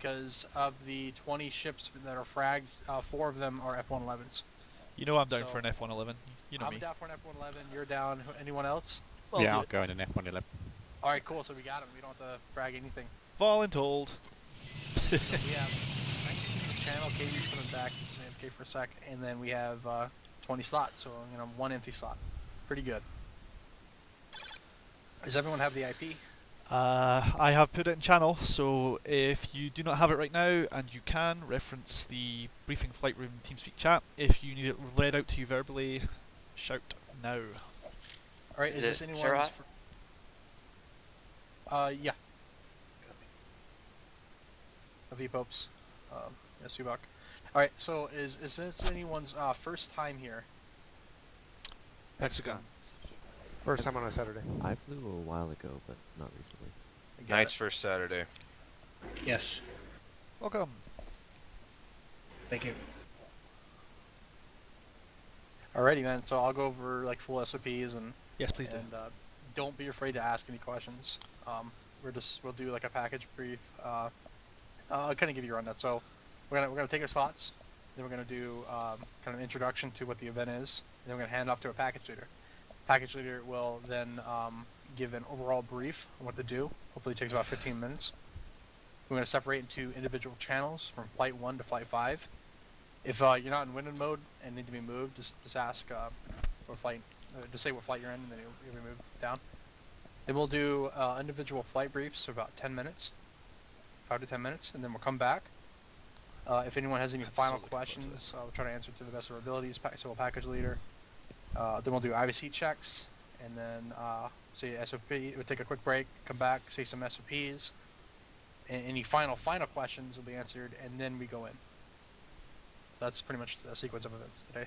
because of the 20 ships that are fragged, 4 of them are F-111s. You know I'm down So, for an F-111. You know I'm me. down for an F-111. You're down. Anyone else? Yeah, I'll go in an F-111. All right, cool. So we got him. We don't have to frag anything. Voluntold. So we have 19 channel. KV's coming back. Just AFK for a sec, and then we have 20 slots. So 1 empty slot. Pretty good. Does everyone have the IP? I have put it in channel, so if you do not have it right now, and you can, reference the briefing flight room TeamSpeak chat. If you need it read out to you verbally, shout now. All right, is this anyone's? Yeah. V-Popes. Yeah, Subak. All right, so is this anyone's first time here? Hexagon. First time on a Saturday. I flew a while ago, but not recently. Night's first Saturday. Yes. Welcome. Thank you. Alrighty, man. So I'll go over like full SOPs and Yes, please do. and don't be afraid to ask any questions. We'll do like a package brief. I'll kind of give you a rundown. So we're gonna take our slots. Then we're gonna do kind of an introduction to what the event is. And then we're gonna hand off to a package leader. Package leader will then give an overall brief on what to do. Hopefully it takes about 15 minutes. We're going to separate into individual channels from Flight 1 to Flight 5. If you're not in winded mode and need to be moved, just ask what flight, just say what flight you're in, and then you'll be moved down. Then we'll do individual flight briefs for about 10 minutes, 5 to 10 minutes, and then we'll come back. If anyone has any final questions, we'll try to answer to the best of our abilities, so we'll package leader. Then we'll do IVC checks, and then say SOP. We'll take a quick break, come back, say some SOPs, and any final questions will be answered, and then we go in. So that's pretty much the sequence of events today.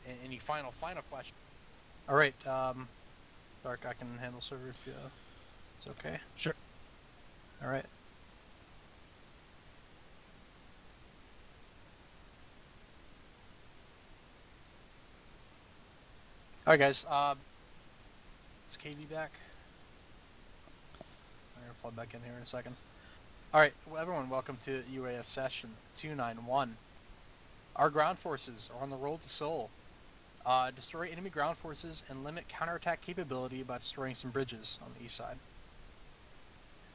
And any final question? All right, Dark, I can handle server if it's okay. Sure. All right. Alright guys, is KV back? I'm gonna plug back in here in a second. Alright, well, everyone, welcome to UAF session 291. Our ground forces are on the road to Seoul. Destroy enemy ground forces and limit counterattack capability by destroying some bridges on the east side.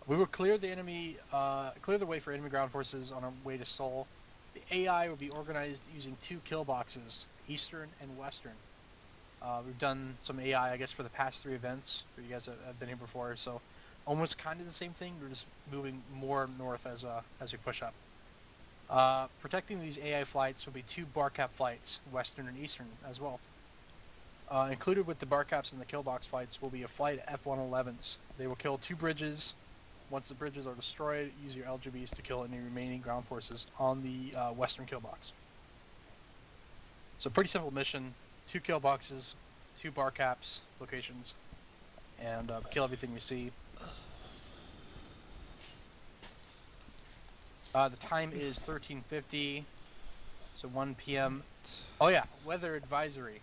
We will clear the enemy, clear the way for enemy ground forces on our way to Seoul. The AI will be organized using 2 kill boxes, eastern and western. We've done some AI, I guess, for the past 3 events for you guys that have been here before, so almost kind of the same thing. We're just moving more north as we push up. Protecting these AI flights will be 2 BARCAP flights, western and eastern as well. Included with the BARCAPs and the kill box flights will be a flight F-111s. They will kill 2 bridges. Once the bridges are destroyed, use your LGBs to kill any remaining ground forces on the western kill box. So pretty simple mission. 2 kill boxes, 2 bar caps locations, and kill everything we see. The time is 13:50, so 1 p.m. Oh yeah, weather advisory.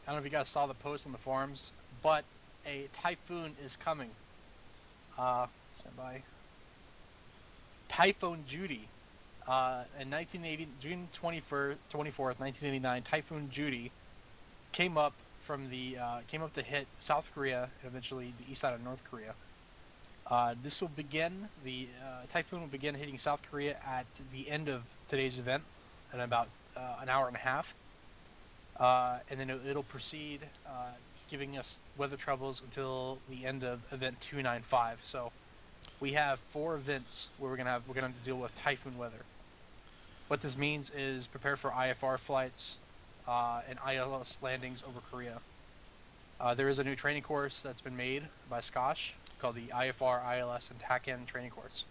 I don't know if you guys saw the post on the forums, but a typhoon is coming. Stand by. Typhoon Judy. In 1980, June 24th, 1989, Typhoon Judy came up to hit South Korea and eventually the east side of North Korea. This will begin, the typhoon will begin hitting South Korea at the end of today's event in about an hour and a half. And then it'll proceed, giving us weather troubles until the end of event 295. So we have 4 events where we're gonna have to deal with typhoon weather. What this means is prepare for IFR flights and ILS landings over Korea. There is a new training course that's been made by Scotch called the IFR, ILS, and TACAN training course.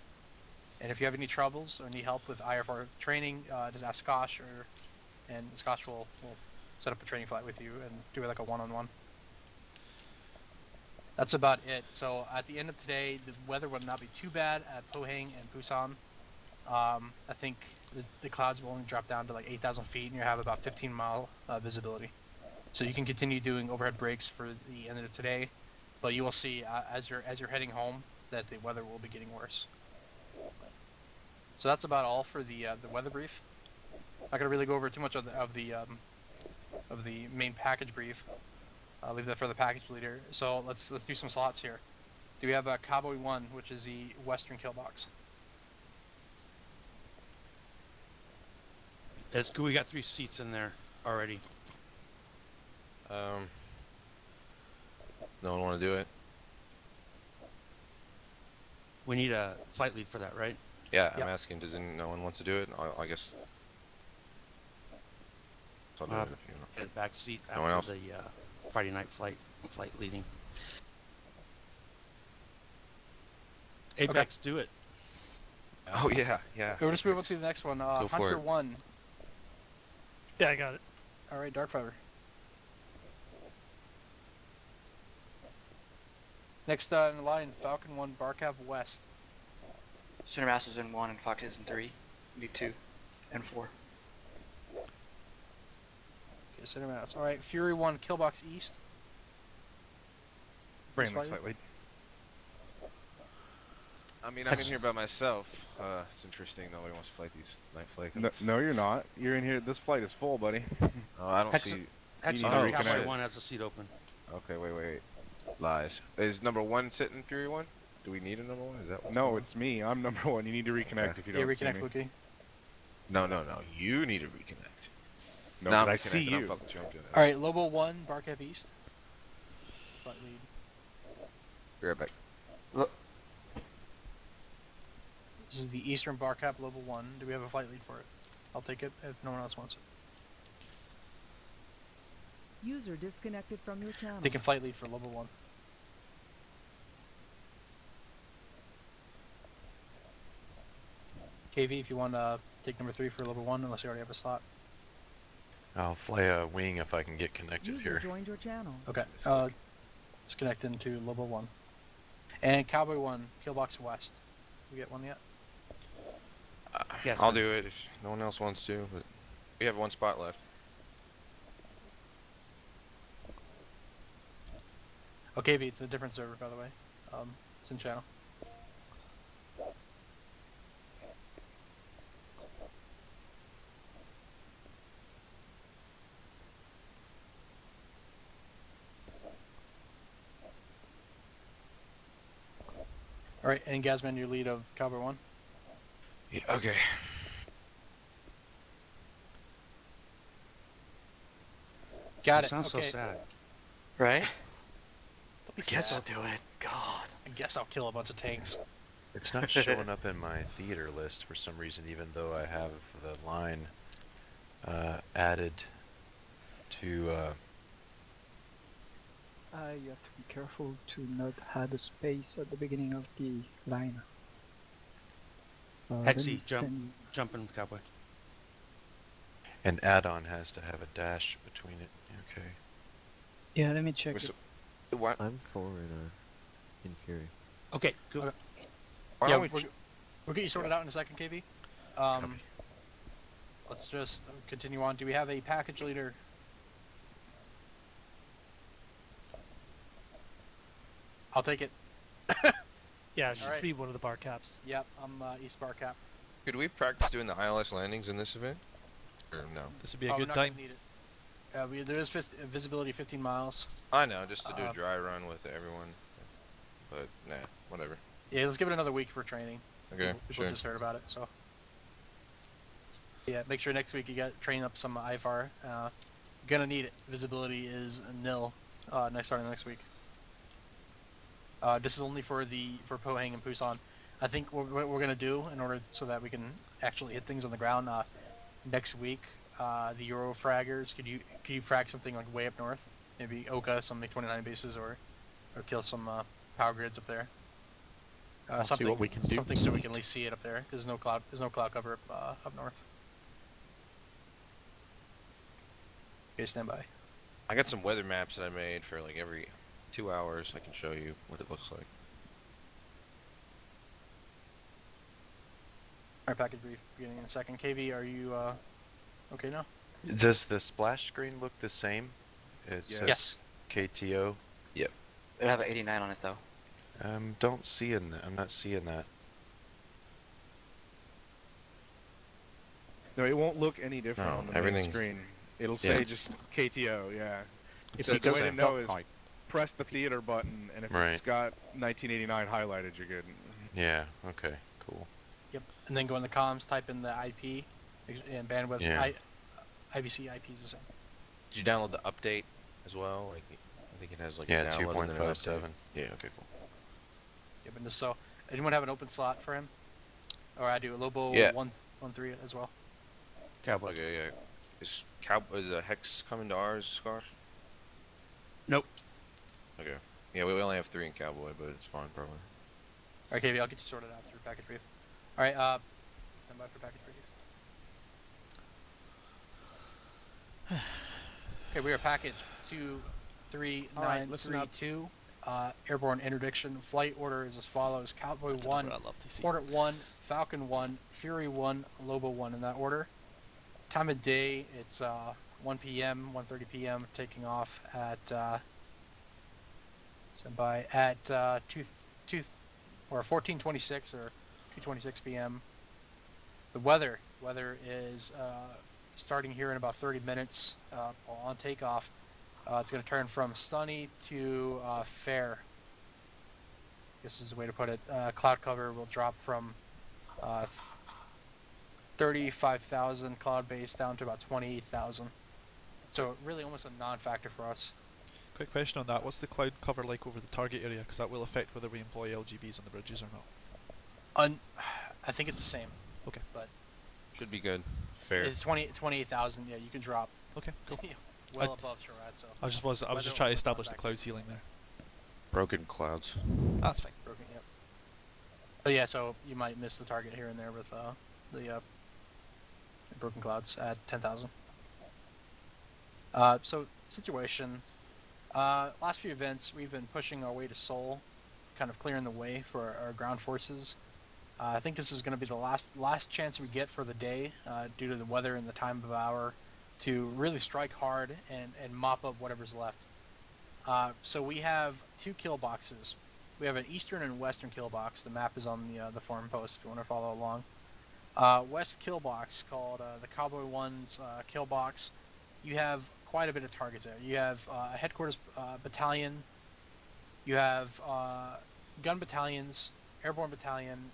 And if you have any troubles or need help with IFR training, just ask Scotch, and Scotch will set up a training flight with you and do it like a one-on-one. That's about it. So at the end of today, the weather will not be too bad at Pohang and Busan. I think the clouds will only drop down to like 8,000 feet, and you have about 15-mile visibility. So you can continue doing overhead brakes for the end of today, but you will see as you're heading home that the weather will be getting worse. So that's about all for the weather brief. Not gonna really go over too much of the main package brief. I'll leave that for the package leader. So let's do some slots here. Do we have a Cowboy 1, which is the Western kill box? It's good. We got 3 seats in there already. No one want to do it? We need a flight lead for that, right? Yeah, Yep. I'm asking. No one wants to do it? I guess. I'll do it if you want. Get a back seat No one after the Friday night flight leading. Apex, do it. Oh yeah, yeah. We'll just move on to the next one. Go for Hunter it. 1. Yeah, I got it. All right, Darkfighter. Next in line, Falcon 1, Barcav West. Cinemaster's in 1 and Fox is in 3. Need 2 and 4. Okay, Cinemaster. All right, Fury 1, Killbox East. Bring Just the fight flight lead. I mean, I'm in here by myself. It's interesting. Nobody wants to fight these night flights. No, you're not. You're in here. This flight is full, buddy. Oh, I don't Actually- see. Actually, Oh, no, Cowboy reconnect. 1 has a seat open. Okay, wait. Lies. Is number 1 sitting Fury 1? Do we need a number 1? Is that what's No, going on? it's me. I'm number 1. You need to reconnect Okay. if you Yeah, don't see reconnect, me. Wookie. No. You need to reconnect. No, Now but I'm I see reconnected, I'm you. fucking joking. All right, Lobo 1, Barcav East. Flight lead. Be right back. This is the Eastern Barcav Lobo 1. Do we have a flight lead for it? I'll take it if no one else wants it. User disconnected from your channel. Taking flight lead for Lobo 1. KV, if you want to take number 3 for Lobo 1, unless you already have a slot. I'll fly a wing if I can get connected User here. joined your channel. Okay, let's connect into Lobo 1. And Cowboy 1, Killbox West. We get one yet? Yes, I'll man. do it if no one else wants to, but we have 1 spot left. Okay, V, it's a different server, by the way. It's in channel. Alright, and Gazman, your lead of Cowboy 1. Yeah, okay. Got That it. sounds Okay. so sad. Right? Don't be Guess I'll sad. do it. God. I guess I'll kill a bunch of tanks. It's not showing up in my theater list for some reason, even though I have the line added to. You have to be careful to not add a space at the beginning of the line. Let Hexy, me jump. send Jumping, Cowboy. An add-on has to have a dash between it. Okay. Yeah, let me check Wait, it. so, why, I'm for in Fury. Okay, good. Okay. why Yeah, don't we we'll get you sorted out in a second, KV. Let's just continue on. Do we have a package leader? I'll take it. Yeah, it should Alright. be one of the bar caps. Yep, I'm East Bar Cap. could we practice doing the ILS landings in this event? Or no? This would be a we're good not gonna time. need it. There is visibility 15 miles. I know, just to do Uh, a dry run with everyone. But nah, whatever. Yeah, let's give it another week for training. Okay, People sure. just heard about it, so. Yeah, make sure next week you got train up some IFR. You're gonna need it. Visibility is nil. Starting next week. This is only for Pohang and Busan. I think what we're gonna do in order so that we can actually hit things on the ground next week. The Euro fraggers, could you frag something like way up north? Maybe Oka, some MiG-29 bases, or kill some power grids up there. I'll see Something what we can do. Something so we can at least see it up there. 'Cause there's no cloud cover up north. Okay, stand by. I got some weather maps that I made for like every 2 hours. I can show you what it looks like. Alright, package brief beginning in a second. KV, are you okay now? Does the splash screen look the same? It says Yes. KTO. Yep. It'll have an 89 on it though. Don't see in I'm not seeing that. No, it won't look any different No, on the main everything's- screen. It'll yeah. say just KTO, yeah. It's The the way to same. know is press the theater button, and if Right. it's got 1989 highlighted, you're good. Yeah, okay, cool. Yep. And then go in the comms, type in the IP and bandwidth. Yeah. IVC IP is the same. Did you download the update as well? Like, I think it has like Yeah, a download and then an update. 2.57. Yeah. Okay. Cool. Yep. And so, anyone have an open slot for him? Or I do a Lobo Yeah. 113 as well. Cowboy. Okay. Yeah. Is a hex coming to ours, Scar? Nope. Okay. Yeah, we only have 3 in Cowboy, but it's fine probably. Alright, KB, I'll get you sorted out through package brief. Alright, stand by for package brief. Okay, we are package 23932. Airborne interdiction. Flight order is as follows: Cowboy That's a 1, number I'd love to see. Hornet 1, Falcon 1, Fury 1, Lobo 1 in that order. Time of day, it's 1 p.m., 1:30 p.m. Taking off at standby at 14:26 or 2:26 p.m. The weather is starting here in about 30 minutes on takeoff. It's going to turn from sunny to fair. This is the way to put it. Cloud cover will drop from 35,000 cloud base down to about 28,000. So really almost a non-factor for us. Quick question on that. What's the cloud cover like over the target area? Because that will affect whether we employ LGBs on the bridges or not. I think it's the same. Okay. But Should be good. Fair. it's 28,000. Yeah, you can drop Okay, cool. well above Sherrod. So I was just Weather trying to was establish the non-factor. cloud ceiling there. Broken clouds. That's fine. broken. Yep. But yeah, so you might miss the target here and there with the broken clouds at 10,000. So situation. Last few events, we've been pushing our way to Seoul, kind of clearing the way for our ground forces. I think this is going to be the last chance we get for the day, due to the weather and the time of hour, to really strike hard and mop up whatever's left. So we have 2 kill boxes. We have an eastern and western kill box. The map is on the forum post if you want to follow along. West kill box, called the Cowboy 1's kill box. You have quite a bit of targets there. You have a headquarters battalion. You have gun battalions, airborne battalion,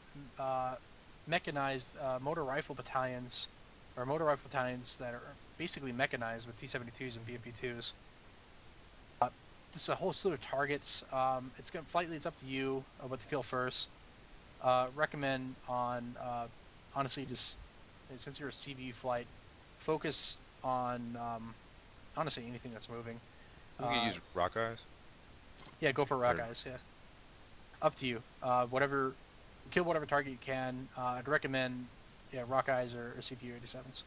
mechanized motor rifle battalions, or motor rifle battalions that are basically mechanized with T-72s and BMP-2s. Just a whole slew of targets. It's gonna flight leads up to you what to kill first. Recommend on honestly just since you're a CVU flight, focus on honestly anything that's moving. We can use rock eyes. Yeah, go for rock Or- eyes. Yeah, up to you. Kill whatever target you can. I'd recommend rock eyes or CPU 87s.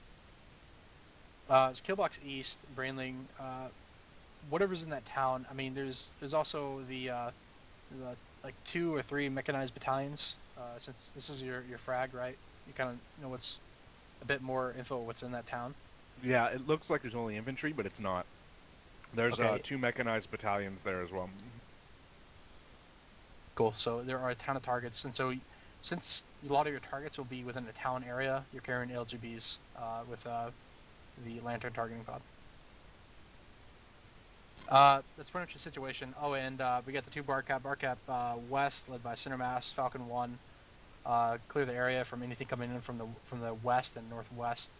It's Killbox East, Brainling. Whatever's in that town. I mean, there's also the like 2 or 3 mechanized battalions. Since this is your frag, right? You kind of know what's a bit more info what's in that town. Yeah, it looks like there's only infantry, but it's not. There's Okay. 2 mechanized battalions there as well. Cool. So there are a ton of targets, and so since a lot of your targets will be within the town area, you're carrying LGBs with the lantern targeting pod. That's pretty much the situation. Oh, and we got the 2 Barcap West, led by Cinemass, Falcon 1. Clear the area from anything coming in from the west and northwest.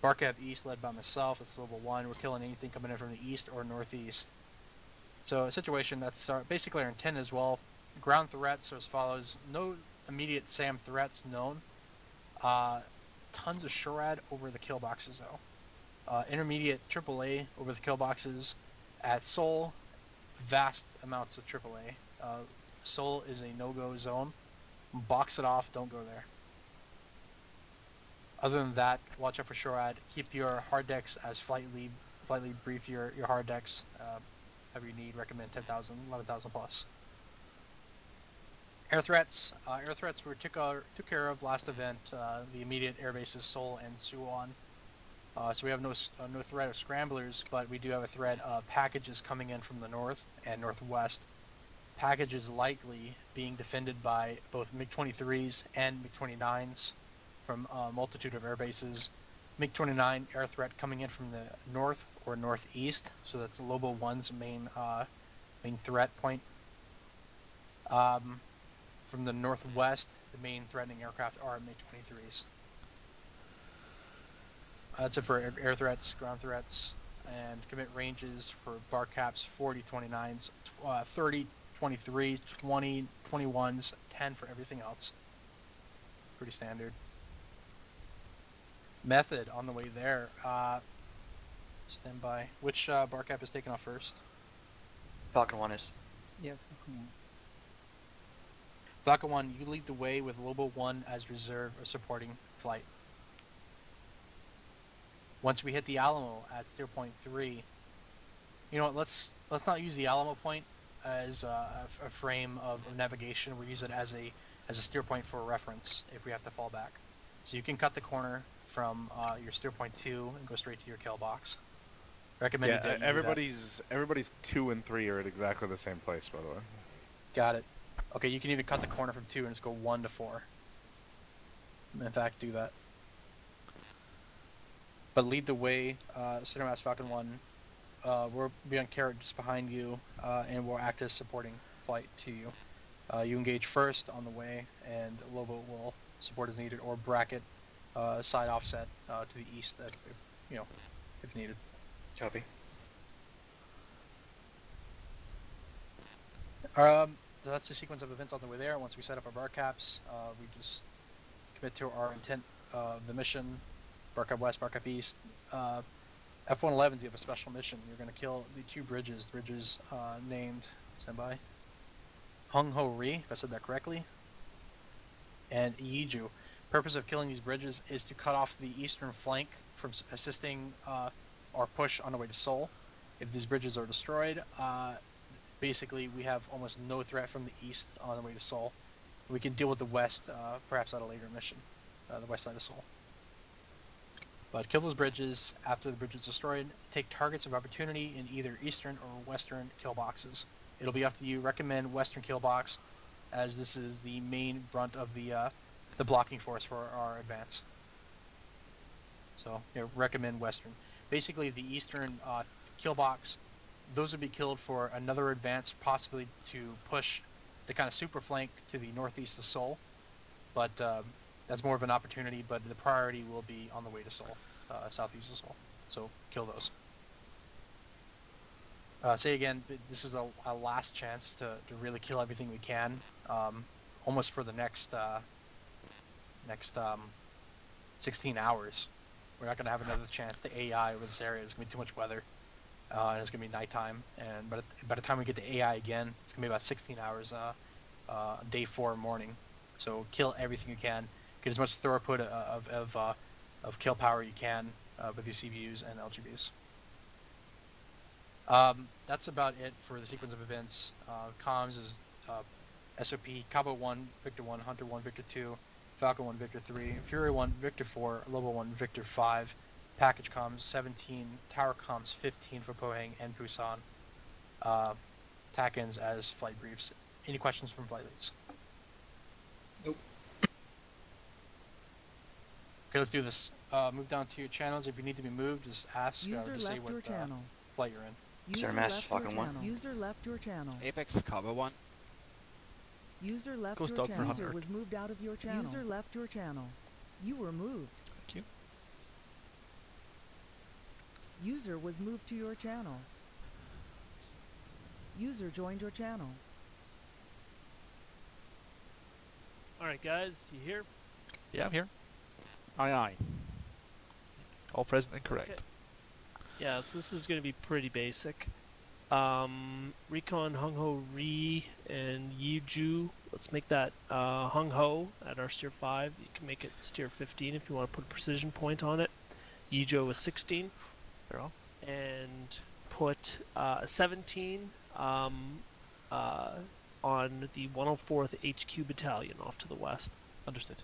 Barcap East, led by myself. It's level 1. We're killing anything coming in from the east or northeast. So a situation that's basically our intent as well. Ground threats are as follows: no immediate SAM threats known. Tons of SHORAD over the kill boxes though. Intermediate AAA over the kill boxes. At Seoul, vast amounts of AAA. Seoul is a no-go zone. Box it off, don't go there. Other than that, watch out for SHORAD. Keep your hard decks as flight lead brief your hard decks. Whatever you need, recommend 10,000, 11,000 plus. Air threats we took care of last event. The immediate air bases Seoul and Suwon. So we have no threat of scramblers, but we do have a threat of packages coming in from the north and northwest. package is likely being defended by both MiG-23s and MiG-29s from a multitude of air bases. MiG-29 air threat coming in from the north or northeast, so that's Lobo 1's main threat point. From the northwest, the main threatening aircraft are MiG-23s. That's it for air threats, ground threats, and commit ranges for bar caps 40 29s, 30 23s, 20 21s, 10 for everything else. Pretty standard. Method on the way there. Stand by. Which bar cap is taken off first? Falcon 1 is. Yeah. Falcon 1, you lead the way with Lobo 1 as reserve or supporting flight. Once we hit the Alamo at steer point 3, you know what, let's not use the Alamo point as a frame of navigation. We'll use it as a steer point for reference if we have to fall back. So you can cut the corner from your steer point 2 and go straight to your kill box. Recommended that you do that. Everybody's 2 and 3 are at exactly the same place, by the way. Got it. Okay, you can even cut the corner from 2 and just go 1 to 4. In fact, do that. But lead the way, Center Mass Falcon 1. We'll be on carrot just behind you, and we'll act as supporting flight to you. You engage first on the way, and Lobo will support as needed, or bracket side offset to the east if needed. Copy. So that's the sequence of events on the way there. Once we set up our bar caps, we just commit to our intent of the mission. Bar cap west, bar cap east. F-111s, you have a special mission. You're going to kill the 2 bridges. The bridges named, stand by, Hung Ho Ri, if I said that correctly, and Yeju. Purpose of killing these bridges is to cut off the eastern flank from assisting our push on the way to Seoul. If these bridges are destroyed, basically we have almost no threat from the east on the way to Seoul. We can deal with the west, perhaps at a later mission, the west side of Seoul. But kill those bridges. After the bridge is destroyed, take targets of opportunity in either eastern or western kill boxes. It'll be up to you. Recommend western kill box, as this is the main brunt of the blocking force for our advance. So recommend western. Basically, the eastern kill box, those would be killed for another advance, possibly to push the kind of super flank to the northeast of Seoul. But that's more of an opportunity, but the priority will be on the way to Seoul, southeast of Seoul. So kill those. Say again, this is a last chance to really kill everything we can, almost for the next 16 hours. We're not going to have another chance to AI over this area. There's going to be too much weather, and it's going to be nighttime. And by the time we get to AI again, it's going to be about 16 hours, day 4 morning. So kill everything you can. Get as much throughput of kill power you can with your CVUs and LGBs. That's about it for the sequence of events. Comms is SOP, Cabo 1, Victor 1, Hunter 1, Victor 2, Falcon 1, Victor 3, Fury 1, Victor 4, Lobo 1, Victor 5, Package Comms 17, Tower Comms 15 for Pohang and Busan. TAC-ins as flight briefs. Any questions from flight leads? Nope. Okay, let's do this. Move down to your channels. If you need to be moved, just ask or User just say left what your channel. flight you're in. User Mass left your Falcon 1. channel. User left your channel. Apex Cabo 1. User left Ghost your dog for channel. Hunter. User was moved out of your channel. User left your channel. You were moved. Thank you. User was moved to your channel. User joined your channel. Alright guys, you here? Yeah, I'm here. Aye, aye. All present and correct. Okay. Yeah, so this is going to be pretty basic. Recon Hung Ho Ri and Yeju. Let's make that Hung Ho at our steer 5. You can make it steer 15 if you want to put a precision point on it. Yeju is 16. They're all. And put a 17 on the 104th HQ Battalion off to the west. Understood.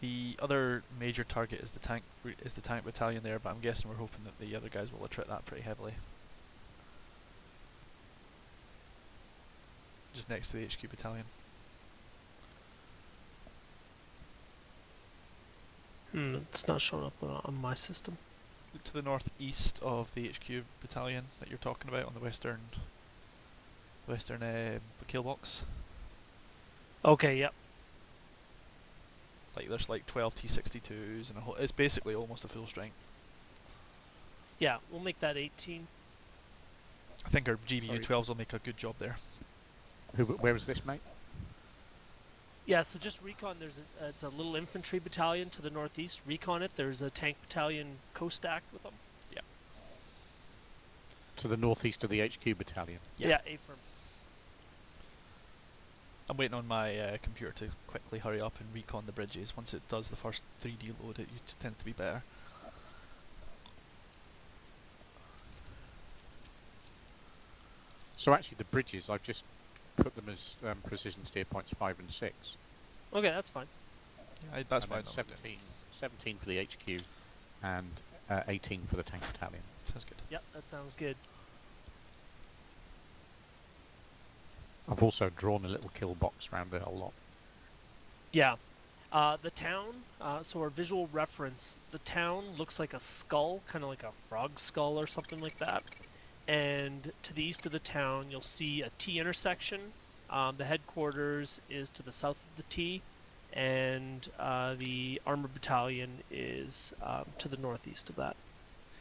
The other major target is the tank battalion there, but I'm guessing we're hoping that the other guys will attrit that pretty heavily. just next to the HQ battalion. It's not showing up on my system. Look to the northeast of the HQ battalion that you're talking about on the western kill box. Okay, yep. Like there's like 12 T62s and a whole, it's basically almost a full strength. Yeah, we'll make that 18. I think our GBU 12s will make a good job there. Where is this, mate? Yeah, so just recon. It's a little infantry battalion to the northeast. Recon it. There's a tank battalion co-stacked with them. Yeah. To the northeast of the HQ battalion. Yeah, A-firm. I'm waiting on my computer to quickly hurry up and recon the bridges. Once it does the first 3D load, it tends to be better. So actually the bridges, I've just put them as precision steer points 5 and 6. Okay, that's fine. Yeah, that's and fine. 17 for the HQ and 18 for the tank battalion. Sounds good. Yep, that sounds good. I've also drawn a little kill box around it a lot. Yeah. The town, so our visual reference, the town looks like a skull, kind of like a frog skull or something like that. And to the east of the town, you'll see a T intersection. The headquarters is to the south of the T, and the armor battalion is to the northeast of that.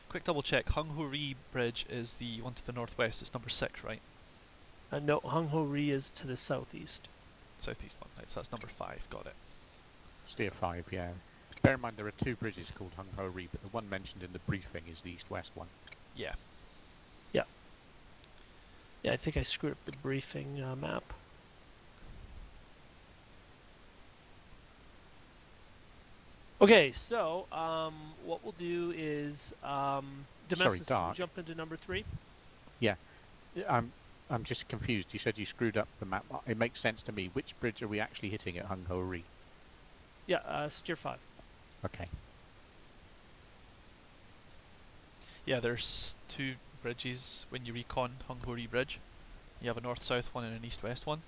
Quick double check. Hung Ho Ri Bridge is the one to the northwest. It's number 6, right? No, Hung Ho Ri is to the southeast. Southeast one, right, so that's number 5, got it. Steer 5, yeah. Bear in mind there are 2 bridges called Hung Ho Ri, but the one mentioned in the briefing is the east-west one. Yeah. Yeah. Yeah, I think I screwed up the briefing map. Okay, so what we'll do is Domestic, jump into number 3. Yeah, I'm just confused. You said you screwed up the map. It makes sense to me. Which bridge are we actually hitting at Hung Ho Ri? Yeah, steer 5. Okay. Yeah, there's 2 bridges when you recon Hung Ho Ri Bridge. You have a north-south one and an east-west one.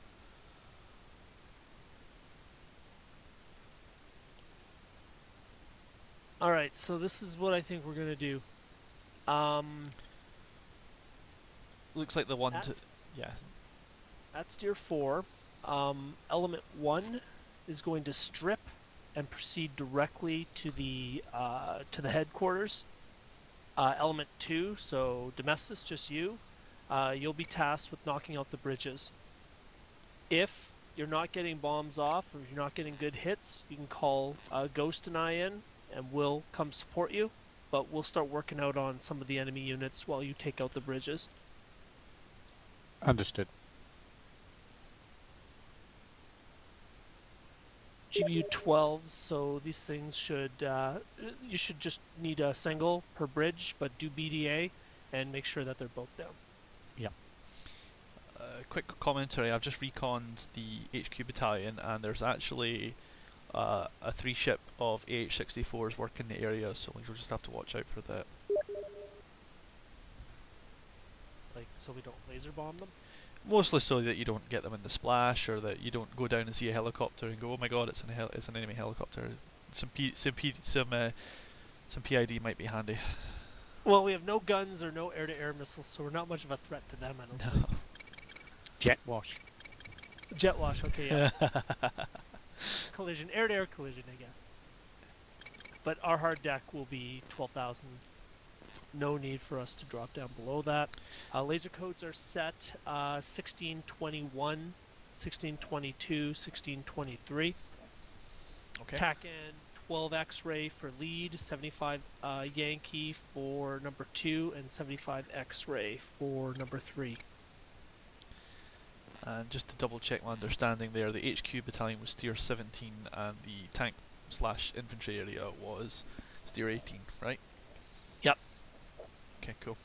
Alright, so this is what I think we're going to do. Looks like the one to... Yeah. At steer 4, element 1 is going to strip and proceed directly to the headquarters. Element 2, so Domestic, just you, you'll be tasked with knocking out the bridges. If you're not getting bombs off, or if you're not getting good hits, you can call Ghost and I in, and we'll come support you. But we'll start working out on some of the enemy units while you take out the bridges. Understood. GBU 12s, so these things should, you should just need a single per bridge, but do BDA and make sure that they're both down. Yep. Quick commentary, I've just reconned the HQ battalion and there's actually a 3-ship of AH-64s working the area, so you'll just have to watch out for that. Like, so we don't laser bomb them? Mostly so that you don't get them in the splash, or that you don't go down and see a helicopter and go, oh my god, it's an enemy helicopter. Some PID might be handy. Well, we have no guns or no air-to-air missiles, so we're not much of a threat to them, I don't think. Jet wash. Jet wash, okay, yeah. Collision, air-to-air collision, I guess. But our hard deck will be 12,000. No need for us to drop down below that. Laser codes are set 1621, 1622, 1623. Okay. TAC and 12 X-ray for lead, 75 Yankee for number 2, and 75 X-ray for number 3. And just to double check my understanding there, the HQ battalion was steer 17 and the tank/infantry area was steer 18, right? Yep. Okay, cool.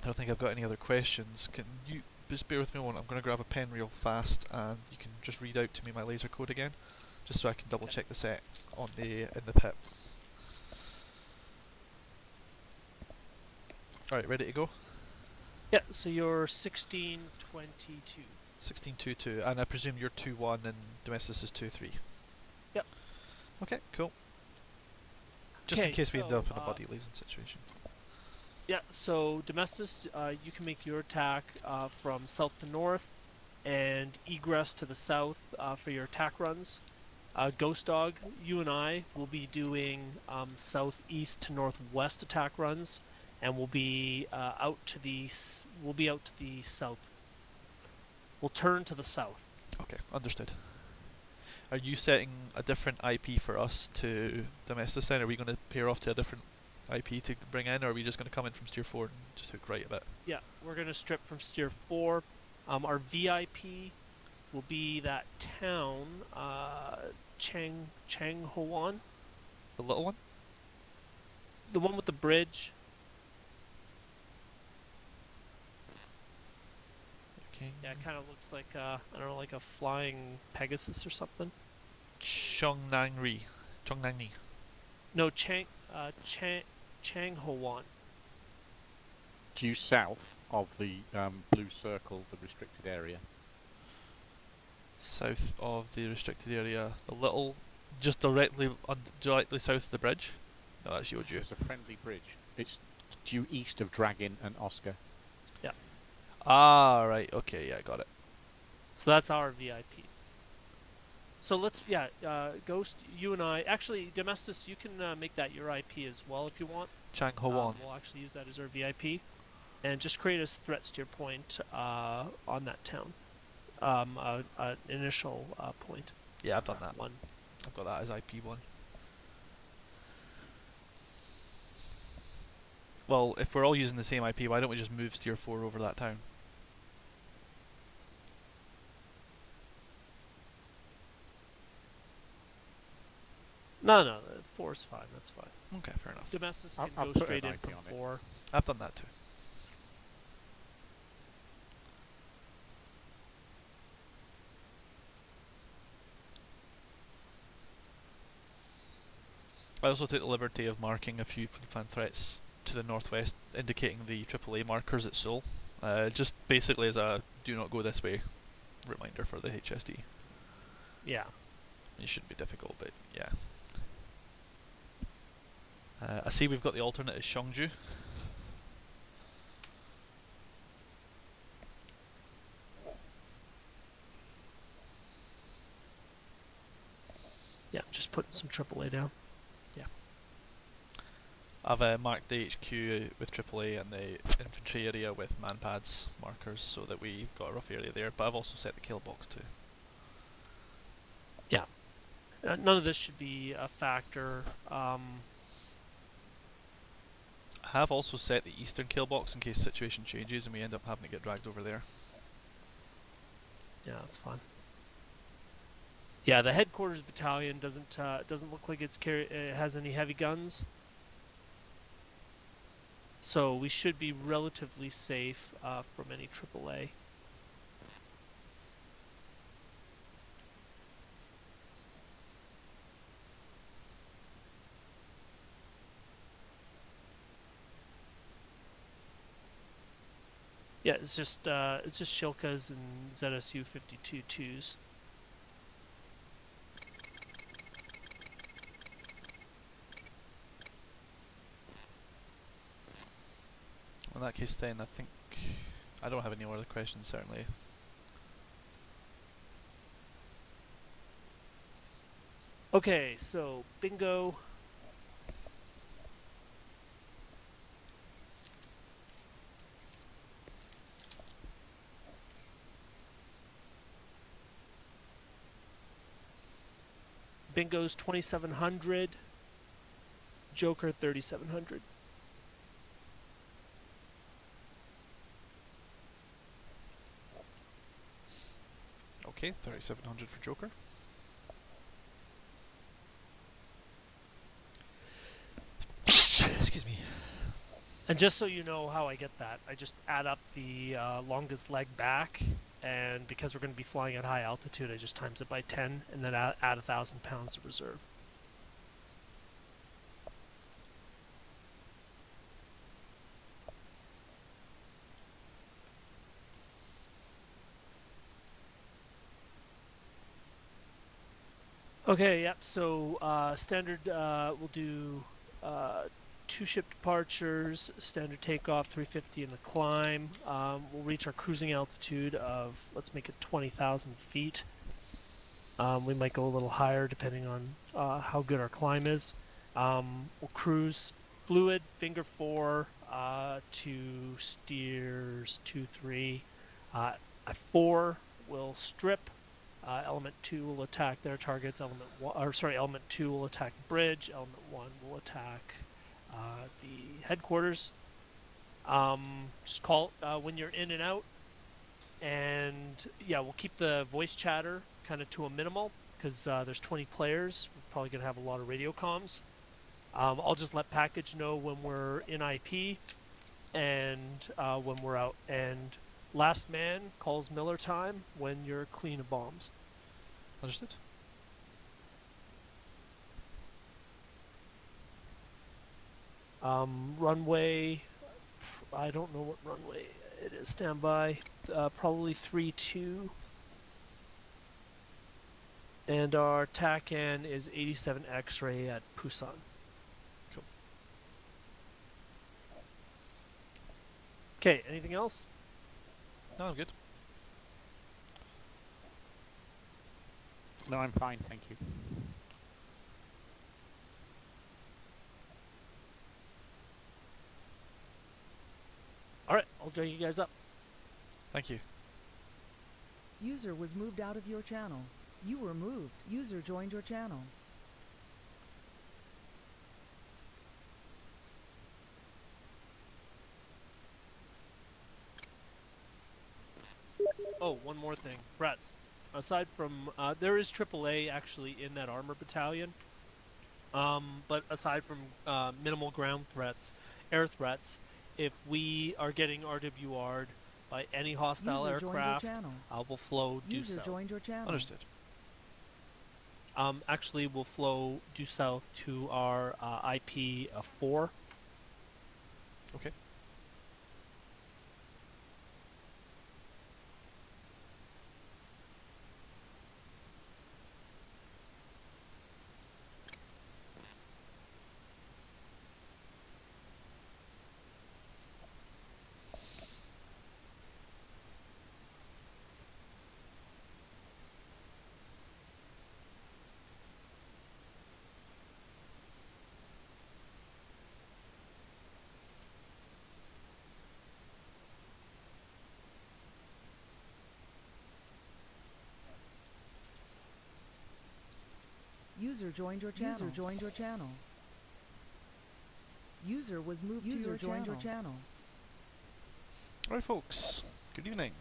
I don't think I've got any other questions. Can you just bear with me a moment? I'm going to grab a pen real fast and you can just read out to me my laser code again, just so I can double check the set on in the pit. Alright, ready to go? Yeah, so you're 1622. 1622, and I presume you're 2-1 and Domestos is 2-3. Yep. Okay, cool. Just in Okay, case we end so, up in a body losing situation. Yeah, so Domestos, you can make your attack from south to north, and egress to the south for your attack runs. Ghost Dog, you and I will be doing southeast to northwest attack runs, and we'll be out to the south. We'll turn to the south. Okay, understood. Are you setting a different IP for us to Domestos then? Are we going to pair off to a different IP to bring in, or are we just going to come in from Steer 4 and just hook right a bit? Yeah, we're going to strip from Steer 4. Our VIP will be that town, Changhoan. The little one? The one with the bridge. Okay. Yeah, it kind of looks like, I don't know, like a flying Pegasus or something. Chongnangri. No, Changhoan. Due south of the blue circle, the restricted area. South of the restricted area. The little... Just directly south of the bridge? No, that's Yoju. It's a friendly bridge. It's due east of Dragon and Oscar. Yeah. Ah, right. Okay, yeah, got it. So that's our VIP. So let's, Ghost, you and I... Actually, Domestos, you can make that your IP as well if you want. Changhoan. We'll actually use that as our VIP. And just create a threat steer point on that town. An initial point. Yeah, I've done that. One. I've got that as IP1. Well, if we're all using the same IP, why don't we just move Steer 4 over that town? No, 4 is fine, that's fine. Okay, fair enough. Domestos I'll can go put straight an in IP from on it. 4. I've done that too. I also took the liberty of marking a few pre-planned threats to the northwest, indicating the AAA markers at Seoul. Just basically as a do not go this way reminder for the HSD. Yeah. It shouldn't be difficult, but yeah. I see we've got the alternate as Cheongju. Yeah, just putting some AAA down. I've marked the HQ with AAA and the infantry area with manpads markers so that we've got a rough area there, but I've also set the kill box too. Yeah. None of this should be a factor. I have also set the eastern kill box in case the situation changes and we end up having to get dragged over there. Yeah, that's fine. Yeah, the headquarters battalion doesn't look like it has any heavy guns. So we should be relatively safe from any AAA. Yeah, it's just Shilkas and ZSU 52-2s. In that case then, I think I don't have any more other questions certainly. Okay, so bingo. Bingo's 2700. Joker 3700. Okay, 3700 for Joker. Excuse me. And just so you know how I get that, I just add up the longest leg back, and because we're going to be flying at high altitude, I just times it by 10, and then add 1,000 pounds of reserve. Okay, yep. So standard, we'll do 2 ship departures, standard takeoff, 350 in the climb. We'll reach our cruising altitude of, let's make it 20,000 feet. We might go a little higher depending on how good our climb is. We'll cruise fluid, finger 4, to steers 2, 3. At 4, we'll strip. Element 2 will attack their targets. Element 2 will attack bridge. Element 1 will attack the headquarters. Just call when you're in and out. And yeah, we'll keep the voice chatter kind of to a minimal because there's 20 players. We're probably going to have a lot of radio comms. I'll just let package know when we're in IP and when we're out. And last man calls Miller time when you're clean of bombs. Understood. Runway, I don't know what runway it is. Standby, probably 3-2. And our TACAN is 87 X-ray at Busan. Cool. Okay, anything else? No, I'm good. No, I'm fine, thank you. Alright, I'll drag you guys up. Thank you. User was moved out of your channel. You were moved. User joined your channel. Oh, one more thing. Brats. Aside from, there is AAA actually in that armor battalion. But aside from minimal ground threats, air threats, if we are getting RWR'd by any hostile User joined your aircraft, channel. will flow due User south. joined your channel. Understood. Actually, we'll flow due south to our IP of 4. Okay. User joined your channel. User joined your channel. User was moved to your joined your channel. Alright folks, good evening.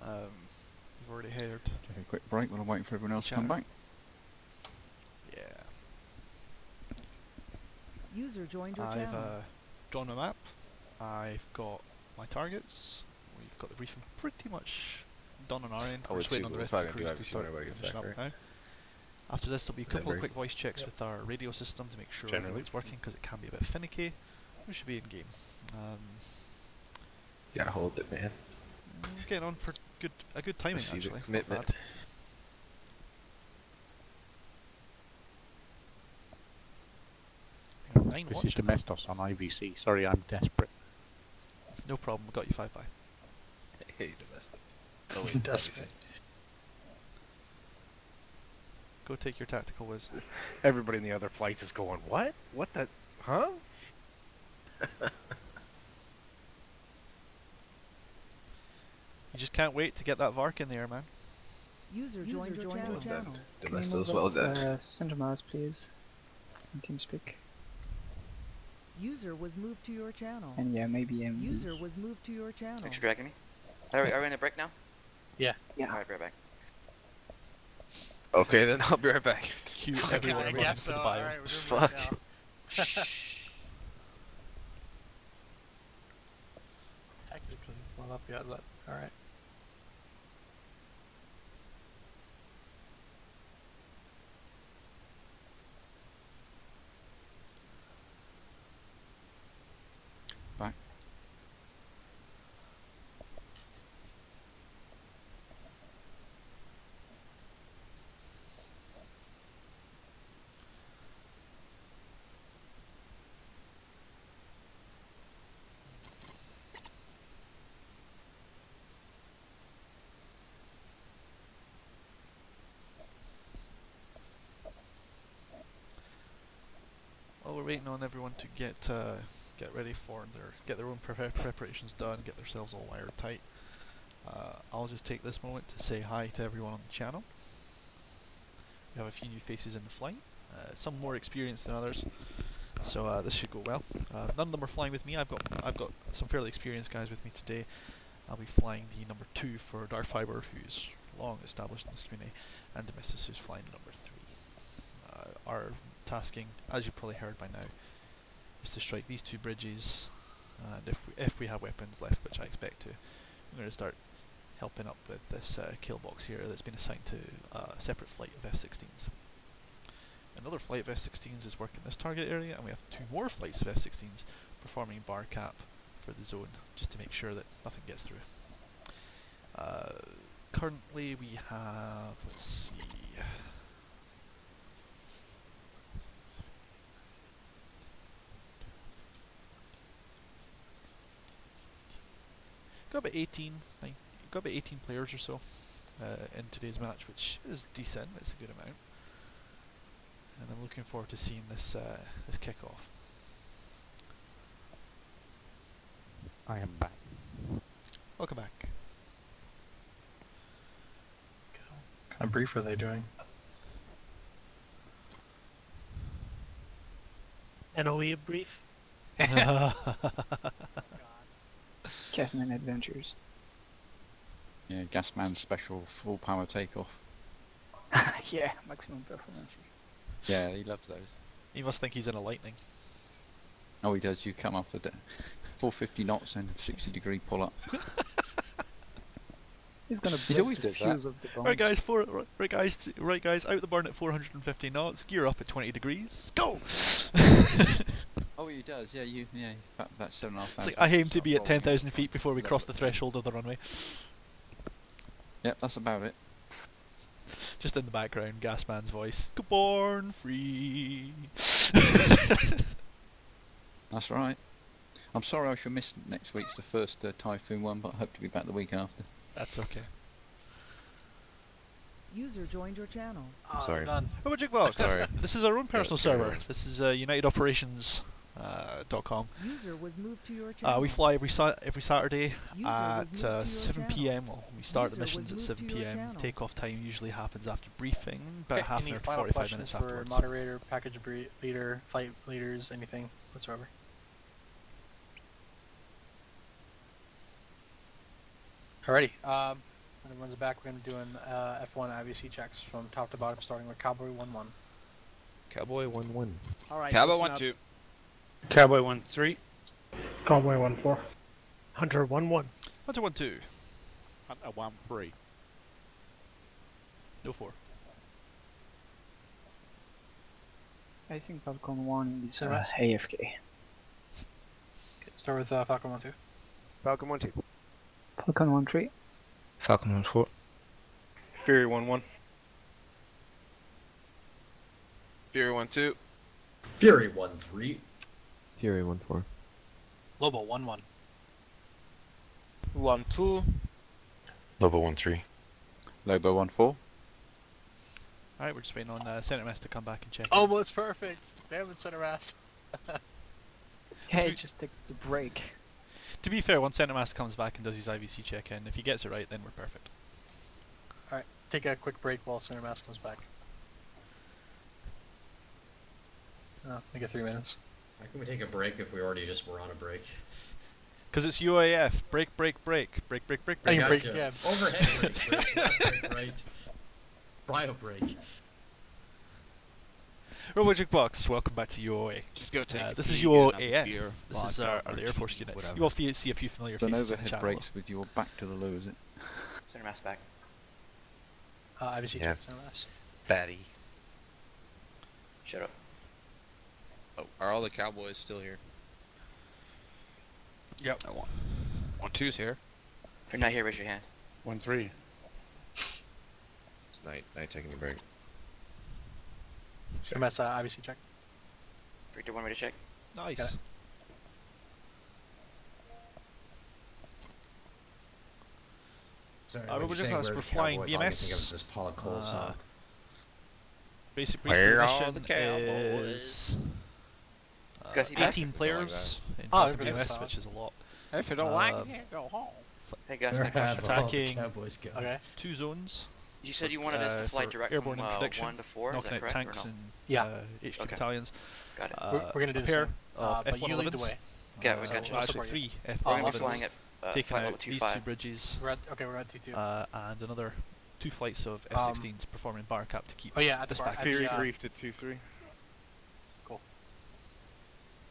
We've already heard. Take a quick break while I'm waiting for everyone else to come back. Yeah. User joined your I've channel. drawn my map. I've got my targets. We've got the briefing pretty much done on our end. We're just waiting on the rest of the crews to start finishing up now. After this, there'll be a couple of quick voice checks with our radio system to make sure everything's working, because it can be a bit finicky. We should be in game. Gotta hold it, man. We're getting on for a good timing actually. Commitment. This is Domestos on IVC. Sorry, I'm desperate. No problem. We got you 5 by. Hey, Domestic. Oh wait, Desperate. Go take your tactical whiz. Everybody in the other flights is going, what? What the? Huh? You just can't wait to get that Vark in there, man. User joined your channel. Domestos, well done. Center Mars, please. On TeamSpeak. User was moved to your channel. And yeah, maybe User was moved to your channel. Thanks for dragging me. Are we in a break now? Yeah. Alright, be right back. Okay, then I'll be right back. Cue everyone I running guess for so. the bio. Alright, we're doing it Fuck. now. Technically, it's not up yet, but alright. Back. waiting on everyone to get ready for get their own preparations done, get themselves all wired tight. I'll just take this moment to say hi to everyone on the channel. We have a few new faces in the flight, some more experienced than others, so this should go well. None of them are flying with me. I've got some fairly experienced guys with me today. I'll be flying the number 2 for Darkfiber, who's long established in this community, and Demistus, who's flying the number 3. Our tasking, as you've probably heard by now, is to strike these 2 bridges, and if we have weapons left, which I expect to, I'm going to start helping up with this kill box here that's been assigned to a separate flight of F-16s. Another flight of F-16s is working this target area, and we have 2 more flights of F-16s performing bar cap for the zone, just to make sure that nothing gets through. Currently we have, let's see, got about 18 players or so in today's match, which is decent. It's a good amount, and I'm looking forward to seeing this this kick off. I am back. Welcome back. What kind of brief are they doing? NOE brief. Casman Adventures. Yeah, Gasman special full power takeoff. Yeah, maximum performances. Yeah, he loves those. He must think he's in a lightning. Oh, he does. You come off the 450 knots and 60-degree pull up. He's gonna He break always the does fuse that. of the bomb. Right guys, out the burn at 450 knots, gear up at 20 degrees, go! Oh, he does. Yeah, yeah. About 7,500. It's like I aim to be at 10,000 feet before we cross the threshold of the runway. Yep, that's about it. Just in the background, Gasman's voice. Go born free. That's right. I'm sorry I shall miss next week's the first Typhoon one, but I hope to be back the week after. That's okay. User joined your channel. Sorry. Done. Robot Jukebox. Sorry. This is our own personal server. This is UnitedOperations.com. User was moved to your channel. We fly every Saturday User at was moved to your 7 channel. p.m. Well, we start the User was missions at moved 7 to your p.m. channel. Takeoff time usually happens after briefing, about half an Any hour to final 45 minutes questions for afterwards. moderator, package leader, flight leaders, anything whatsoever? Alrighty. When everyone's back, we're going to be doing F1 IVC checks from top to bottom, starting with Cowboy 1-1. Cowboy 1-1. All right. Cowboy listen up. 1-2. Cowboy 1-3. Cowboy 1-4. Hunter 1-1. Hunter 1-2. Hunter 1-3. No 4. I think Falcon 1 is Sarah? AFK. Okay, start with Falcon 1-2. Falcon 1-2. Falcon 1-3. Falcon 1-4. Fury 1-1. Fury 1-2. Fury 1-3. Fury 1-4. Lobo 1-1. 1-2. Lobo 1-3. Lobo 1-4. Alright, we're just waiting on Center Mass to come back and check. Oh, well, it's perfect. Damn it, center ass. Hey, just take the break. To be fair, once Center Mass comes back and does his IVC check-in, if he gets it right, then we're perfect. Alright, take a quick break while center mass comes back. Make it 3 minutes. Why can we take a break if we already just were on a break? Because it's UAF. Break, break, break. Break, break, break, break. Break Gotcha. again. Overhead break, not break, right? Bio break. Robot Jukebox, welcome back to UOA. Just go take This is a pee, get another UOAF. beer, This is vodka, our or the Air Force tea, unit. whatever. You will see a few familiar It's an faces in the overhead channel. breaks with your back to the loo, is it? Center mass back. IVC Yeah. check, center mass. Fatty. Shut up. Oh, are all the Cowboys still here? Yep. 1-2's here. If you're not here, raise your hand. 1-3. It's night taking a break. Center mass IVC check. 3, 2, 1, ready to check. Nice. Got it. Sorry, Robot Jukebox, we're flying BMS. This Paula Cole song. Basic briefing Where are mission the Cowboys? is Scuzzy back? 18 players in Oh, Falcon everybody's BMS, solid. which is a lot. If you don't like Um, it, yeah, go home. Hey Gus, Where next question. have all the Attacking. Cowboys go? Okay. 2 zones. You said you wanted us to fly for direct airborne from interdiction, 1 to 4, is knocking that out correct? tanks or no? and Yeah. HQ Okay. battalions. Got it. We're gonna do a the pair same. of But you lead the F111s. way. Yeah, we got you. I'll Actually, support you. 3 We're going to be F111s. flying at Taking flight level out these 2 25. bridges. We're at 2-2. And another 2 flights of F-16s performing bar cap to keep Oh yeah, at the this bar. back. At Theory the, briefed at 2-3.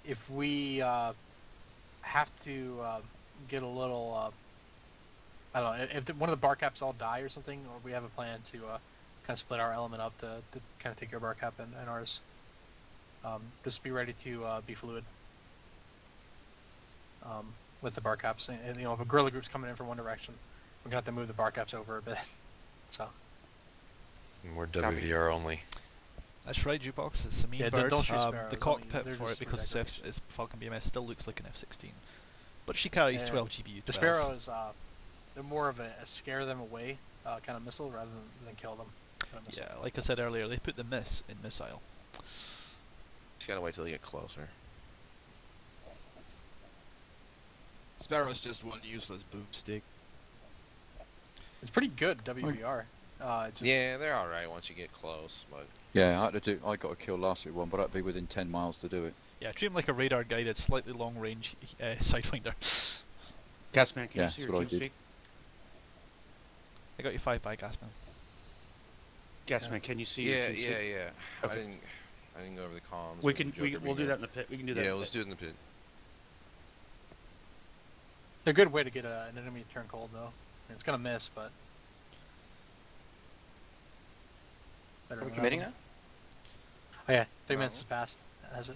if we have to get a little, I don't know, if one of the bar caps all die or something, or we have a plan to kind of split our element up to kind of take your bar cap and ours. Just be ready to be fluid with the bar caps. And, you know, if a guerrilla group's coming in from one direction, we're gonna have to move the bar caps over a bit. So. And we're WVR only. That's right, Jukebox. It's a mean Yeah, bird. don't shoot sparrows, The only- cockpit they're for it, just because it's, ridiculous. it's Falcon BMS, still looks like an F-16. But she carries 12 GBU. The sparrows, they're more of a scare them away kind of missile rather than kill them. Kind of missile. Yeah, like I said earlier, they put the miss in missile. Just gotta wait till they get closer. Sparrow's just one useless boomstick. It's pretty good WVR. It's just, Yeah, they're alright once you get close, but Yeah, I got a kill last week one, but I had to be within 10 miles to do it. Yeah, treat him like a radar guided, slightly long range sidewinder. Gasman, can Yeah, you see that's your what I team did. speak? I got you 5 by Gasman. Gasman, can you see your yeah, team yeah, speak? yeah. Okay. I didn't go over the comms. We with can Joker we'll being do here. that in the pit. We can do that. Yeah, in the let's pit. do it in the pit. they're a good way to get an enemy to turn cold, though. It's gonna miss, but. Are we committing now? Oh yeah, 3 minutes has passed. Has it?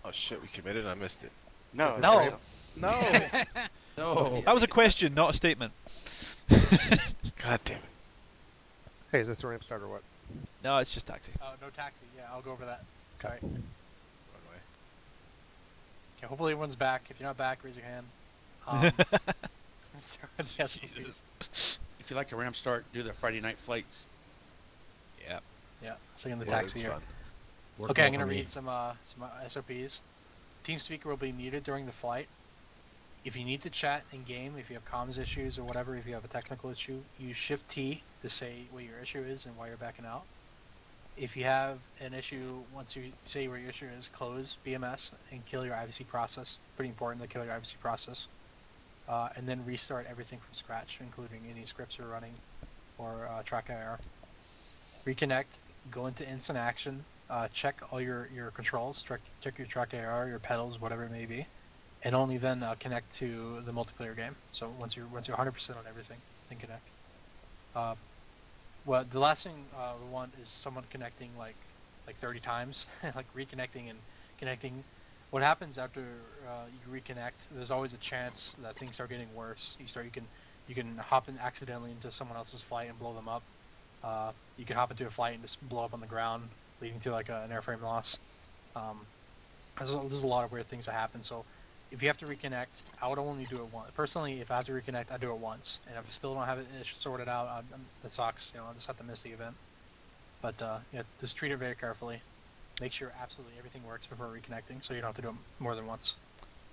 Oh shit, we committed. I missed it. No. No. it's- No! No. That was a question, not a statement. God damn it. Hey, is this the ramp start or what? No, it's just taxi. Oh, no taxi. Yeah, I'll go over that. Sorry. Runway. Okay, hopefully everyone's back. If you're not back, raise your hand. Yes, Jesus. If you like to ramp start, do the Friday night flights. Yeah. Yeah, singing the Yeah, taxi it's here. fun. Work Okay, I'm well gonna for me. read some SOPs. Team speaker will be muted during the flight. If you need to chat in game, if you have comms issues or whatever, if you have a technical issue, use Shift T to say what your issue is and why you're backing out. If you have an issue, once you say what your issue is, close BMS and kill your IVC process. Pretty important to kill your IVC process. And then restart everything from scratch, including any scripts you're running or track IR. Reconnect, go into instant action, check all your controls, check your track AR, your pedals, whatever it may be, and only then connect to the multiplayer game. So once you're 100% on everything, then connect. Well, the last thing we want is someone connecting like 30 times, like reconnecting and connecting. What happens after you reconnect? There's always a chance that things start getting worse. You can hop in accidentally into someone else's flight and blow them up. You can hop into a flight and just blow up on the ground, leading to like an airframe loss. There's a lot of weird things that happen. So if you have to reconnect, I would only do it once. Personally, if I have to reconnect, I do it once. And if I still don't have it sorted out, that sucks. You know, I'll just have to miss the event. But yeah, just treat it very carefully. Make sure absolutely everything works before reconnecting, so you don't have to do it more than once.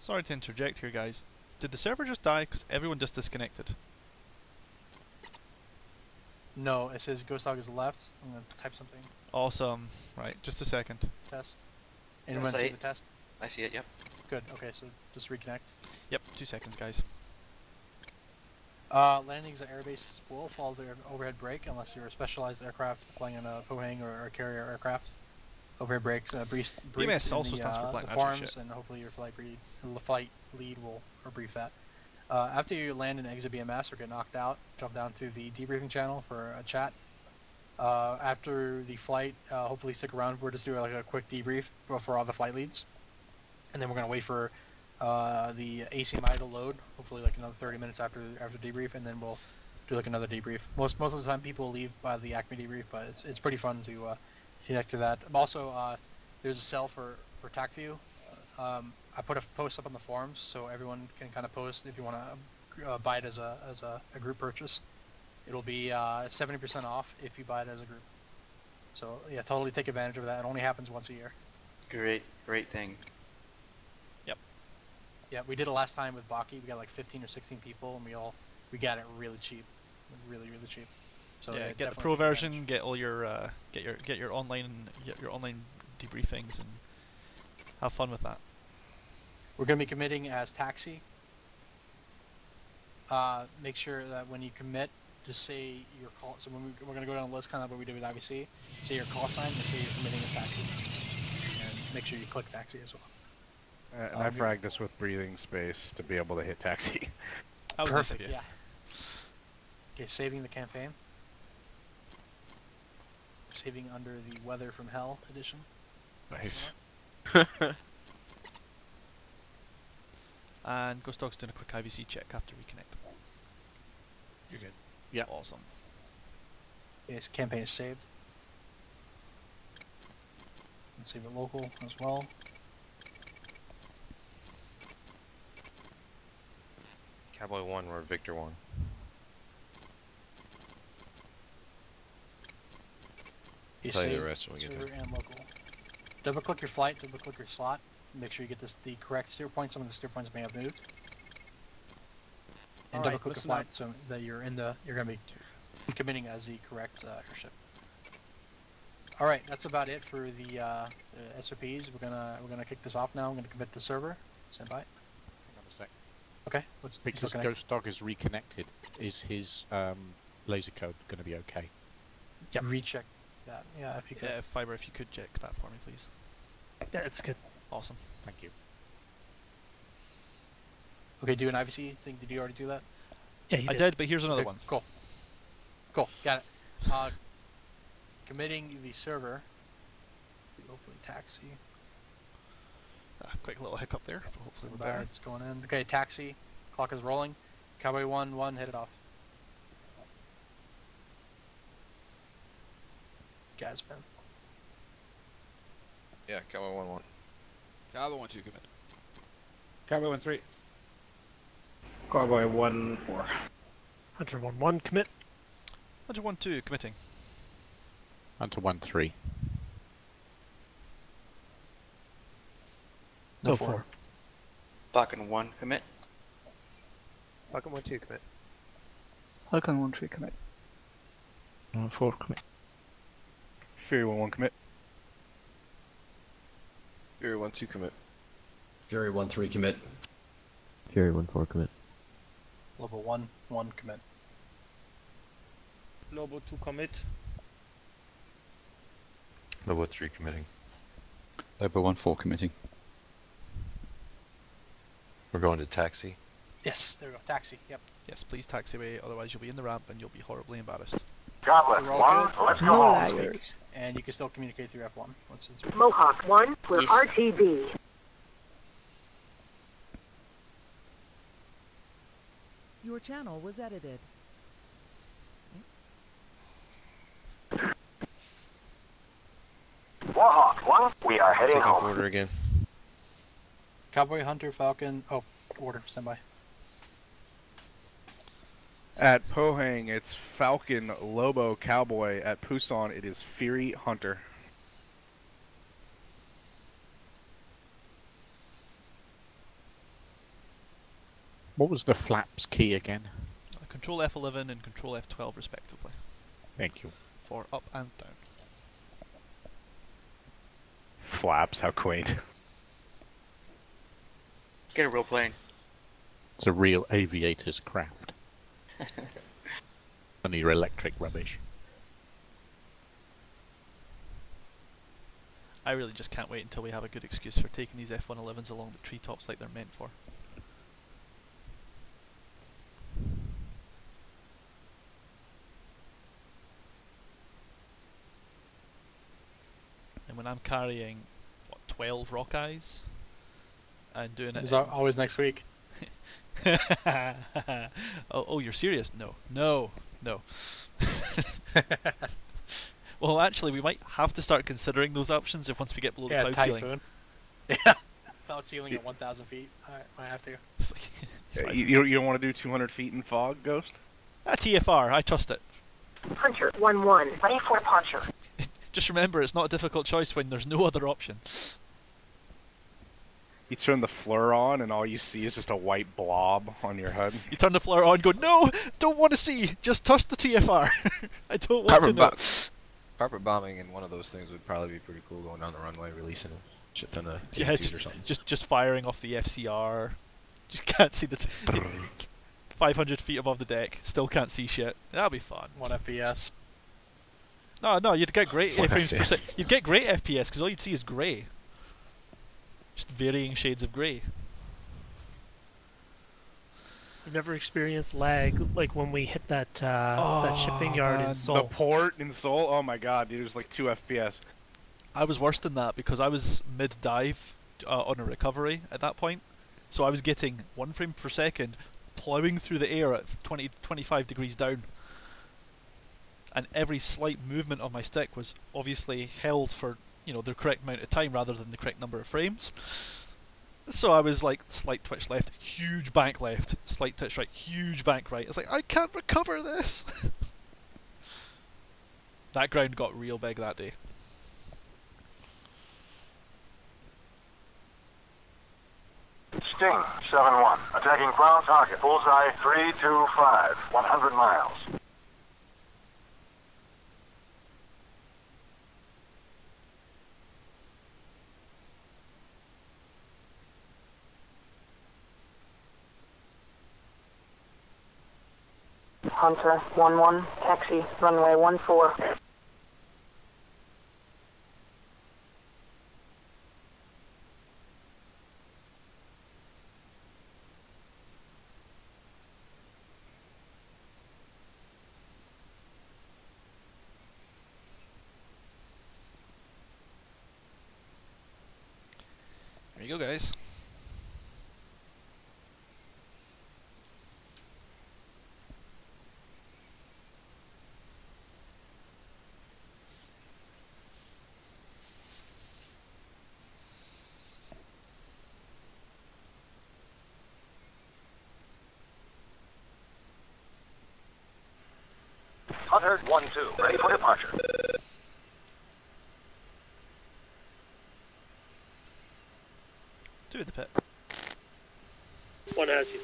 Sorry to interject here, guys. Did the server just die because everyone just disconnected? No, it says Ghost Dog is left. I'm gonna type something. Awesome. Right, just a second. Test. Anyone see the test? I see it. Yep. Good. Okay, so just reconnect. Yep, 2 seconds, guys. Landings at airbase will follow the overhead brake unless you're a specialized aircraft flying on a Pohang or a carrier aircraft. Overhead brakes, brief BMS in also the, stands for Black the Magic farms, shit. and hopefully your flight lead will brief that. After you land and exit BMS or get knocked out, jump down to the debriefing channel for a chat. After the flight, hopefully stick around. We're just doing like a quick debrief for all the flight leads, and then we're gonna wait for the ACMI to load. Hopefully, like another 30 minutes after debrief, and then we'll do like another debrief. Most of the time, people leave by the Acme debrief, but it's pretty fun to connect to that. Also, there's a cell for TACView. I put a post up on the forums so everyone can kind of post if you want to buy it as a group purchase. It'll be 70% off if you buy it as a group. So yeah, totally take advantage of that. It only happens once a year. great thing. Yeah, we did it last time with Baki. We got like 15 or 16 people, and we got it really cheap, really cheap. So yeah, get the pro version, get all your get your online debriefings, and have fun with that. We're gonna be committing as taxi. Make sure that when you commit, just say your call. So when we're gonna go down the list, kind of what we did with IVC. Say your call sign and say you're committing as taxi, and make sure you click taxi as well. And I fragged us with breathing space to be able to hit taxi. That was nice of you. Yeah. Okay, saving the campaign. Saving under the Weather from Hell edition. Nice. And Ghost Dog's doing a quick IVC check after reconnect. You're good. Yeah. Awesome. Yes, campaign is saved. And save it local as well. Cowboy 1 or Victor 1. You Tell you save the rest when we get server there. and local. Double click your flight, double click your slot. Make sure you get the correct steer point. Some of the steer points may have moved. And double click your flight so that you're gonna be committing as the correct airship. All right, that's about it for the SOPs. We're gonna kick this off now. I'm gonna commit the server. Stand by. Hang on a sec. Okay. Because Ghost Dog is reconnected, is his laser code going to be okay? Yep. Recheck that. Yeah, if you could. Yeah, Fiber, if you could check that for me, please. Yeah, it's good. Awesome. Thank you. Okay, do an IVC thing. Did you already do that? Yeah, I did, but here's another Okay, one. Cool. Cool. Got it. Committing the server. Hopefully taxi. Quick little hiccup there, but hopefully we're better. It's going in. Okay, taxi. Clock is rolling. Cowboy 1, hit it off. Gasman. Yeah, Cowboy 1-1. Cowboy 1-2 commit. Cowboy 1-3. Cowboy 1-4. Hunter 1-1 commit. Hunter 1-2 committing. Hunter 1-3. No 4. Falcon 1 commit. Falcon 1-2 commit. Falcon 1-3 commit. 1-4 commit. Fury 1-1 commit. Fury 1-2 commit. Fury 1-3 commit. Fury 1-4 commit. Lobo 1 commit. Lobo 2 commit. Lobo 3 committing. Lobo 1-4 committing. We're going to taxi. Yes, there we go. Taxi. Yep. Yes, please taxi away, otherwise you'll be in the ramp and you'll be horribly embarrassed. Goblet 1, let's go home. Liars. And you can still communicate through F1. Mohawk 1, we're RTB. Your channel was edited. Warhawk 1, we are heading Take off home. order again. Cowboy, Hunter, Falcon. Oh, order. Stand by. At Pohang, it's Falcon, Lobo, Cowboy. At Pusan, it is Fury, Hunter. What was the flaps key again? Control F11 and Control F12 respectively. Thank you. For up and down. Flaps, how quaint. Get a real plane. It's a real aviator's craft. None of your electric rubbish. I really just can't wait until we have a good excuse for taking these F-111s along the treetops like they're meant for. And when I'm carrying, what, 12 Rockeyes? And doing it... It's always next week. oh, you're serious? No. No. Well, actually, we might have to start considering those options if once we get below the cloud Typhoon. ceiling. Yeah, cloud ceiling at 1,000 feet. I have to. You don't want to do 200 feet in fog, Ghost? TFR, I trust it. Puncher 1-1, ready for departure. Just remember, it's not a difficult choice when there's no other option. You turn the flare on, and all you see is just a white blob on your head. You turn the flare on, go, no, don't want to see, just touch the TFR. I don't want to know. Carpet bombing in one of those things would probably be pretty cool, going down the runway, releasing a shit ton of Yeah, TNTs or something. just firing off the FCR. Just can't see the 500 feet above the deck. Still can't see shit. That'll be fun. 1 FPS. No, you'd get great 1 frames per FPS. second. You'd get great FPS because all you'd see is grey. Just varying shades of grey. We've never experienced lag like when we hit that that shipping yard in The Seoul. port in Seoul, oh my god, dude, it was like 2 FPS. I was worse than that because I was mid-dive on a recovery at that point. So I was getting 1 frame per second ploughing through the air at 25 degrees down. And every slight movement of my stick was obviously held for, you know, the correct amount of time rather than the correct number of frames. So I was like, slight twitch left, huge bank left, slight twitch right, huge bank right. It's like, I can't recover this! That ground got real big that day. Sting, 7-1. Attacking ground target. Bullseye 325. 100 miles. Hunter 1-1. Taxi. Runway 14. There you go, guys. Hunter 1-2. Ready for departure. Two in the pit. One has you.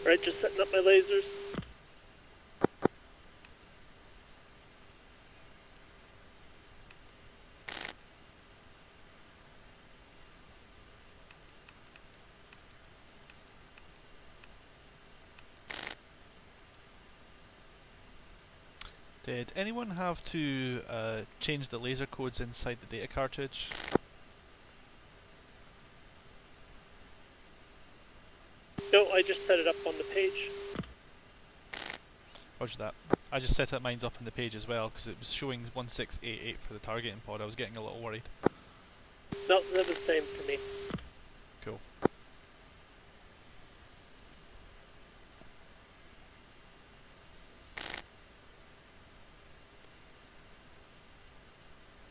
Right, just setting up my lasers. Did anyone have to change the laser codes inside the data cartridge? No, I just set it up on the page. Roger that. I just set up mine's up on the page as well because it was showing 1688 for the targeting pod. I was getting a little worried. No, they're the same for me. Cool.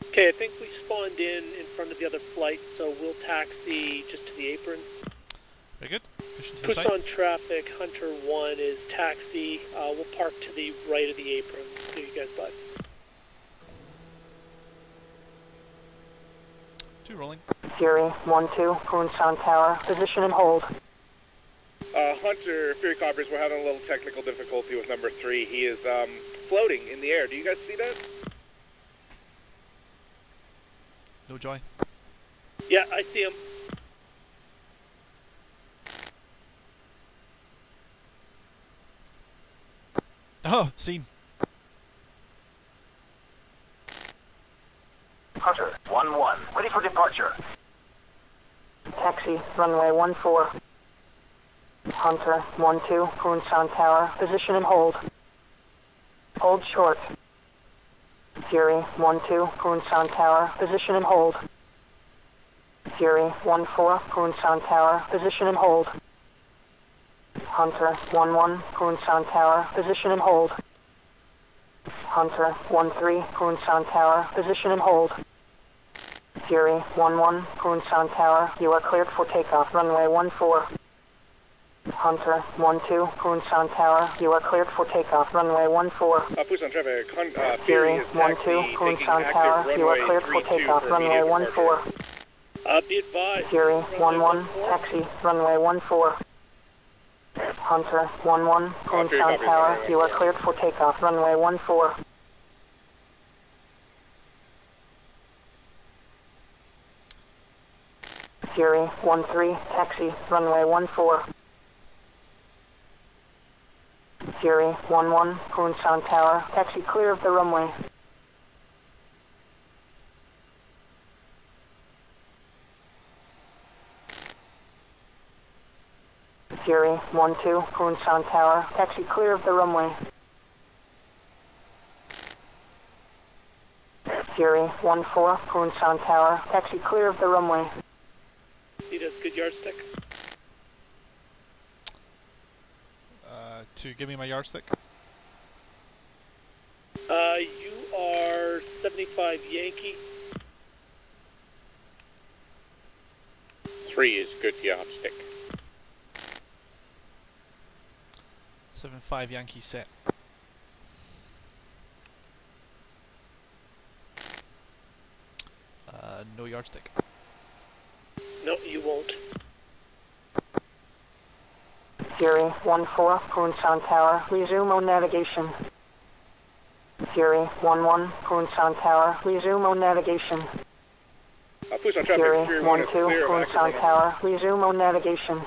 Okay, I think we spawned in front of the other flight, so we'll taxi just to the apron. Very good. Push into the Push side. on traffic, Hunter 1 is taxi. We'll park to the right of the apron. See you guys, bud. 2 rolling. Fury 1-2. Poonsan Tower. Position and hold. Hunter, Fury Coppers, we're having a little technical difficulty with number 3. He is floating in the air. Do you guys see that? No joy. Yeah, I see him. Oh, seen. Hunter 1-1. Ready for departure. Taxi. Runway 14. Hunter 1-2. Poonsan Tower. Position and hold. Hold short. Fury 1-2. Poonsan Tower. Position and hold. Fury 1-4. Poonsan Tower. Position and hold. Hunter 1-1. Poonsan Tower. Position and hold. Hunter 1-3. Poonsan Tower. Position and hold. Fury 1-1. Poonsan Tower. You are cleared for takeoff. Runway 14. Hunter 1-2, Poonsan Tower, you are cleared for takeoff. Runway 14. Busan traffic, Fury Fury is 1-2, taxi, taking Poonsan Tower, active you are runway cleared for 32 takeoff. for Runway immediate 14. departure. Be advised. Fury runway 1-1, taxi, runway 14. Hunter 1-1, Fury Poonsan copies, Tower, runway you are 14. cleared for takeoff. Runway 14. Fury 1-3, taxi, runway 14. Fury 1-1, Poonsan Tower, taxi clear of the runway. Fury 1-2, Poonsan Tower, taxi clear of the runway. Fury 1-4, Poonsan Tower, taxi clear of the runway. Need a good yardstick. To give me my yardstick. You are 75 Yankee. 3 is good yardstick. 7-5 Yankee set. No yardstick. No, you won't. Fury 1-4, Poonsan Tower, resume on navigation. Fury 1-1, Poonsan Tower, resume on navigation. Busan Fury traffic, Fury 1 is 1-2, clear of active Poonsan runway. Tower, resume on navigation.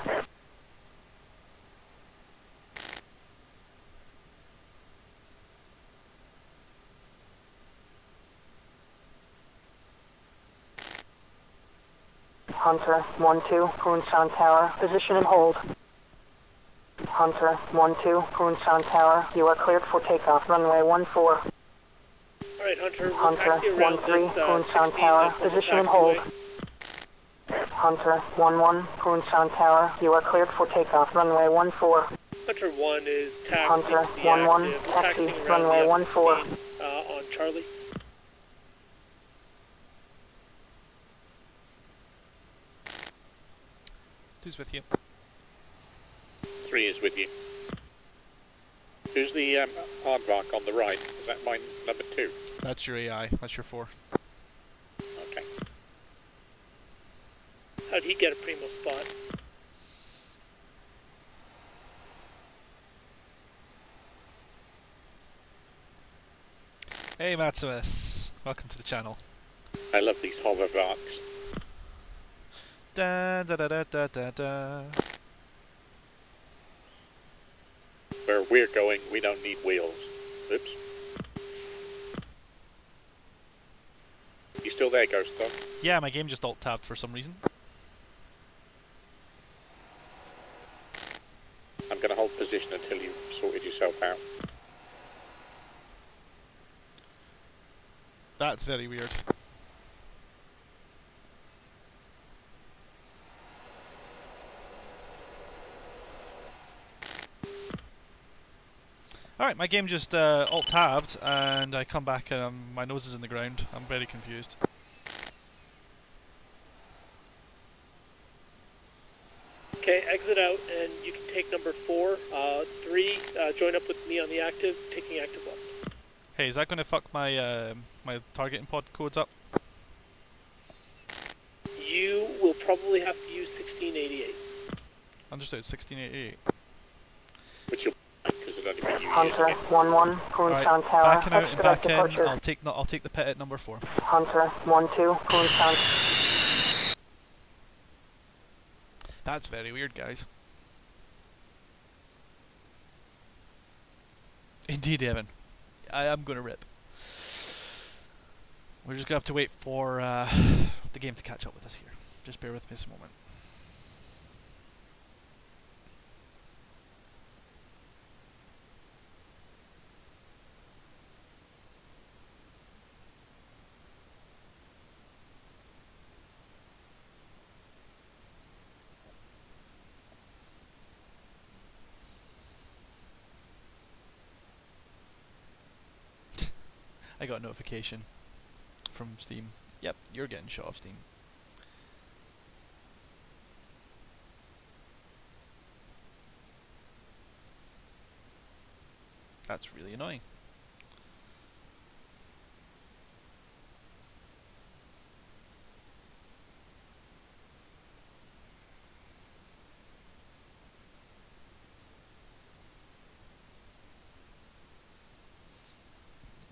Hunter 1-2, Poonsan Tower, position and hold. Hunter 1-2, Poonsan Tower, you are cleared for takeoff. Runway 14. Alright, Hunter, we'll Hunter taxi around 1-3, this, Poonsan 16 Tower, at the position and hold. taxiway. Hunter 1-1, Poonsan Tower, you are cleared for takeoff. Runway 14. Hunter 1 is taxi Hunter to the 1-1, active, taxi, taxiing around runway the 14. F-15, on Charlie. Who's with you? 3 is with you. Who's the aardvark on the right? Is that my number 2? That's your AI. That's your 4. Okay. How'd he get a primo spot? Hey Maximus, welcome to the channel. I love these hovervarks. Da da da da da da da. Where we're going, we don't need wheels. Oops. You still there, Ghost Dog? Yeah, my game just alt-tabbed for some reason. I'm going to hold position until you've sorted yourself out. That's very weird. Alright, my game just alt-tabbed and I come back and my nose is in the ground. I'm very confused. Okay, exit out and you can take number 4. 3, join up with me on the active, taking active left. Hey, is that going to fuck my my targeting pod codes up? You will probably have to use 1688. Understood, 1688. Which you'll because it'll only be you. Hunter 1-1, Poonsan Tower, Backing out and expedite back in. departure. I'll take the pit at number 4. Hunter 1-2, Poonsan. That's very weird, guys. Indeed, Evan. I am gonna rip. We're just gonna have to wait for the game to catch up with us here. Just bear with me just a moment. I got a notification from Steam. Yep, you're getting shot off Steam. That's really annoying.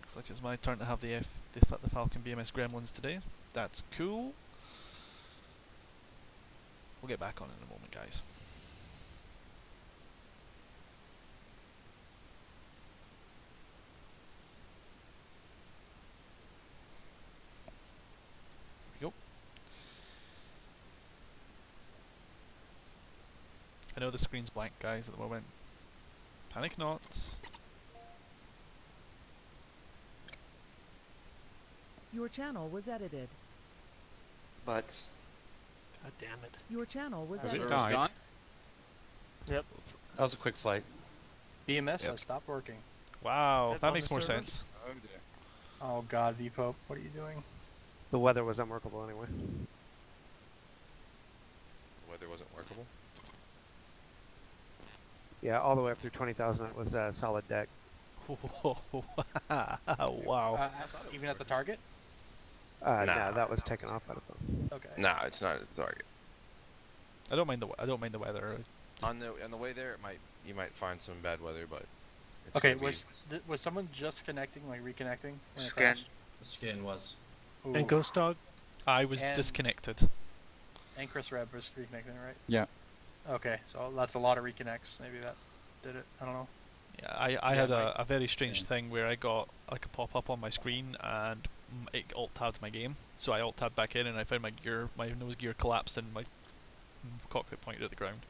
Looks like it's my turn to have the Falcon BMS Gremlins today. That's cool. We'll get back on in a moment, guys. Here we go. I know the screen's blank, guys, at the moment. Panic not. Your channel was edited. Butts. God damn it. Your channel was Has it edited. gone? Yep. That was a quick flight. BMS has stopped working. Wow, Yep, that on makes the more server. sense. Oh dear. Oh god, Depot, what are you doing? The weather was unworkable anyway. The weather wasn't workable. Yeah, all the way up through 20,000 it was a solid deck. Wow. Even at the target? Nah. No, that was taken off out of them. Okay. Nah, it's not a target. I don't mind the weather. On the way there, you might find some bad weather, but it's Okay, gonna be- was someone just connecting, like reconnecting? when it Scan. crashed? The skin was. Ooh. And Ghost Dog? I was And- disconnected. And Chris Reb was reconnecting, right? Yeah. Okay, so that's a lot of reconnects. Maybe that did it. I don't know. Yeah, I had a very strange thing where I got like a pop-up on my screen and it alt-tabbed my game. So I alt-tabbed back in and I found my nose gear collapsed and my cockpit pointed at the ground.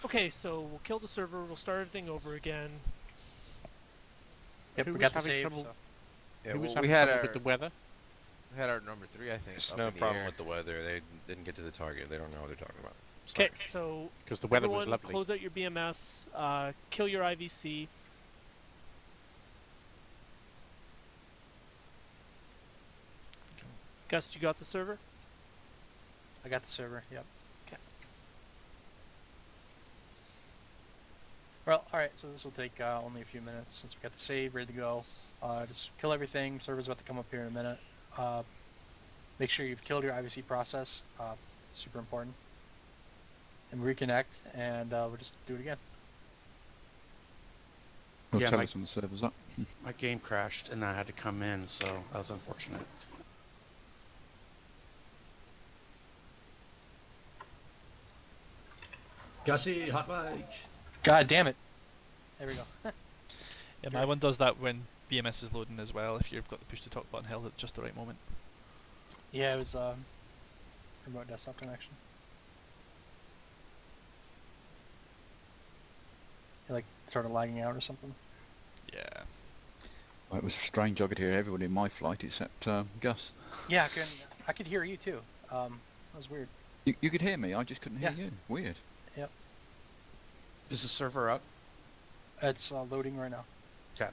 Okay, so we'll kill the server, we'll start everything over again. Yep, Who we was got the having save. trouble- So. Yeah, Who was well, having we had trouble our with the weather? we had our number 3, I think. There's up no in the problem air. with the weather. They didn't get to the target. They don't know what they're talking about. Okay, so 'Cause the weather was everyone lovely. close out your BMS, kill your IVC. Gus, you got the server? I got the server. Yep. Okay. Well, all right. So this will take only a few minutes since we got the save ready to go. Just kill everything. Server's about to come up here in a minute. Make sure you've killed your IVC process. Super important. And reconnect, and we'll just do it again. Well, Yeah, tell my- us when the server's up. My game crashed and I had to come in, so that was unfortunate. Gussie, hot mic. God damn it. There we go. Yeah, my one does that when BMS is loading as well, if you've got the push to talk button held at just the right moment. Yeah, it was remote desktop connection. It, like started lagging out or something. Yeah. Well, it was strange. I could hear everybody in my flight except Gus. Yeah, I could hear you too. That was weird. You could hear me. I just couldn't hear Yeah. you. Weird. Yep. Is the server up? It's loading right now. Okay.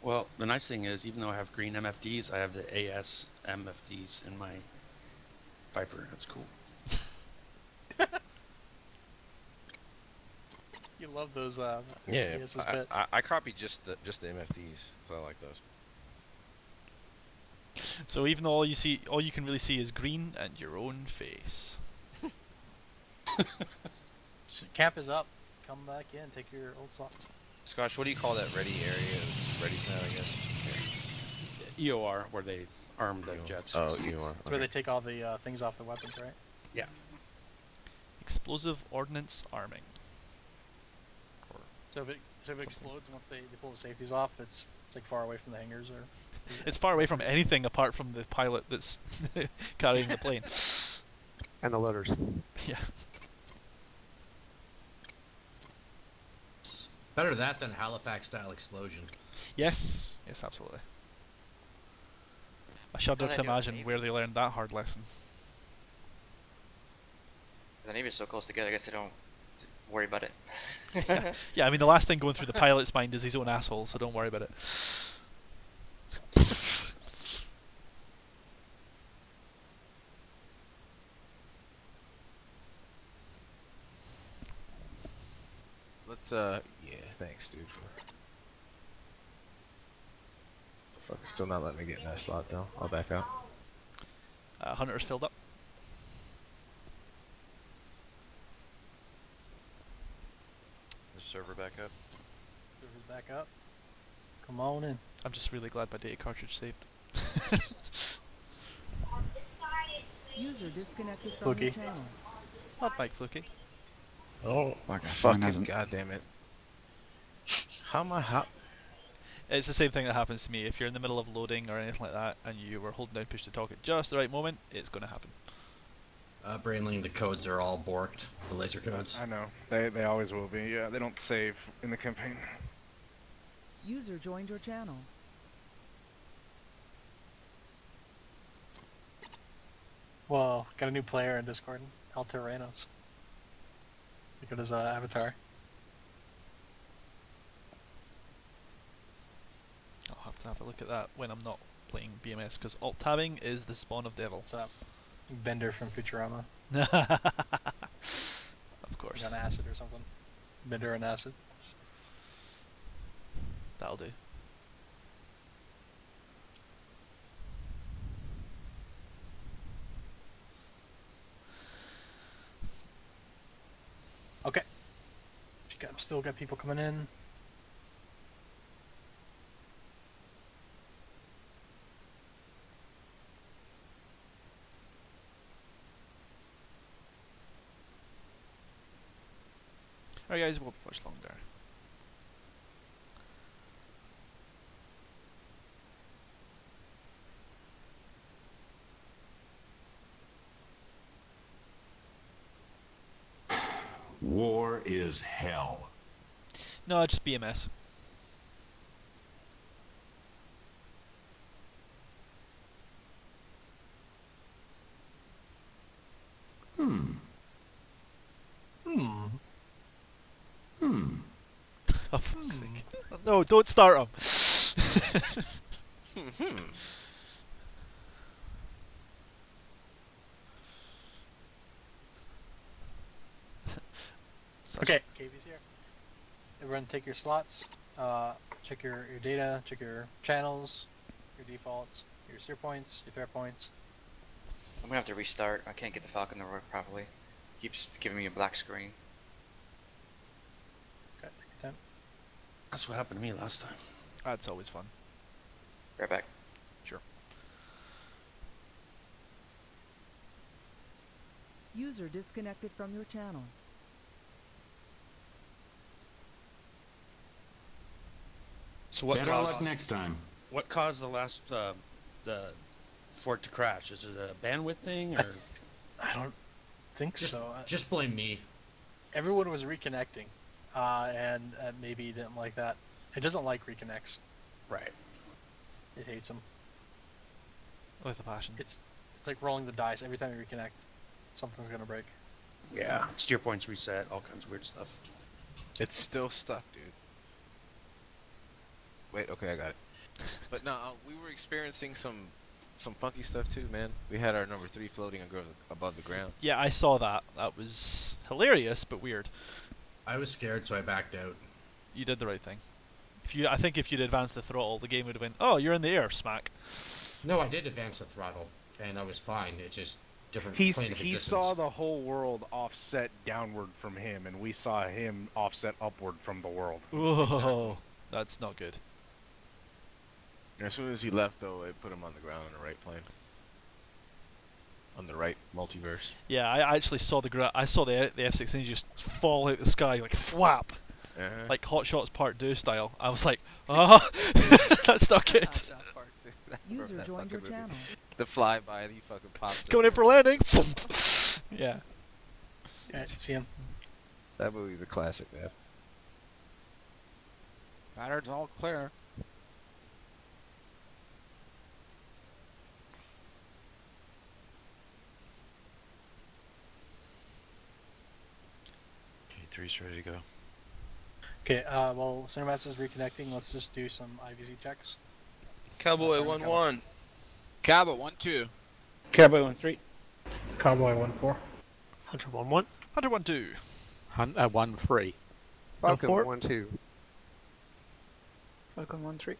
Well, the nice thing is, even though I have green MFDs, I have the AS MFDs in my Viper. That's cool. You love those. Yeah, PS's bit. I copied just the MFDs, so I like those. So even though all you can really see is green and your own face. So camp is up. Come back in. Take your old slots. Scotch, what do you call that ready area? Just ready now, I guess. EOR, where they arm the jets. Oh, EOR. It's where they take all the things off the weapons, right? Yeah. Explosive ordnance arming. So if it explodes once they pull the safeties off, it's like far away from the hangars, or. It's far away from anything apart from the pilot that's carrying the plane. And the loaders. Yeah. Better that than Halifax-style explosion. Yes. Yes, absolutely. I shudder Don't I to do a imagine Navy? where they learned that hard lesson. The Navy's so close together, I guess they don't worry about it. Yeah, I mean the last thing going through the pilot's mind is his own asshole, so don't worry about it. Yeah, thanks, dude. Fuck, it's still not letting me get in that slot though. I'll back out. Hunter's filled up. The server back up. Server's back up. Come on in. I'm just really glad my data cartridge saved. User disconnected from your channel. Not Mike Fluky. Oh, fucking goddamn it! How am I hot? It's the same thing that happens to me. If you're in the middle of loading or anything like that, and you were holding down push to talk at just the right moment, it's going to happen. Brainling, the codes are all borked. The laser codes. I know. They always will be. Yeah, they don't save in the campaign. User joined your channel. Whoa, got a new player in Discord. Alter Reynos. Look at his avatar. I'll have to have a look at that when I'm not playing BMS, because alt-tabbing is the spawn of devil. What's up? Bender from Futurama. Of course. On acid or something. Bender on acid. That'll do. Okay. Still got people coming in. Alright guys, it won't be much longer. War is hell. No, just BMS. Oh, fuck's sake. No, don't start them. Okay, KB's here. Everyone take your slots, check your data, check your channels, your defaults, your steer points, your threat points. I'm gonna have to restart. I can't get the Falcon to work properly. Keeps giving me a black screen. Okay, take your time. That's what happened to me last time. That's always fun. Right back. Sure. User disconnected from your channel. So what Better caused, luck next time. What caused the last the fort to crash? Is it a bandwidth thing, or? I don't think so. Just blame me. Everyone was reconnecting, and maybe didn't like that. It doesn't like reconnects. Right. It hates them. With a passion. It's like rolling the dice. Every time you reconnect, something's gonna break. Yeah. Steer points reset, all kinds of weird stuff. It's still stuck, dude. Wait, okay, I got it. But no, we were experiencing some funky stuff too, man. We had our number 3 floating above the ground. Yeah, I saw that. That was hilarious, but weird. I was scared, so I backed out. You did the right thing. I think if you'd advanced the throttle, the game would have been, oh, you're in the air, smack. No, I did advance the throttle, and I was fine. It just different He plane of existence. saw the whole world offset downward from him, and we saw him offset upward from the world. Whoa, that's not good. And as soon as he left, though, it put him on the ground on the right plane. On the right multiverse. Yeah, I actually saw the F-16 just fall out of the sky like flap, like Hot Shots Part 2 style. I was like, oh, that's not good. User joined your channel. The flyby, he fucking pops. Coming in for landing. Yeah. Yeah, see him. That movie's a classic, man. Patterns all clear. Okay, 3's ready to go. Okay, well, Cinemaster's reconnecting. Let's just do some IVZ checks. Cowboy 1-1. Cowboy 1-2. Cowboy 1-3. Cowboy 1-4. Hunter 1-1. Hunter 1-2. Hunter 1-3. Falcon four. 1-2. Falcon 1-3.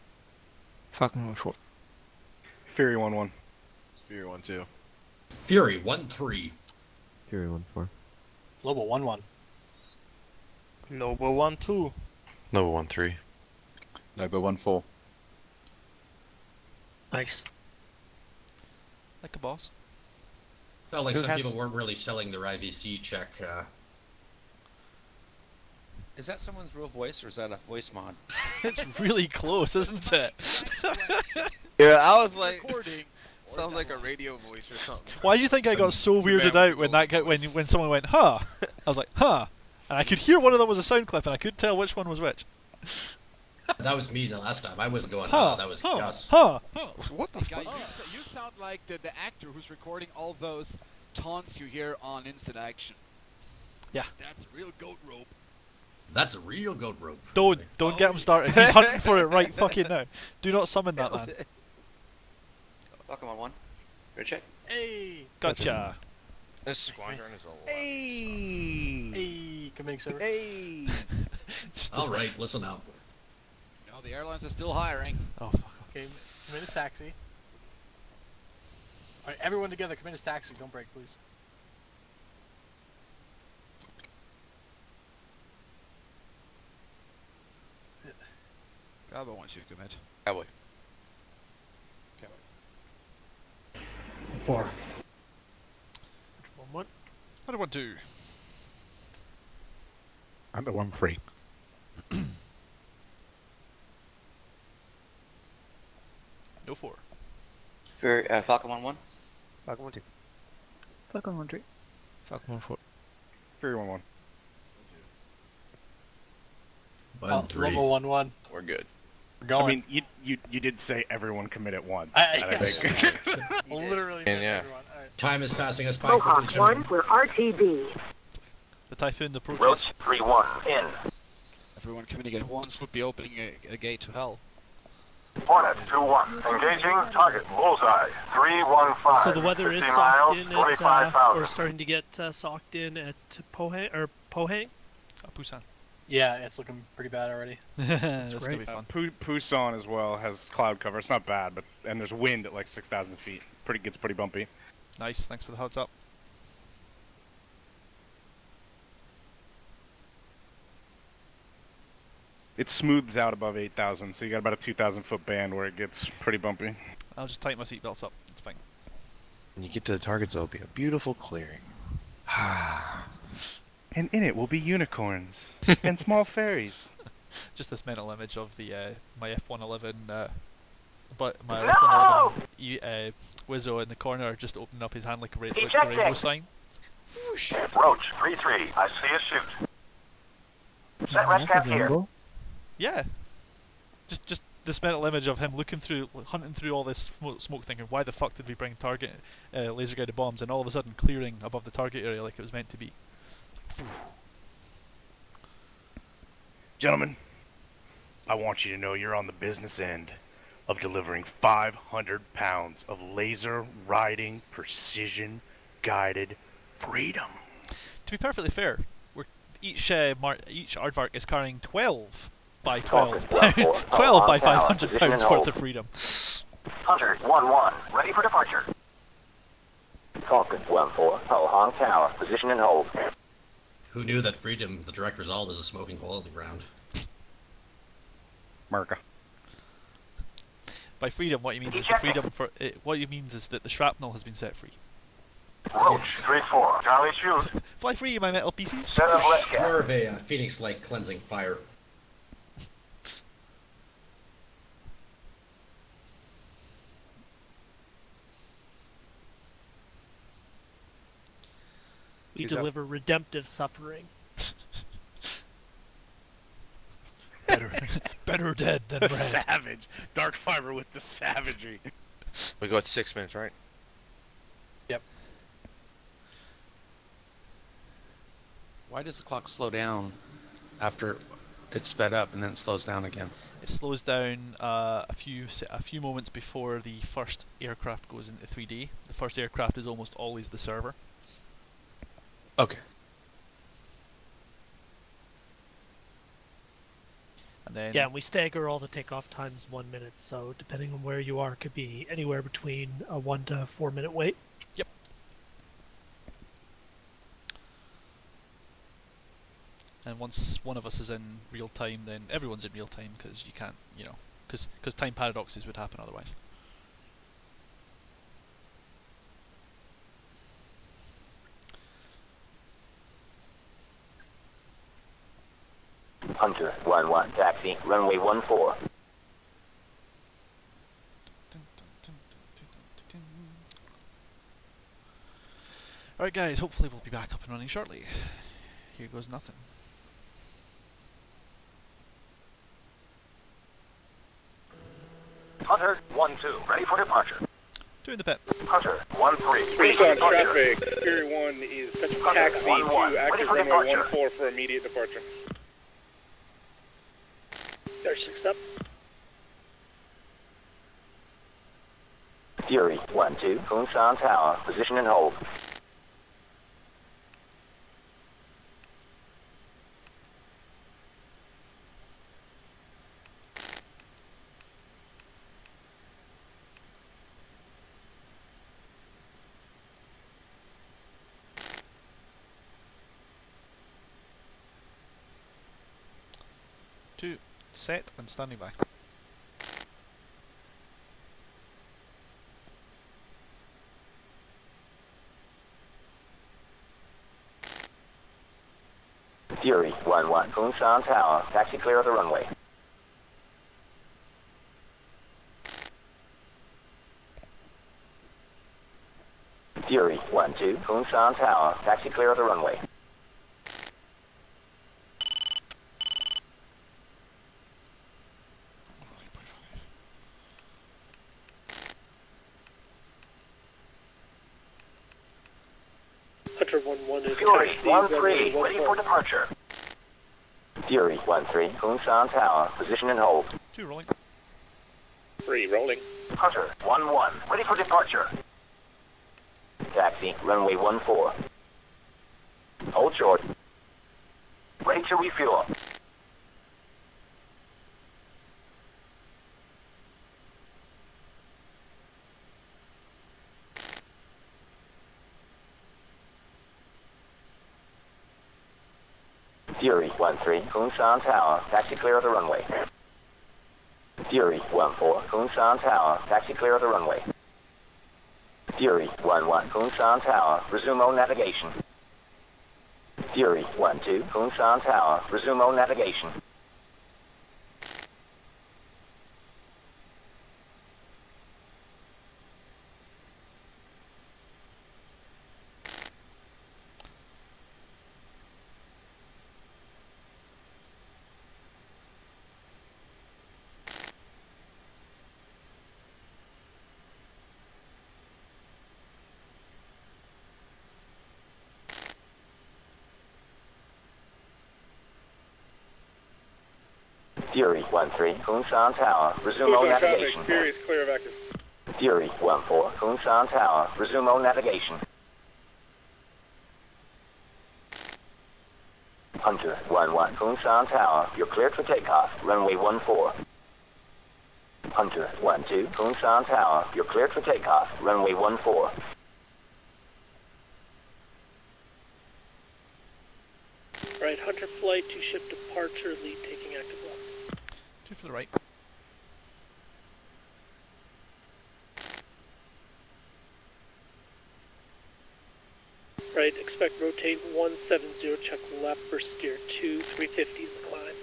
Falcon 1-4. Fury 1-1. Fury 1-2. Fury 1-3. Fury 1-4. Lobo 1-1. Lobo 1-2. Lobo 1-3. Lobo 1-4. Nice. Like a boss. Felt like Who some has- people weren't really selling their IVC check. Is that someone's real voice or is that a voice mod? It's really close, isn't it? Yeah, I was like, sounds like a radio voice or something. Why do you think I got so weirded out when that guy, when someone went, huh? I was like, huh? And I could hear one of them was a sound clip, and I couldn't tell which one was which. That was me the last time. I wasn't going, Huh, that was huh, Gus. huh. What the Guy, fuck? you sound like the actor who's recording all those taunts you hear on instant action. Yeah. That's a real goat rope. That's a real goat rope. Don't get him started. He's hunting for it right fucking now. Do not summon that man. Falcon 1-1. Good check. Hey! Gotcha. This squadron is a lot. Hey! Committing server. Hey! Alright, listen up. No, the airlines are still hiring. Oh, fuck. Okay, commit as taxi. Alright, everyone together, commit as taxi. Don't break, please. Cowboy wants you to commit. Cowboy. 4. 1-1. What do I do? I'm at 1-3. No 4. Fury, Falcon 1-1. Falcon 1-2. Falcon 1-3. Falcon 1-4. Fury 1-1. 1-3. Lobo 1-1. We're good. We're going. I mean, you did say everyone commit at once. Yes. I think. Literally. And yeah. Everyone. All right. Time is passing us by Mohawk quickly, 1, gentlemen. we're RTB. The Typhoon approaches. Roach 3-1, in. Everyone committing at once would be opening a gate to hell. Hornet 2-1, engaging target bullseye 315. So the weather is 50 socked miles, in at, 25,000. or starting to get socked in at Pohang. Busan. Yeah, it's looking pretty bad already. That's great. gonna be fun. Pusan as well has cloud cover. It's not bad, and there's wind at like 6,000 feet. Gets pretty bumpy. Nice. Thanks for the heads up. It smooths out above 8,000, so you got about a 2,000 foot band where it gets pretty bumpy. I'll just tighten my seatbelts up. It's fine. When you get to the targets, there'll be a beautiful clearing. And in it will be unicorns and small fairies. Just this mental image of the my F-111, but my No! F-111 Wizzo in the corner, just opening up his hand like a, like Ejecting. a rainbow sign. Roach 3-3, I see a shoot. Set rest cap here. Yeah. Just this mental image of him looking through, hunting through all this smoke, thinking, why the fuck did we bring target laser guided bombs, and all of a sudden clearing above the target area like it was meant to be. Gentlemen, I want you to know you're on the business end of delivering 500 pounds of laser riding precision guided freedom. To be perfectly fair, each aardvark is carrying 12 by 12 pounds, 12 by 500 pounds worth of freedom. Hunter 1-1, ready for departure. Falcon 1-4, Hull Tower, position and hold. Who knew that freedom, the direct result, is a smoking hole in the ground? America. By freedom, what he means is the freedom for what he means is that the shrapnel has been set free. Roach 3-4, Charlie shoot. Fly free, my metal pieces. Set up left cap. More of a Phoenix-like cleansing fire. We deliver redemptive suffering. Better dead than red. Savage. Dark fiber with the savagery. We go at 6 minutes, right? Yep. Why does the clock slow down after it's sped up and then it slows down again? It slows down a few moments before the first aircraft goes into 3D. The first aircraft is almost always the server. Okay. And then Yeah, and we stagger all the takeoff times 1 minute, so depending on where you are, could be anywhere between a 1 to 4 minute wait. Yep. And once one of us is in real time, then everyone's in real time, because you can't, you know, because time paradoxes would happen otherwise. Hunter 1-1, taxi, runway 14. Alright guys, hopefully we'll be back up and running shortly. Here goes nothing. Hunter 1-2, ready for departure. Doing the pit. Hunter 1-3, ready Based for on departure. traffic, Fury 1 is touching Hunter, taxi 1-1, to active ready for runway departure. 14 for immediate departure. Air 6 up. Fury 1-2, Kunshan Tower, position and hold. Two, set and standing by. Fury 1-1, Kunshan Tower, taxi clear of the runway. Fury 1-2, Kunshan Tower, taxi clear of the runway. Hunter 1-1 is Fury taxi, 1-3, runway ready 14. for departure. Fury 1-3, Kunshan Tower, position and hold. 2 rolling. 3 rolling. Hunter 1-1, ready for departure. Taxi, runway 14. Hold short. Ready to refuel. Fury 1-3, Kunshan Tower, taxi clear of the runway. Fury 1-4, Kunshan Tower, taxi clear of the runway. Fury 1-1, Kunshan Tower, resume all navigation. Fury 1-2, Kunshan Tower, resume all navigation. Fury 1-3, Kunshan Tower, resume all Kunshan traffic, navigation. Fury is clear of active. Fury 1-4, Kunshan Tower, resume all navigation. Hunter 1-1, Kunshan Tower, you're cleared for takeoff, runway 14. Hunter 1-2, Kunshan Tower, you're cleared for takeoff, runway 14. Right, Hunter flight to ship departure, lead taking active lock. 2 for the right. Right, expect rotate 170, check left for steer 2, 350 is the climb.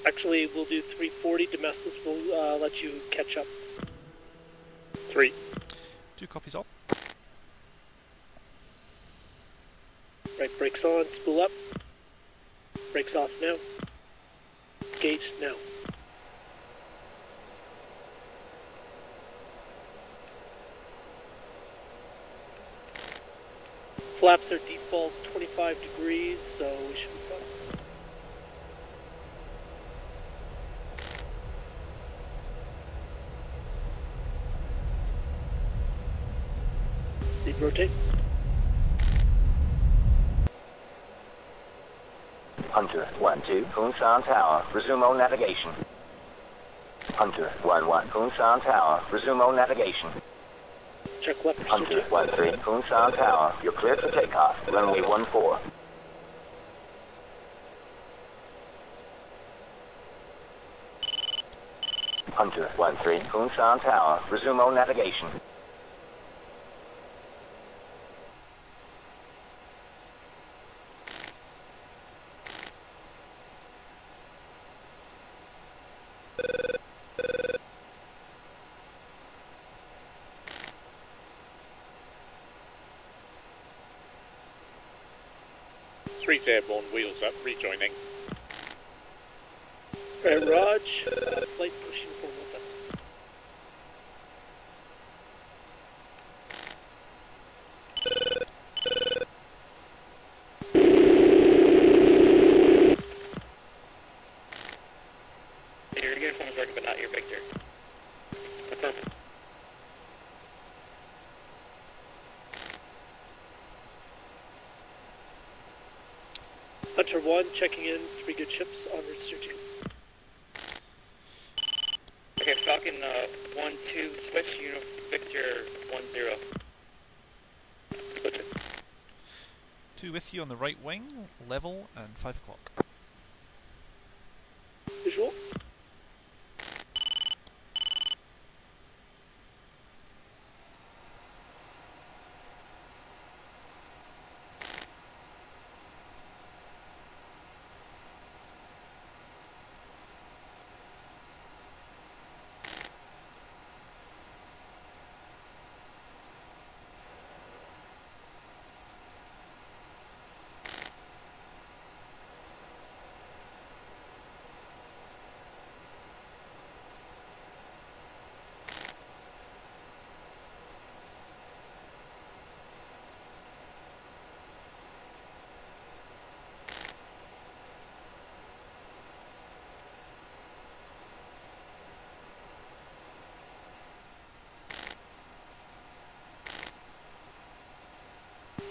Actually, we'll do 340, Domestic will let you catch up. 3. 2 copies all. Right, brakes on, spool up. Brakes off now. Gauge now. Flaps are default 25 degrees, so we should be fine. Lead rotate. Hunter 1-2, Kunsan Tower, resume on navigation. Hunter 1-1, Kunsan Tower, resume on navigation. Check left. Hunter 1-3, Kunsan Tower, you're cleared for takeoff, runway 14. Hunter 1-3, Kunsan Tower, resume on navigation. Street airborne, wheels up, rejoining. Alright, Raj. Flight pushing for weapon. Your uniform is working, but not your Victor. Confirm. Hunter 1, checking in, 3 good ships, en route to 2. Okay, Falcon 1-2, switch, Victor 1-0. Switch it. 2 with you on the right wing, level, and 5 o'clock. Visual.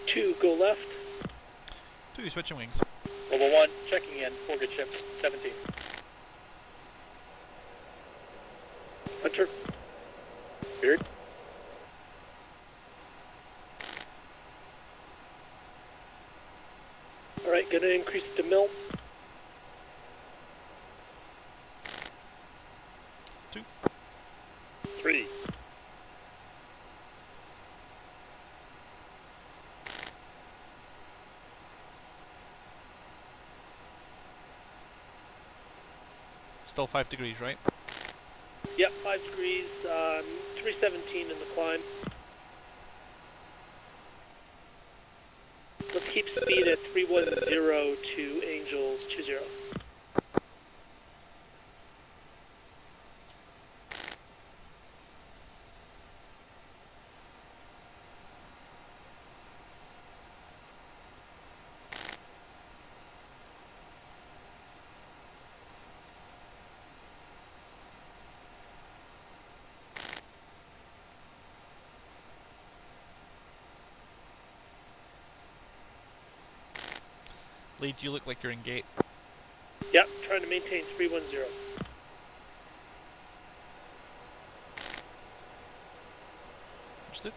Two, go left. 2 switching wings. Level 1, checking in, 4 good ships, 17. Hunter. Beard. Alright, gonna increase it to mil. 2. 3. Still 5 degrees, right? Yep, 5 degrees, 317 in the climb. Let's keep speed at 310 to Angels 20. Lead, you look like you're in gate. Yep, trying to maintain 310. Understood.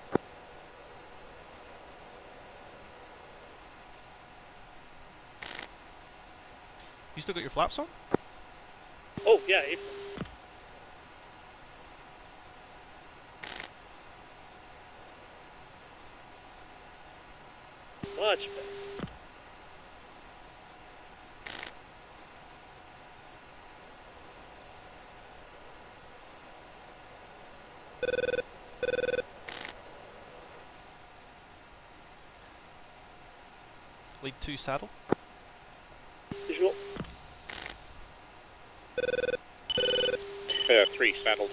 You still got your flaps on? Oh, yeah, April. Much better. Lead 2 saddle. Visual. 3 saddled.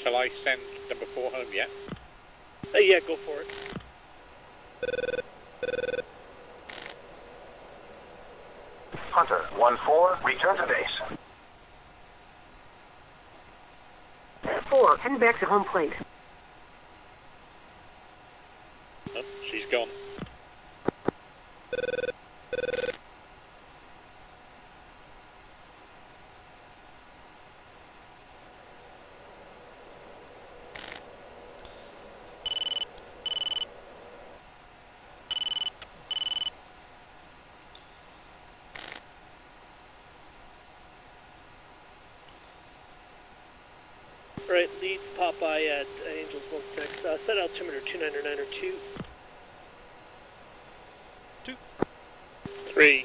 Shall I send number 4 home yet? Yeah, go for it. Hunter 1-4, return to base. 4, heading back to home plate. Oh, she's gone. Alright, leads pop by at Angels 16. Set altimeter 299 or 2. 2. 3.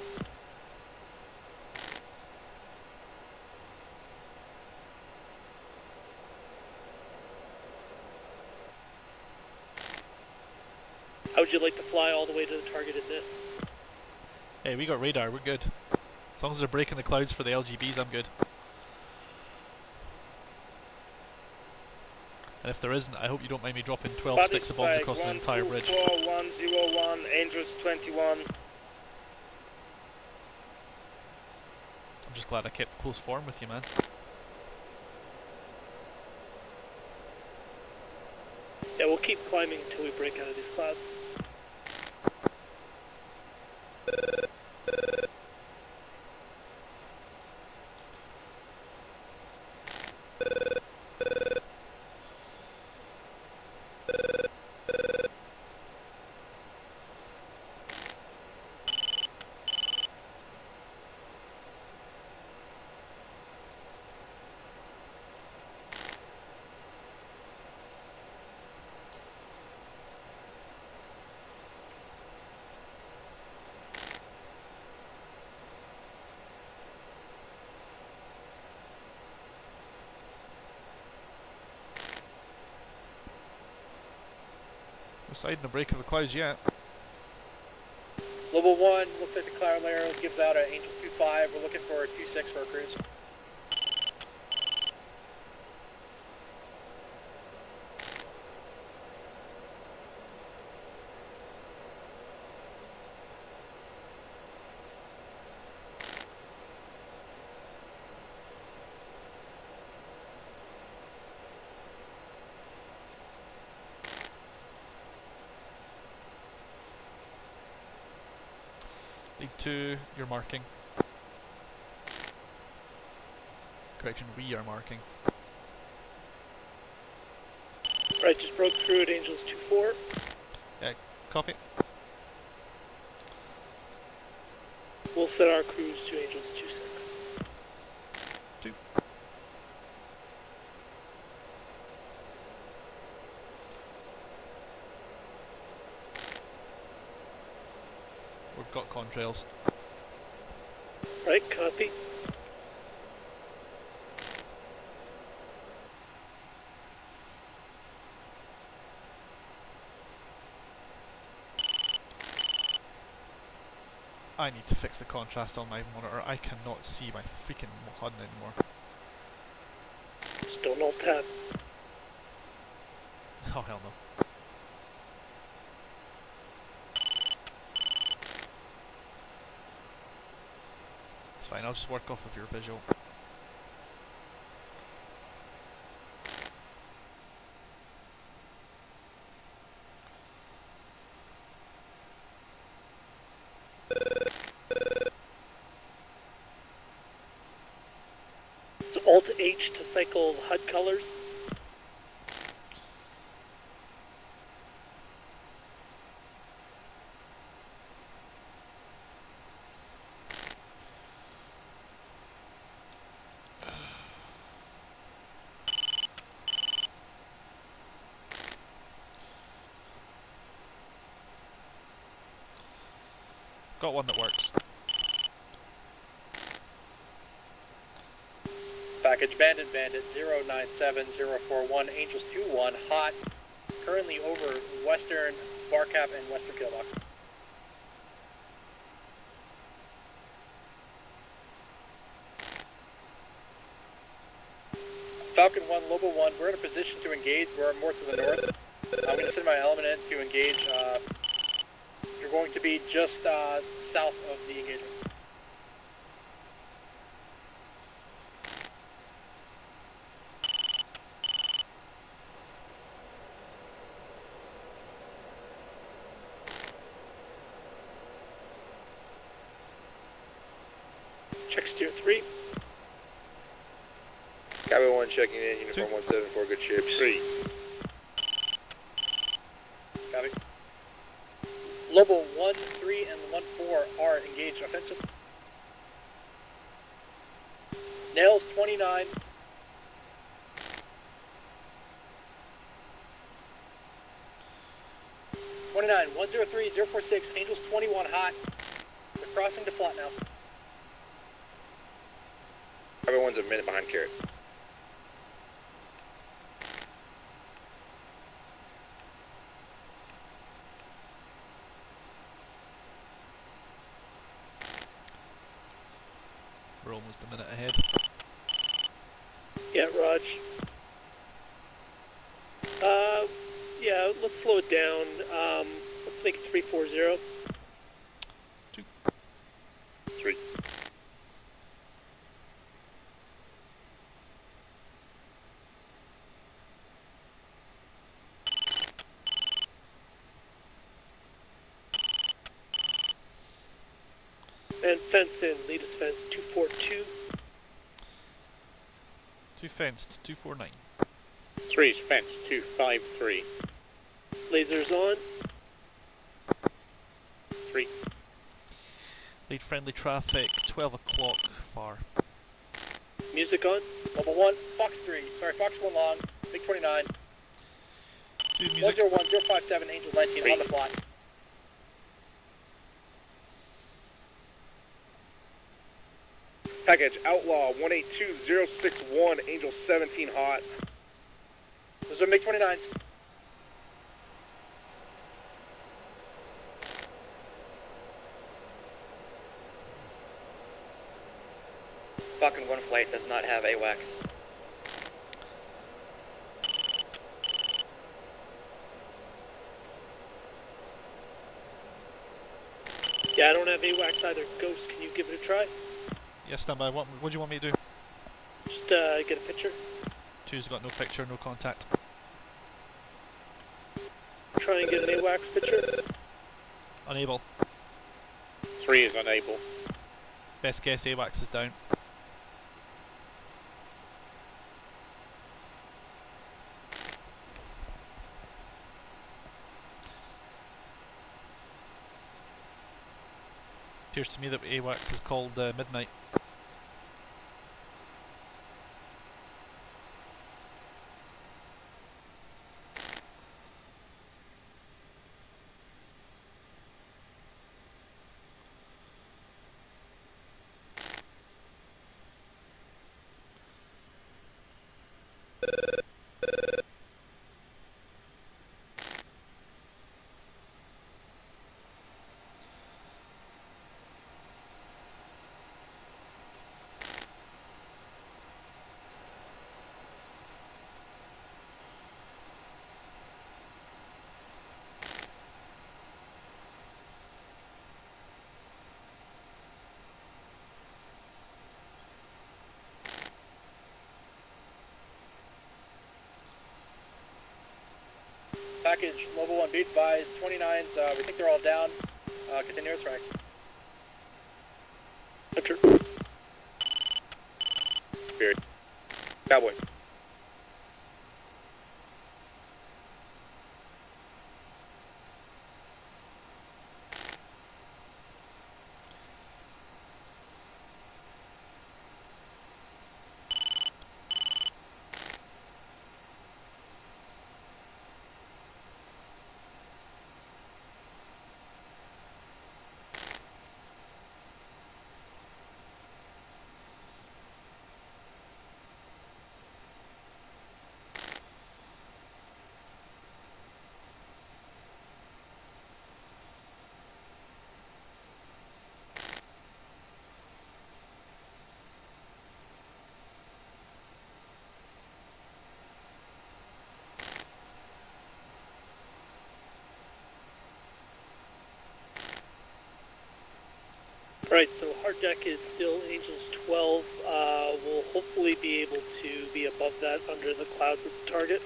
How would you like to fly all the way to the targeted net? Hey, we got radar, we're good. As long as they're breaking the clouds for the LGBs, I'm good. And if there isn't, I hope you don't mind me dropping 12 sticks of bombs across the entire bridge. 101, Angels 21. I'm just glad I kept close form with you, man. Yeah, we'll keep climbing until we break out of these clouds. Deciding the break of the clouds yet. Level 1, looks like the cloud layer gives out an Angel 2-5. We're looking for a 2-6 for a cruise. Lead 2, you're marking. Correction, we are marking. Right, just broke through at Angels 2-4. Yeah, copy. We'll set our cruise to Angels 2-6. 2. We've got contrails. Right, copy. I need to fix the contrast on my monitor. I cannot see my freaking HUD anymore. Just don't alt tab. Oh hell no. It's fine, I'll just work off of your visual. It's Alt H to cycle HUD colors. Got one that works. Package Bandit 097041, Angels 2-1, hot. Currently over western Barcap and western Killbox. Falcon 1, Lobo 1, we're in a position to engage. We're more to the north. I'm going to send my element in to engage. You're going to be just south of the engagement. Check steer 3. Copy 1 checking in, uniform 174, good shape. 3. Copy. Lobo 1, 3, and 1-4 are engaged offensive. Nails 29. 29, 103, 046, Angels 21 hot. They're crossing to flat now. Everyone's a minute behind Carrot. We're almost a minute ahead. Yeah, Raj. Yeah, let's slow it down. Let's make it 340. 3. And fence in, lead us fence 242. 2 fenced, 249. 3's fence 253. Lasers on. 3. Lead friendly traffic, 12 o'clock far. Music on. Level 1, Fox 3. Sorry, Fox 1 long. Big 29. music. 101, 057, Angel 19 on the flat. Package Outlaw 182061, Angel 17 hot. Those are MiG 29s. Falcon 1 flight does not have AWAC. Yeah, I don't have AWACS either. Ghost, can you give it a try? Yes, stand by. What do you want me to do? Just get a picture. 2's got no picture, no contact. Try and get an AWACS picture. Unable. 3 is unable. Best guess AWACS is down. Appears to me that AWACS is called midnight. Package, level 1, be advised, 29s, we think they're all down. Continuous rank. Enter. Spirit. Cowboy. Alright, so hard deck is still Angels 12. We'll hopefully be able to be above that under the clouds with the target.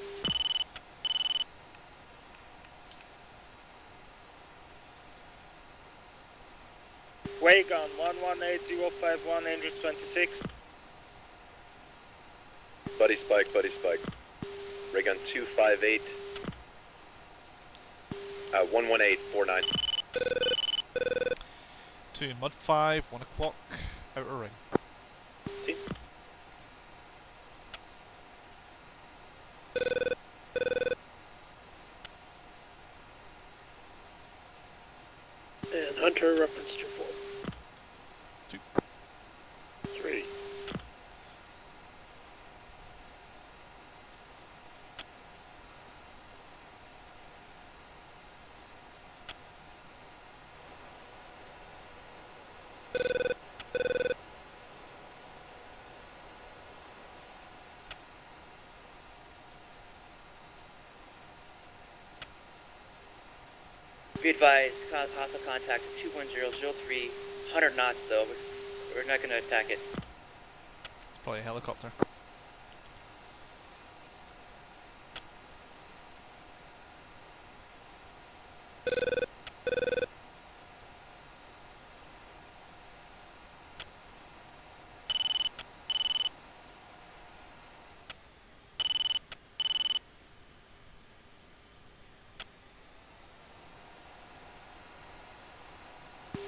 Wake on 118051, Angels 26. Buddy Spike, Buddy Spike. Ray gun 258. 11849. 2 mud 5, 1 o'clock, outer ring. See? 3. Be advised, hostile contact 21003, 100 knots though. We're not going to attack it. It's probably a helicopter.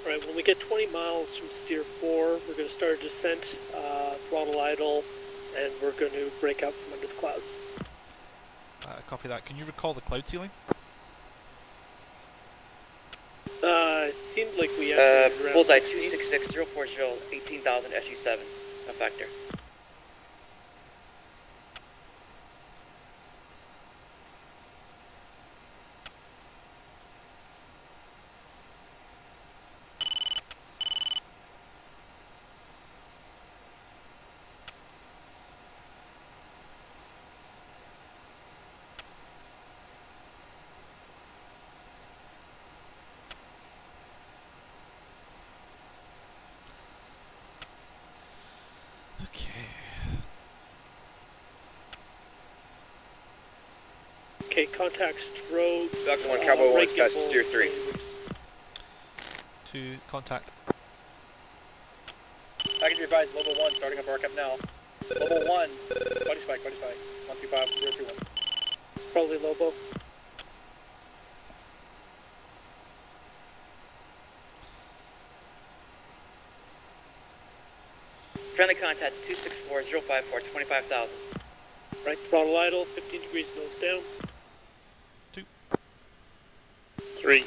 Alright, when we get 20 miles from Steer 4, we're going to start a descent, throttle idle, and we're going to break out from under the clouds. Copy that. Can you recall the cloud ceiling? It seemed like we actually Bullseye 266040, 18,000 SU7, effector. Okay, contact stroke. Falcon 1, Cowboy 1, dispatch to Steer 3. To contact. Package advised, Level 1, starting up RCAP now. Level 1, buddy spike, 125031. Probably Lobo. Friendly contact 264054, 25,000. Right, throttle idle, 15 degrees nose down. 2. 3.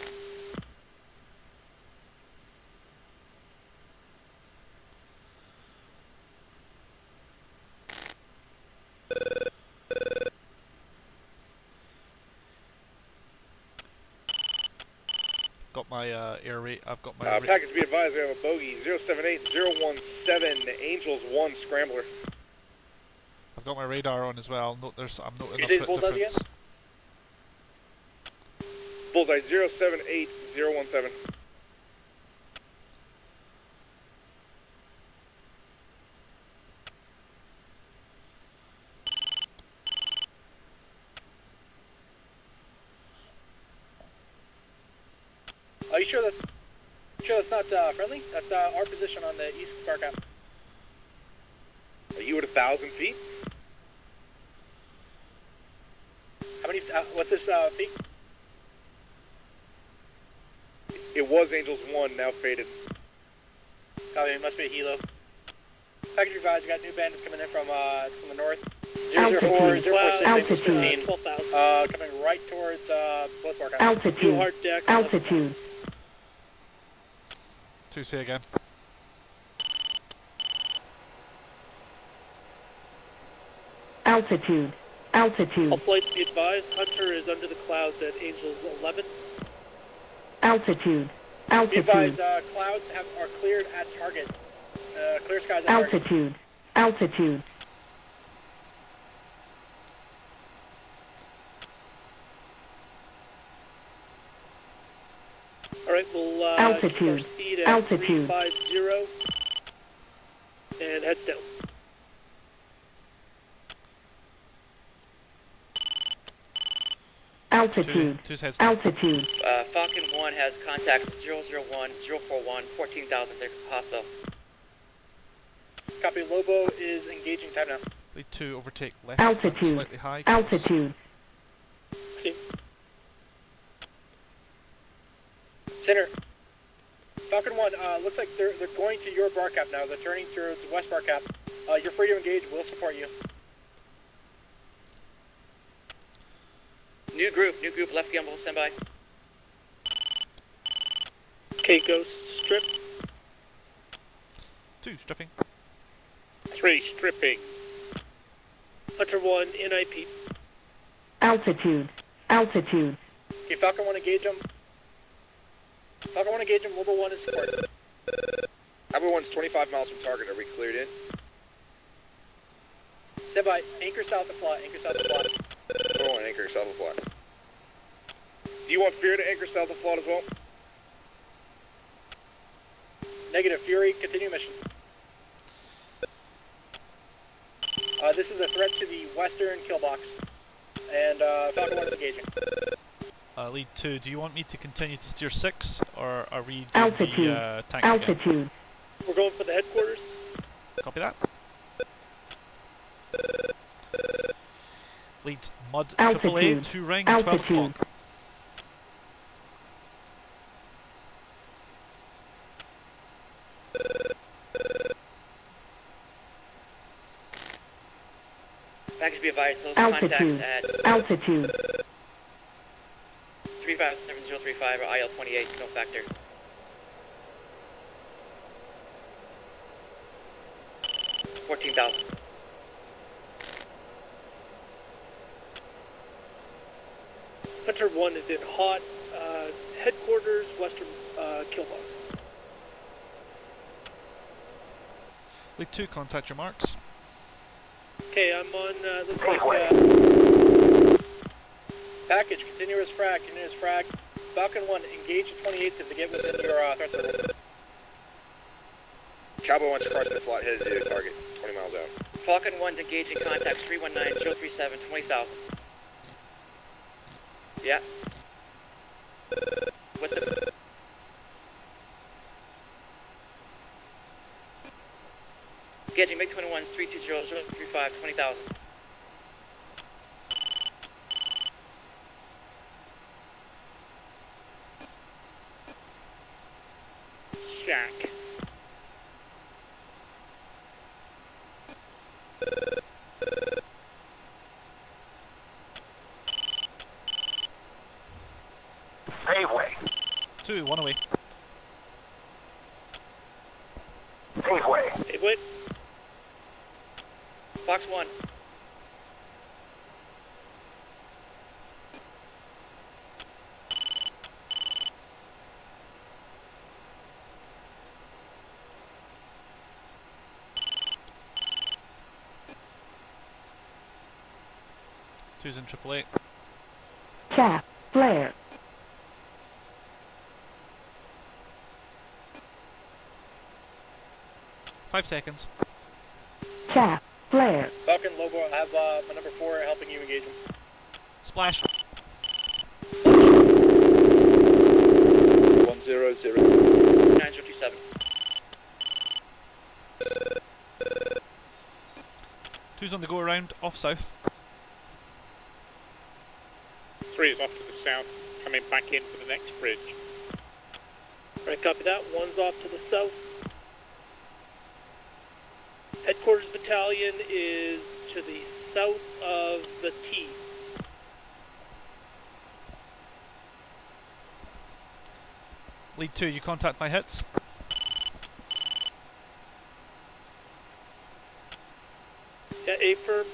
Got my air rate. I've got my. Package be advised, we have a bogey 078017, Angels 1 Scrambler. I've got my radar on as well. Note I'm noting Can you say a bullseye difference. again? Bullseye 078017. Are you sure that's not friendly? That's our position on the east StarCap. Are you at 1,000 feet? How many? What's this feet? It was Angels 1, now faded. Copy. It must be a helo. Package revised. We got new bandits coming in from the north. 004, 046, altitude. 12,000. Coming right towards both StarCap. Altitude. Altitude. 2, say again. Altitude. Altitude. All flights be advised, Hunter is under the clouds at Angels 11. Altitude. Be Altitude. advised, clouds are cleared at target. Clear skies at target. Altitude. Altitude. Alright, we'll Altitude. proceed at Altitude. 350 and head down. Altitude. Two's heads down. Altitude. Falcon 1 has contact 001, 041, 14,000, they're hostile. Copy. Lobo is engaging time now. Lead 2, overtake left. Altitude. And slightly high. Close. Altitude. Center. Falcon 1, looks like they're going to your bar cap now. They're turning towards west bar cap. You're free to engage. We'll support you. New group, left gimbal, stand by. Okay, Ghost, strip. 2, stripping. 3, stripping. Hunter 1, NIP. Altitude. Altitude. Okay, Falcon 1, engage him. Falcon 1, engage him. Mobile 1 is support. Number 1's 25 miles from target. Are we cleared in? Stand by. Anchor south of plot. Anchor south of plot. Number 1, anchor south of plot. Do you want Fear to anchor south of plot as well? Negative. Fury, continue mission. This is a threat to the western kill box. And Falcon 1 is engaging. Lead 2, do you want me to continue to steer 6, or are we doing Altitude. the tanks again? Altitude. We're going for the headquarters. Copy that. Lead Mud Altitude. AAA, 2 ring, 12 Altitude. o'clock. Package be advised, those Altitude. contacts at Altitude. 357035 or IL-28, no factor. $14,000. Hunter 1 is in hot. Headquarters, western kill box. Lead 2, contact your marks. Okay, I'm on, looks like, Package, continuous frag, Falcon 1, engage the 28th to get within your threat circle. Cowboy 1's crossing the plot, headed to target. 20 miles out. Falcon 1's engaging contacts 319-037, 20,000. Yeah. What's the... Engaging MiG-21's 320-035, 20,000. Shack. Paveway. 2, 1 away. Paveway. Paveway. Fox 1. Two's in AAA. Chaff. Flare. Five seconds. Chaff. Flare. Falcon, Lobo, I have my number 4 helping you engage him. Splash. 100. 9027. Two's on the go around, off south. 3 is off to the south, coming back in for the next bridge. Alright, copy that. 1's off to the south. Headquarters battalion is to the south of the T. Lead 2, you contact my hits. Yeah, A firm.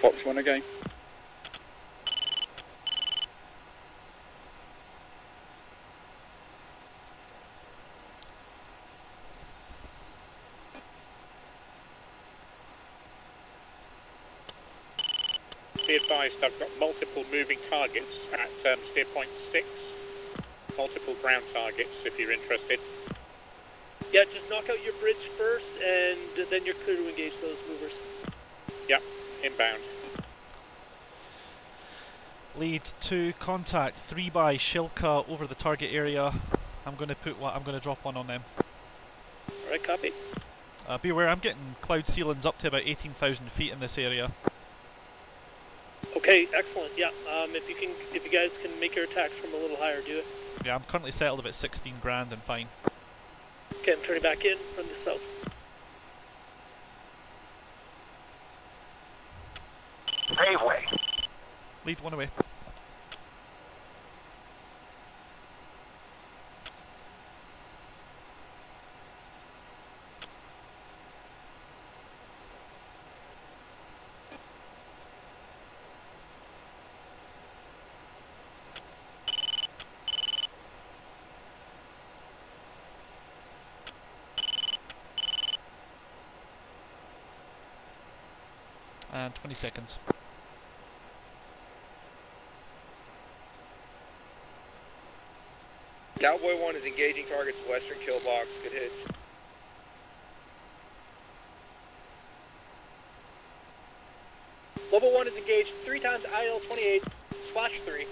Fox 1 again. Be advised, I've got multiple moving targets at steer point 6. Multiple ground targets, if you're interested. Yeah, just knock out your bridge first, and then you're clear to engage those movers. Yep, inbound. Lead 2, contact 3 by Shilka over the target area. I'm going to drop one on them. Alright, copy. Be aware, I'm getting cloud ceilings up to about 18,000 feet in this area. Okay, excellent. Yeah, if you guys can make your attacks from a little higher, do it. Yeah, I'm currently settled about 16 grand and fine. Okay, I'm turning back in from the south. Paveway. Lead 1 away. and 20 seconds. Cowboy 1 is engaging targets western kill box. Good hits. Level 1 is engaged 3 times IL-28, slash 3.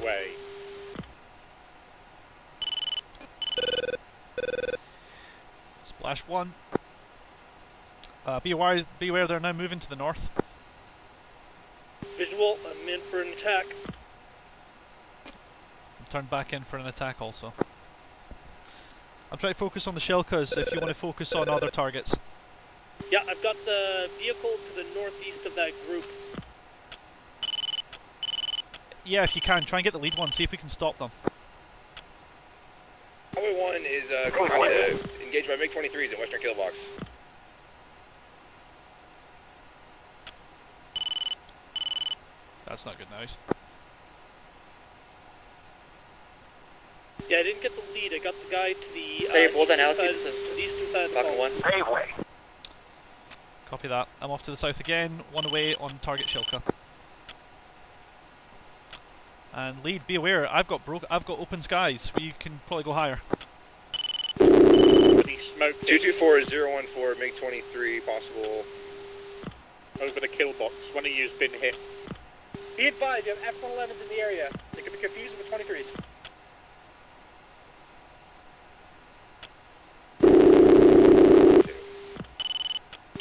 Way. Splash 1. Beware, they're now moving to the north. Visual, I'm in for an attack. Turn back in for an attack also. I'll try to focus on the Shilkas if you want to focus on other targets. Yeah, I've got the vehicle to the northeast of that group. Yeah, if you can, try and get the lead one, see if we can stop them. Cowboy 1 is going to engage by MiG-23s in western kill box. That's not good noise. Yeah, I didn't get the lead. I got the guy to the Hey, hold on, eastern Alex. side, the eastern side of the Falcon call. 1. Copy that. I'm off to the south again, one away on target Shilka. And lead, be aware, I've got open skies. We can probably go higher. Smoke 224-014, MiG-23, possible. Over the kill box. One of you's been hit. Be advised, you have F-111s in the area. They could be confused with 23s.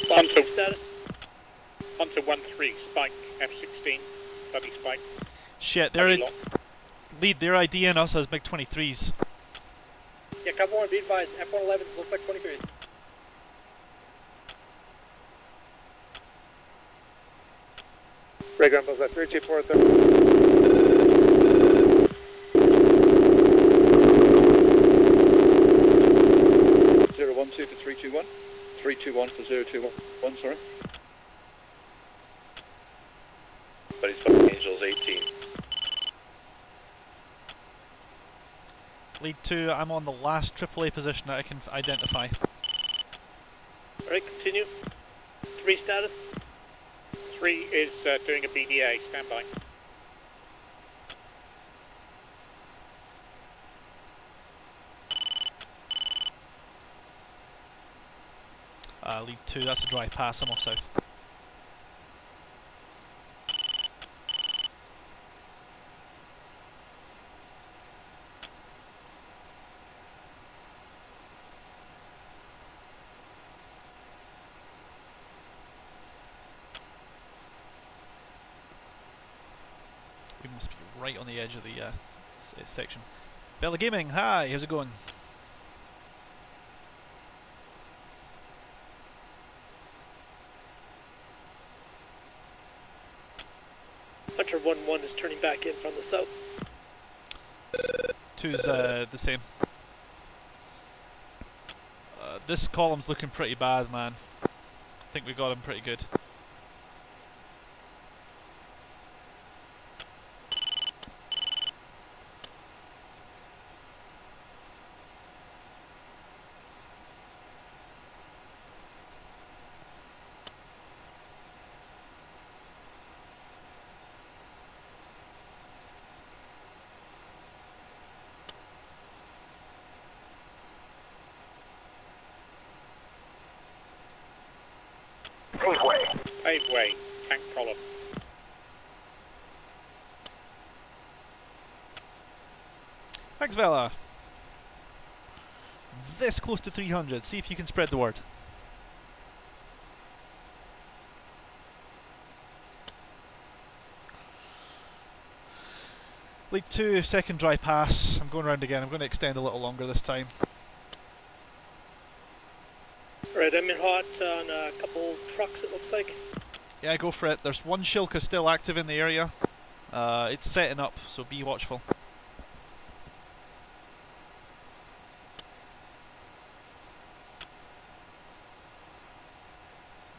Hunter status. Hunter 1-3, Spike, F-16, Buddy Spike. Shit, they're lead, they're IDing us as MiG-23s. Yeah, Cowboy 1, be advised, F-111s look like 23s. Ray Gun, that 324, 012 for 321. 321 for 021, sorry. Buddy's fucking Angels 18. Lead 2, I'm on the last AAA position that I can identify. Alright, continue. 3 status. 3 is doing a BDA, stand by. Lead 2, that's a dry pass, I'm off south. We must be right on the edge of the section. Bella Gaming, hi, how's it going? Hunter 1-1 is turning back in from the south. 2's the same. This column's looking pretty bad, man. I think we got him pretty good. Paveway, tank column. Thanks, Vela. This close to 300. See if you can spread the word. Lead 2, second dry pass. I'm going around again. I'm going to extend a little longer this time. Alright, I'm in hot on a couple trucks, it looks like. Yeah, go for it. There's one Shilka still active in the area. It's setting up, so be watchful.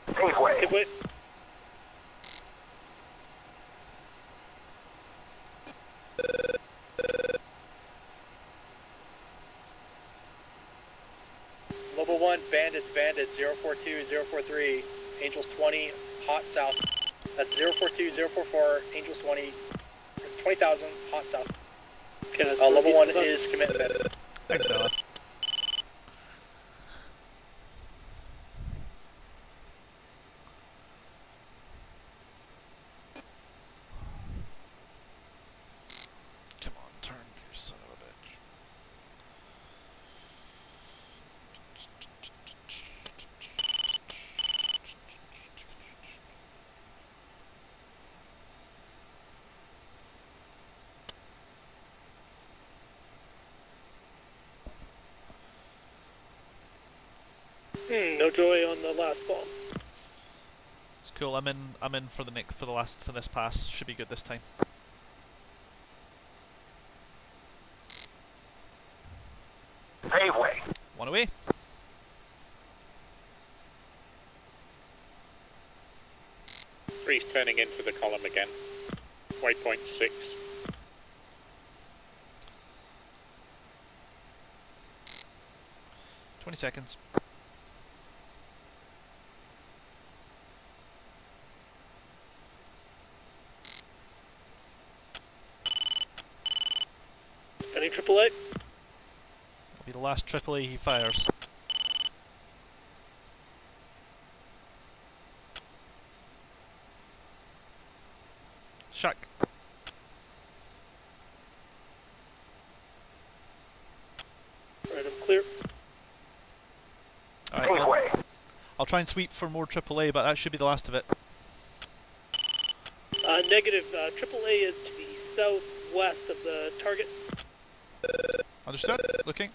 Paveway. Level 1 1, bandits, 042, 043, Angels 20, hot south. That's 042, 044, Angels 20, 20,000, hot south. Okay, that's level 1 northeast of us. is commitment. Thanks, Bella. Come on, turn, you son of a bitch. No joy on the last bomb. It's cool. I'm in for this pass. Should be good this time. Pave way. One away. Three's turning into the column again. Waypoint 6. Seconds. Any AAA? Will be the last AAA he fires. Shack. Alright, I'm clear. Alright, I'll try and sweep for more AAA, but that should be the last of it. Negative. AAA is to the southwest of the target. Understood. Looking.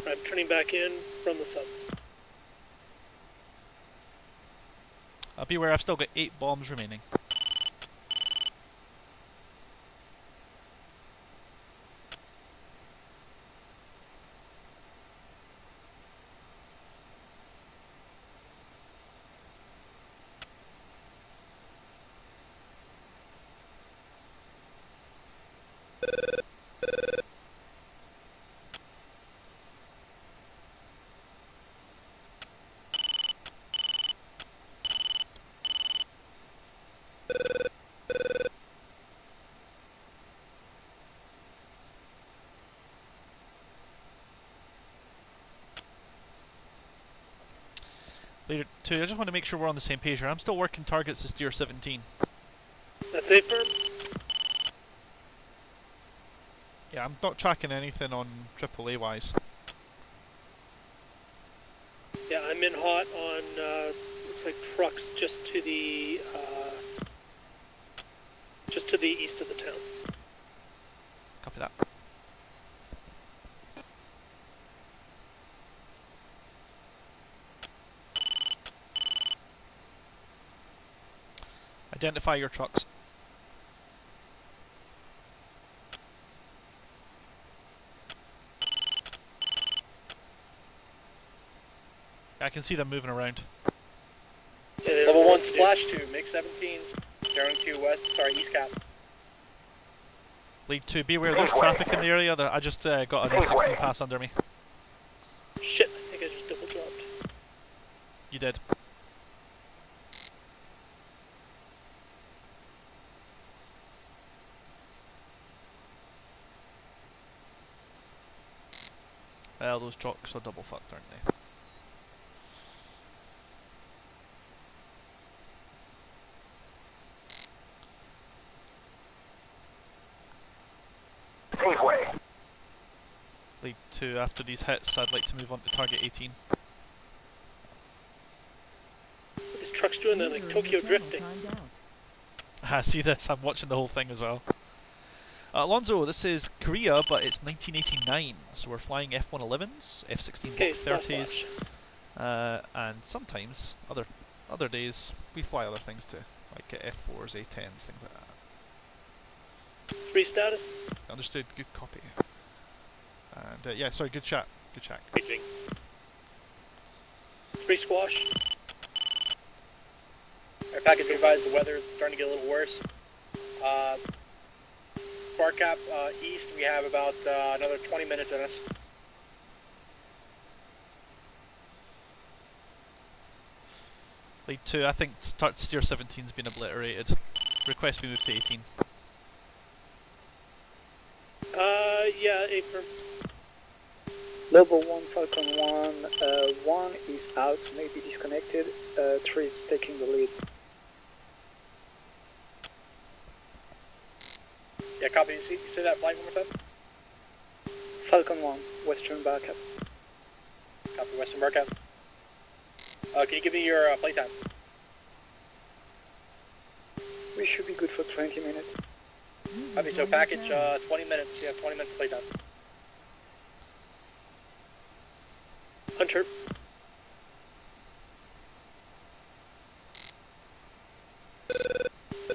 I'm turning back in from the south. Beware, I've still got 8 bombs remaining. Leader 2, I just want to make sure we're on the same page here. I'm still working targets to steer 17. That's A firm? Yeah, I'm not tracking anything on AAA wise. Yeah, I'm in hot on, looks like trucks just to the east of the town. Copy that. Identify your trucks. I can see them moving around. Level 1 splash 2, MiG 17, Darren Q west, east cap. Lead 2, beware, there's traffic in the area. I just got an F-16 pass under me. Shit, I think I just double dropped. You did. Well, those trucks are double fucked, aren't they? Paveway. Lead 2, after these hits, I'd like to move on to target 18. What these trucks doing? They're like Tokyo drifting. I see this, I'm watching the whole thing as well. Alonso, this is Korea, but it's 1989, so we're flying F-111s, F-16 Block 30s, and sometimes, other days, we fly other things too, like F-4s, A-10s, things like that. 3 status? Understood, good copy. And yeah, sorry, good chat, good chat. 3 squash. Our package advised the weather is starting to get a little worse. Bar cap east, we have about another 20 minutes in us. Lead 2, I think start steer 17's been obliterated. Request we move to 18. Yeah, affirm. Level 1, Falcon 1, 1 is out, maybe disconnected, 3 is taking the lead. Yeah, copy. You see that flight one more time? Falcon 1, Western backup. Copy, Western bar cap. Can you give me your playtime? We should be good for 20 minutes. Copy, so package 20 minutes. You have 20 minutes playtime. Hunter.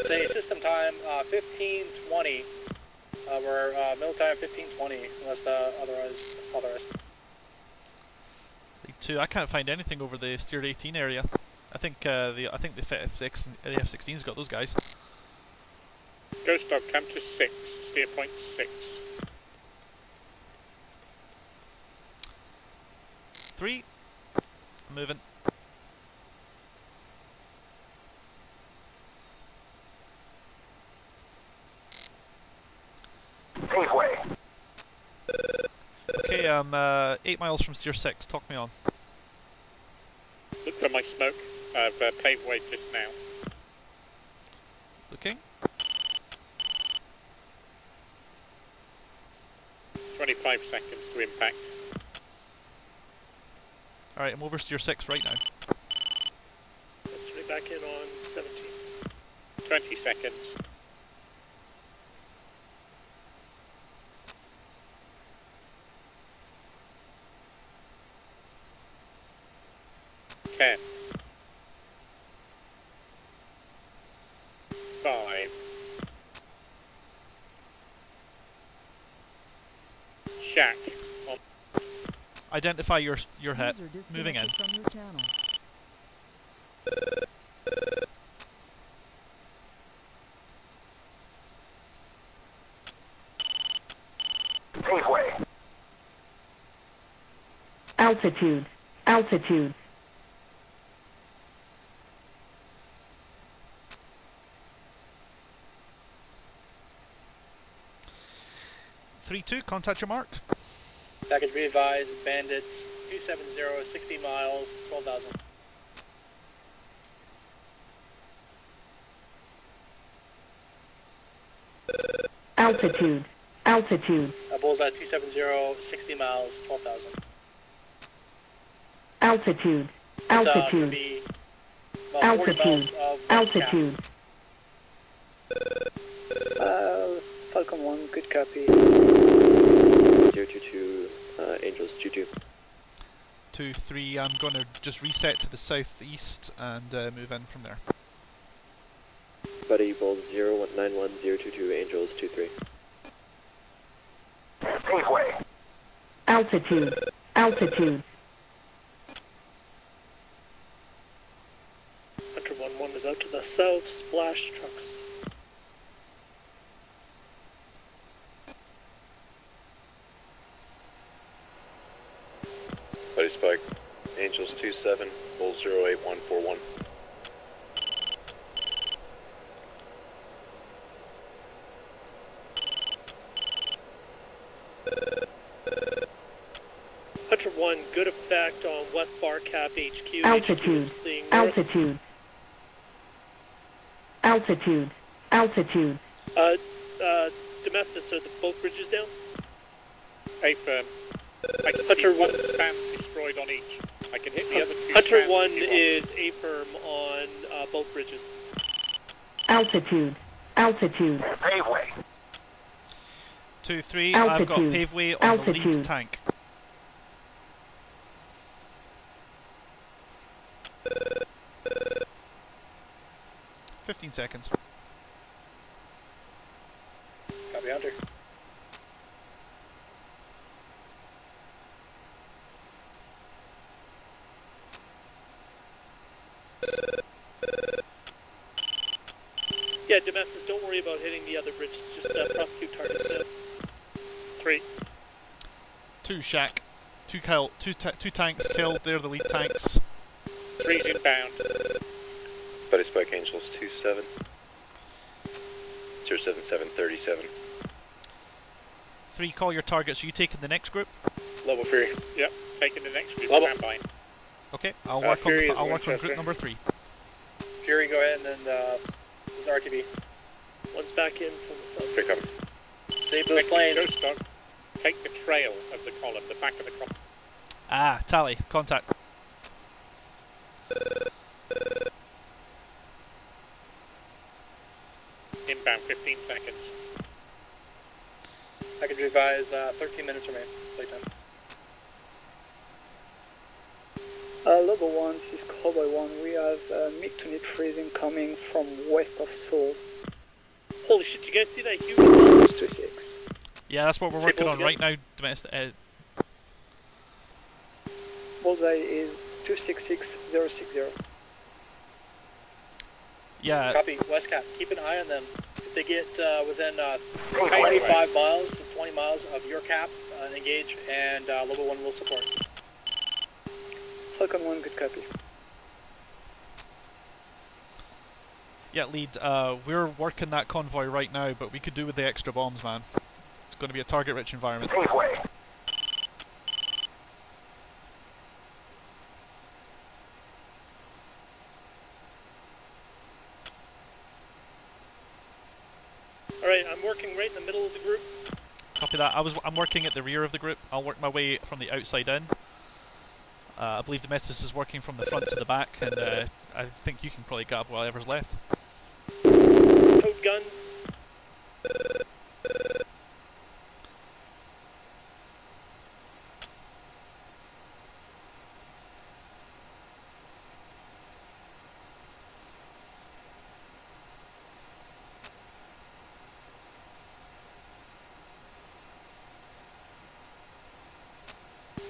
Say system time 15:20. We're middle time 15:20 unless otherwise authorized. Lead 2, I can't find anything over the steer 18 area. I think the F-16's got those guys. Ghost dog camp to 6, steer point 6. 3. I'm moving. Paveway. Okay, I'm 8 miles from steer 6. Talk me on. Look for my smoke. I've paved way just now. Looking. 25 seconds to impact. Alright, I'm over steer 6 right now. Let's be back in on 17. 20 seconds. Ten. 5. Shack. Identify your hit. Moving in. From your channel. Paveway. Altitude. Altitude. Three, 2, contact your mark. Package re-advised, bandits, 270, 60 miles, 12,000. Altitude. Altitude. Bullseye 270, 60 miles, 12,000. Altitude. Altitude. Altitude. Altitude. Falcon 1, good copy. 022, Angels 22. 2, 3, I'm going to just reset to the southeast and move in from there. Buddy, Bold 0191022, Angels 23. Paveway. Altitude. Altitude. Hunter 1-1 is out to the south, splash trucks. Buddy Spike, Angels 27, Bull 08141. Hunter 1, good effect on West Bar Cap HQ. Altitude. Altitude. Altitude. Altitude. Domestic, are both bridges down? Affirm. I can Hunter 1 span destroyed on each. I can hit the other 2 Hunter spans 1 if you want. is affirm on both bridges. Altitude. Altitude. Paveway. 2, 3, I've got Altitude. paveway on the lead Altitude. tank. $15. Copy, Hunter. Yeah, Domestic, don't worry about hitting the other bridge. Just prosecute targets now. 3. 2 Shaq. 2 tanks killed. They're the lead tanks. 3's inbound. Buddy Spike Angels 27. 07737. 3, call your targets. Are you taking the next group? Level Fury. Yep, taking the next group. Level. Stand by. Okay, I'll work on Fury I'll is work on Winchester. group number 3. Fury, go ahead, and then this is RTB. One's back in from the south. Pick up. Save those planes. Ghost Dog, take the trail of the column, the back of the column. Ah, tally. Contact. Inbound 15 seconds. Package revise, 13 minutes remain. Playtime. Level 1, this is Cowboy 1. We have MiG-23 incoming from west of Seoul. Holy shit, you guys see that huge 626. Yeah, that's what we're working on right now. Domestic. Bullseye is 266060. Yeah. Copy, Westcap. Keep an eye on them. If they get within 25 miles to 20 miles of your cap, engage, and level 1 will support. Falcon 1, good copy. Yeah, lead. We're working that convoy right now, but we could do with the extra bombs, man. It's going to be a target-rich environment. Alright, I'm working right in the middle of the group. Copy that. I'm working at the rear of the group. I'll work my way from the outside in. I believe Domestis is working from the front to the back, and I think you can probably grab whatever's left. Tote gun.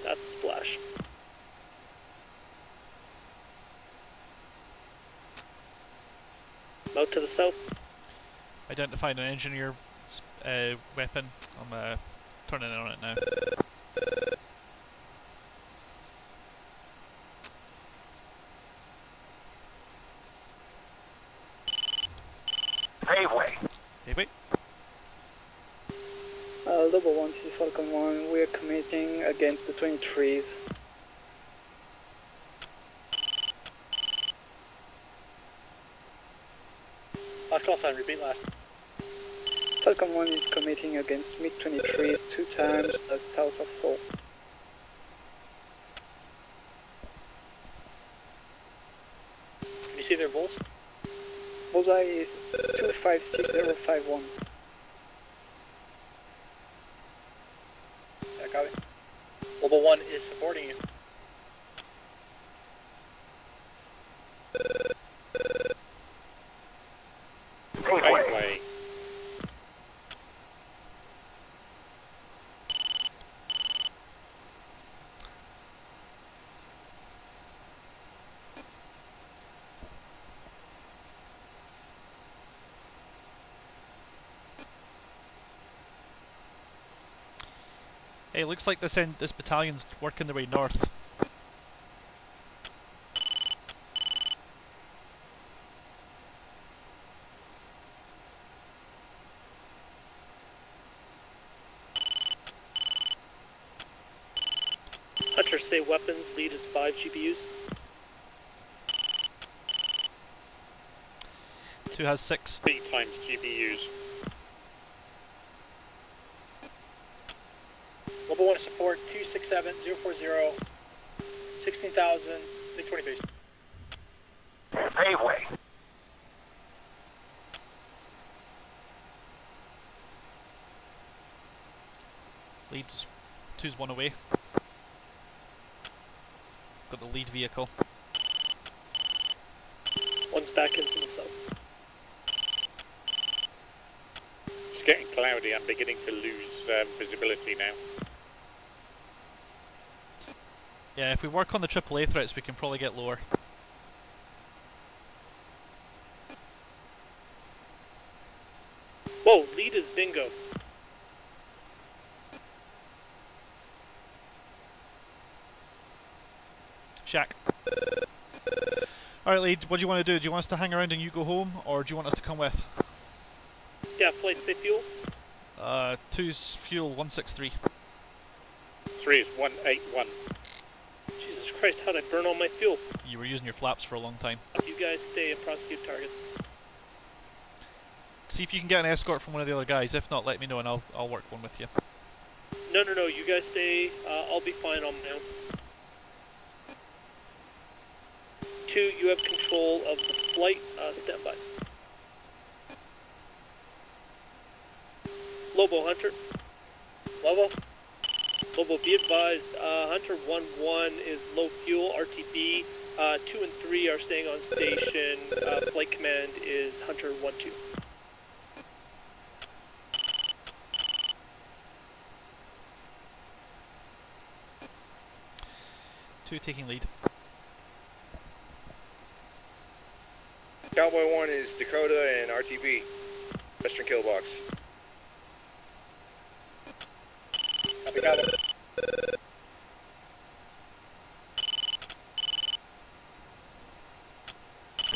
That's a splash. Out to the south. Identified an engineer weapon. I'm turning in on it now. Paveway. Paveway. Level 1, this is Falcon 1. We are committing against the 23s. Last call sign, repeat last. Falcon 1 is committing against MiG-23 2 times south of Seoul. Can you see their bulls? Bullseye is 256051. Yeah, copy. Level 1 is supporting you. Gateway. Hey, looks like this battalion's working their way north. Hunter, say weapons, lead is 5 GPUs. 2 has 6. 3 times GPUs. Level 1 support 267040 16,000 MiG-23s. Paveway. Lead's 2's 1 away. Got the lead vehicle. One's back in from the south. It's getting cloudy. I'm beginning to lose visibility now. Yeah, if we work on the AAA threats, we can probably get lower. Whoa, lead is bingo. Shaq. Alright, lead, what do you want to do? Do you want us to hang around and you go home, or do you want us to come with? Yeah, flight say fuel. 2's fuel 163. 3 is 181. Jesus Christ, how'd I burn all my fuel? You were using your flaps for a long time. You guys stay and prosecute targets. See if you can get an escort from one of the other guys. If not, let me know and I'll work one with you. No, you guys stay. I'll be fine on my own. 2, you have control of the flight. Stand by. Lobo, Hunter. Lobo? Lobo, be advised, Hunter 1-1 is low fuel, RTB. 2 and 3 are staying on station. Flight command is Hunter 1-2. Two taking lead. Cowboy 1 is Dakota and RTB. Western kill box. Copy, Cowboy.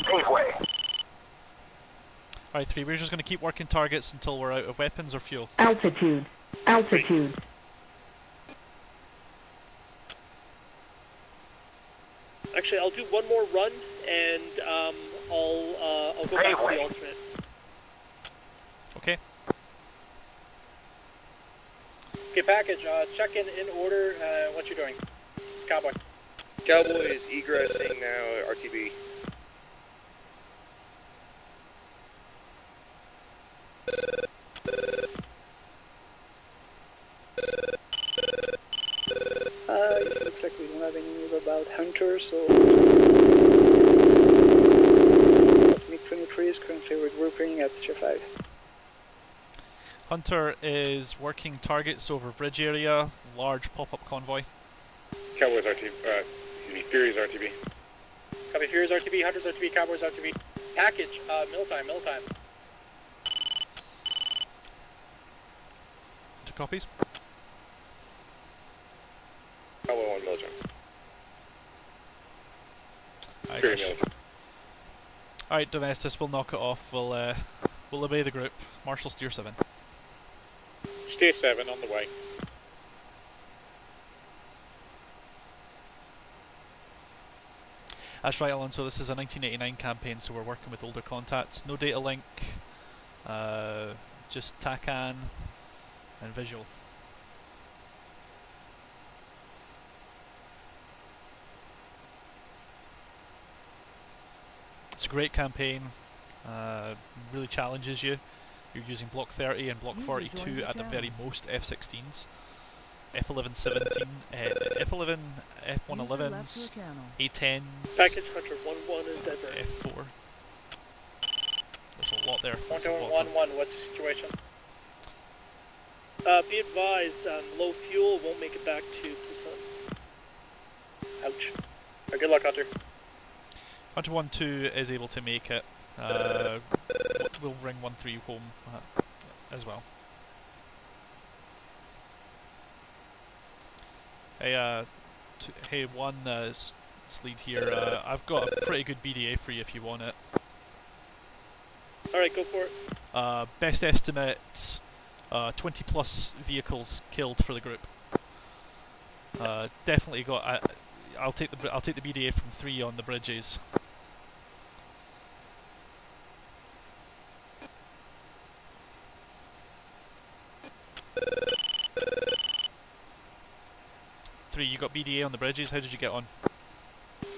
Gateway. Alright, 3, we're just going to keep working targets until we're out of weapons or fuel. Altitude. Altitude. Actually, I'll do one more run, and I'll go back to the alternate. Okay. Okay, package, check in order, what you're doing. Cowboy. Cowboy is egressing now, RTB. It looks like we don't have any news about Hunter, so MiG-23 is currently regrouping at Tier 5. Hunter is working targets over bridge area, large pop-up convoy. Cowboy's RTB, excuse me, Fury's RTB. Copy, Fury's RTB, Hunter's RTB, Cowboy's RTB. Package, mill time. Two copies. Cowboy 1 military. Alright, Fury military. Alright, Domestis, we'll knock it off. We'll obey the group. Marshal steer 7. Steer 7 on the way. That's right, Alonso. This is a 1989 campaign, so we're working with older contacts. No data link, just TACAN and visual. It's a great campaign. Really challenges you. You're using Block 30 and Block 42 at the very most F-16s. F-11-17, F-11, F-111s, A-10s, Package Hunter 1-1 is dead right. F-4. There's a lot there. 1-1, what's the situation? Be advised, low fuel won't make it back to Busan. Ouch. Good luck, Hunter. Hunter 1-2 is able to make it. We'll bring 1-3 home as well. Hey, one Sleed here. I've got a pretty good BDA for you if you want it. Alright, go for it. Best estimate, 20 plus vehicles killed for the group. Definitely got. I'll take the BDA from 3 on the bridges. You got BDA on the bridges. How did you get on?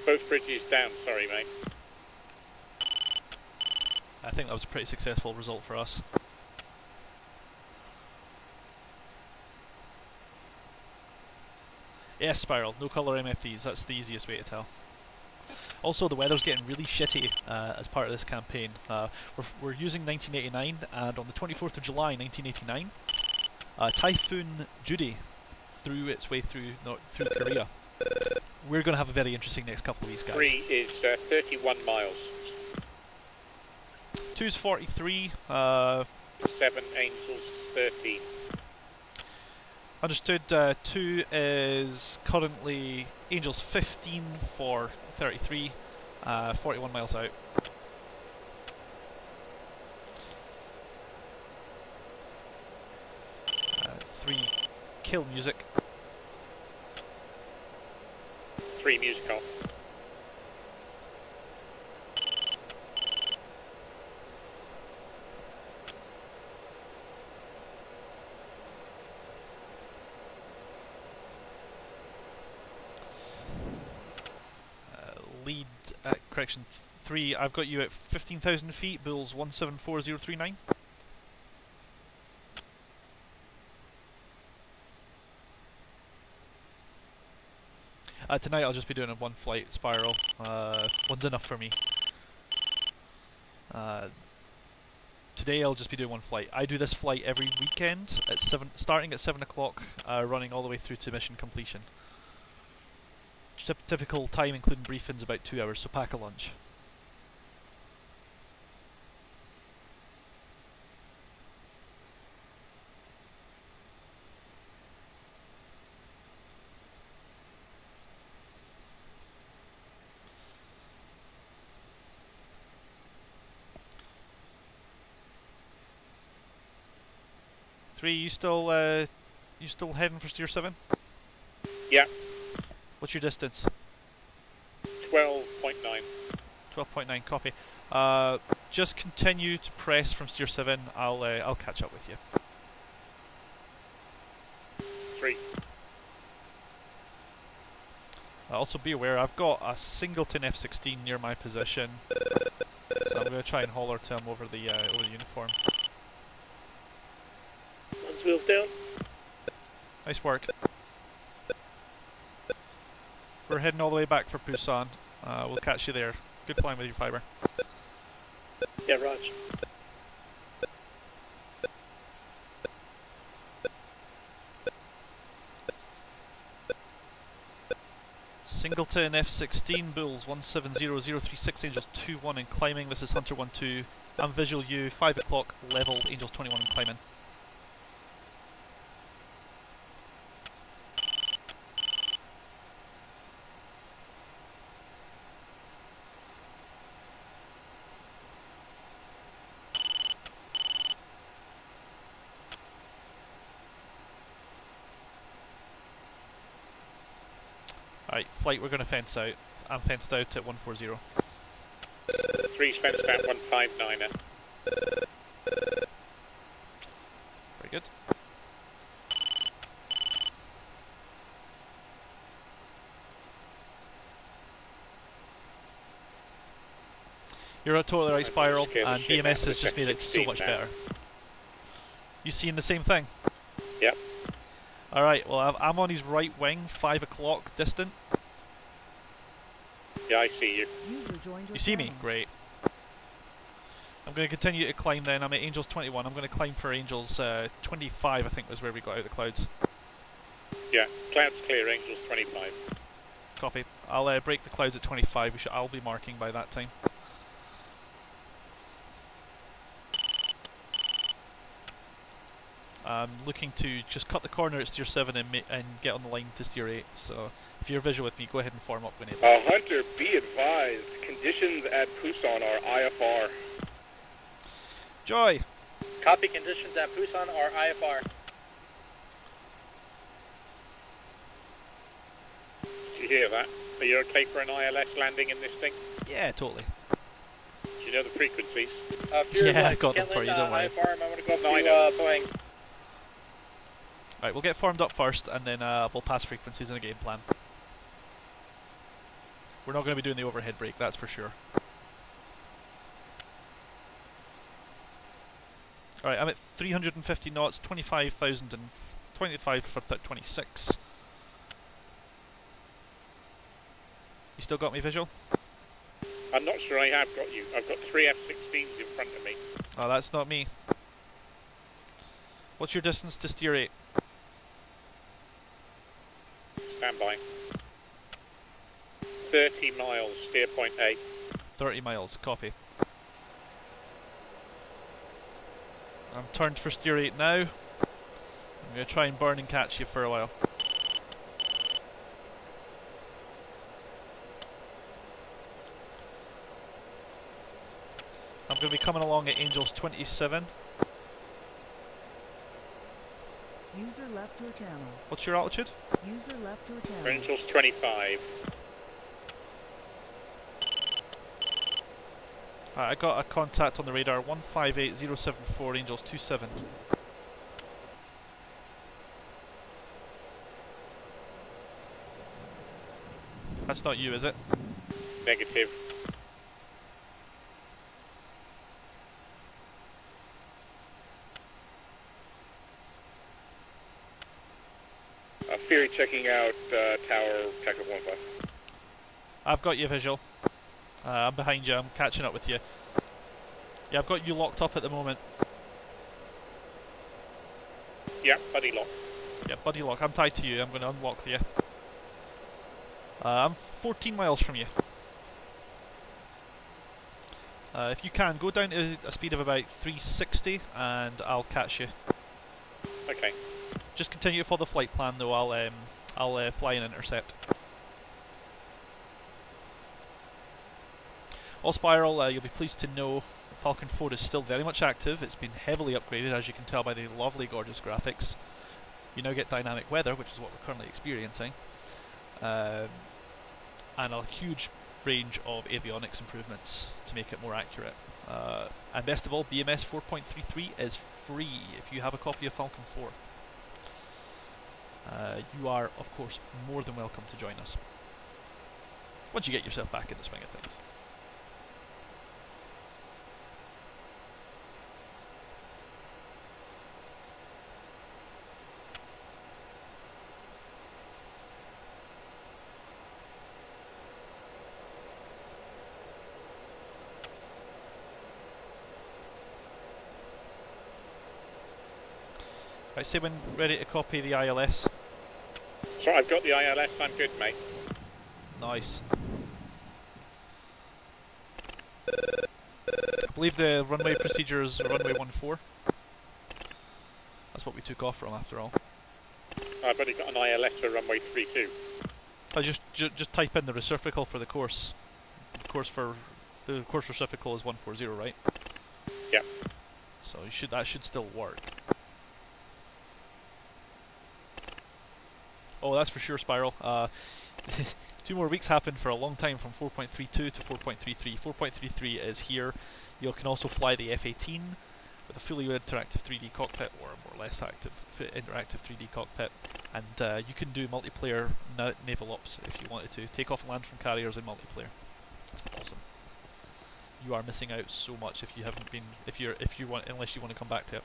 Both bridges down. Sorry, mate. I think that was a pretty successful result for us. Yes, Spiral. No colour MFDs. That's the easiest way to tell. Also, the weather's getting really shitty as part of this campaign. We're using 1989, and on the 24th of July 1989, Typhoon Judy threw its way through Korea. We're going to have a very interesting next couple of weeks, guys. 3 is 31 miles. 2's 43. 7, Angels 13. Understood. 2 is currently Angels 15 for 33, 41 miles out. 3, kill music. 3 music off. Lead, correction, 3, I've got you at 15,000 feet, Bulls 174039. Tonight I'll just be doing a 1 flight spiral, one's enough for me. Today I'll just be doing 1 flight. I do this flight every weekend, at starting at 7 o'clock, running all the way through to mission completion. Typical time including briefings about 2 hours, so pack a lunch. Three, you still heading for Steer 7? Yeah. What's your distance? 12.9. 12.9, copy. Just continue to press from Steer 7. I'll catch up with you. 3. Also be aware, I've got a Singleton F-16 near my position, so I'm going to try and holler to him over the uniform. One's wheels down. Nice work. We're heading all the way back for Busan. We'll catch you there. Good flying with your fiber. Yeah, Raj. Singleton F-16, Bulls 170036, Angels 21 and climbing. This is Hunter 12. I'm visual you, 5 o'clock, level, Angels 21 and climbing. Alright, flight, we're going to fence out. I'm fenced out at 140. 3's fenced out 159er. Very good. You're a totally right spiral, and BMS has just made it so much better. You seeing the same thing? Yep. Alright, well I'm on his right wing, 5 o'clock, distant. Yeah, I see you. You see me? Great. I'm going to continue to climb then. I'm at Angels 21. I'm going to climb for Angels 25, I think was where we got out of the clouds. Yeah, clouds clear, Angels 25. Copy. I'll break the clouds at 25. I'll be marking by that time. I'm looking to just cut the corner at Steer 7 and get on the line to Steer 8. So if you're visual with me, go ahead and form up when able. Hunter, be advised, conditions at Busan are IFR. Joy! Copy, conditions at Busan are IFR. Did you hear that? Are you okay for an ILS landing in this thing? Yeah, totally. Do you know the frequencies? Yeah, I've got them for you, don't worry. IFR, I want to go up to Boeing. Alright, we'll get formed up first, and then we'll pass frequencies in a game plan. We're not going to be doing the overhead brake, that's for sure. Alright, I'm at 350 knots, 25,000 and 25 for 26. You still got me visual? I'm not sure I have got you. I've got 3 F-16s in front of me. Oh, that's not me. What's your distance to Steer 8? Stand by. 30 miles, steer point 8. 30 miles, copy. I'm turned for steer 8 now. I'm going to try and burn and catch you for a while. I'm going to be coming along at Angels 27. User left your channel. What's your altitude? User left your channel. Angels 25. I got a contact on the radar, 158074, Angels 27. That's not you, is it? Negative. Fury checking out tower, Tactical 1-5. I've got you visual. I'm behind you, I'm catching up with you. Yeah, I've got you locked up at the moment. Yeah, buddy lock. Yeah, buddy lock. I'm tied to you, I'm going to unlock you. I'm 14 miles from you. If you can, go down to a speed of about 360 and I'll catch you. Okay. Just continue to follow the flight plan though, I'll fly and intercept. All Spiral, you'll be pleased to know Falcon 4 is still very much active. It's been heavily upgraded, as you can tell by the lovely, gorgeous graphics. You now get dynamic weather, which is what we're currently experiencing. And a huge range of avionics improvements to make it more accurate. And best of all, BMS 4.33 is free if you have a copy of Falcon 4. You are, of course, more than welcome to join us once you get yourself back in the swing of things. Right, say when ready to copy the ILS. So I've got the ILS, I'm good, mate. Nice. I believe the runway procedure is runway 14. That's what we took off from after all. I've already got an ILS for runway 32. I just type in the reciprocal for the course. The course reciprocal is 140, right? Yep. So that should still work. Oh, that's for sure, Spiral. 2 more weeks happened for a long time from 4.32 to 4.33. 4.33 is here. You can also fly the F-18 with a fully interactive 3D cockpit, or a more or less active interactive 3D cockpit. And you can do multiplayer naval ops if you wanted to. Take off and land from carriers in multiplayer. Awesome. You are missing out so much if you haven't been, unless you want to come back to it.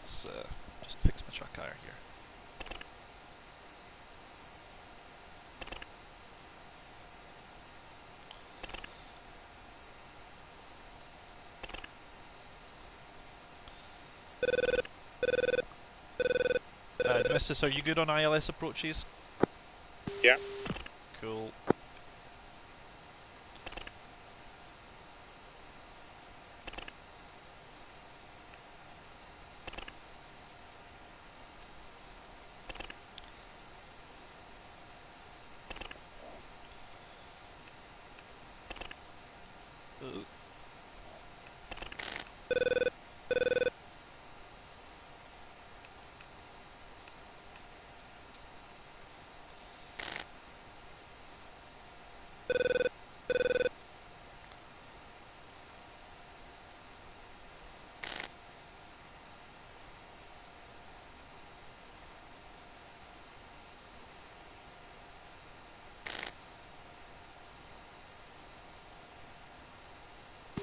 Let's just fix my truck tire here. Domestis, are you good on ILS approaches? Yeah. Cool.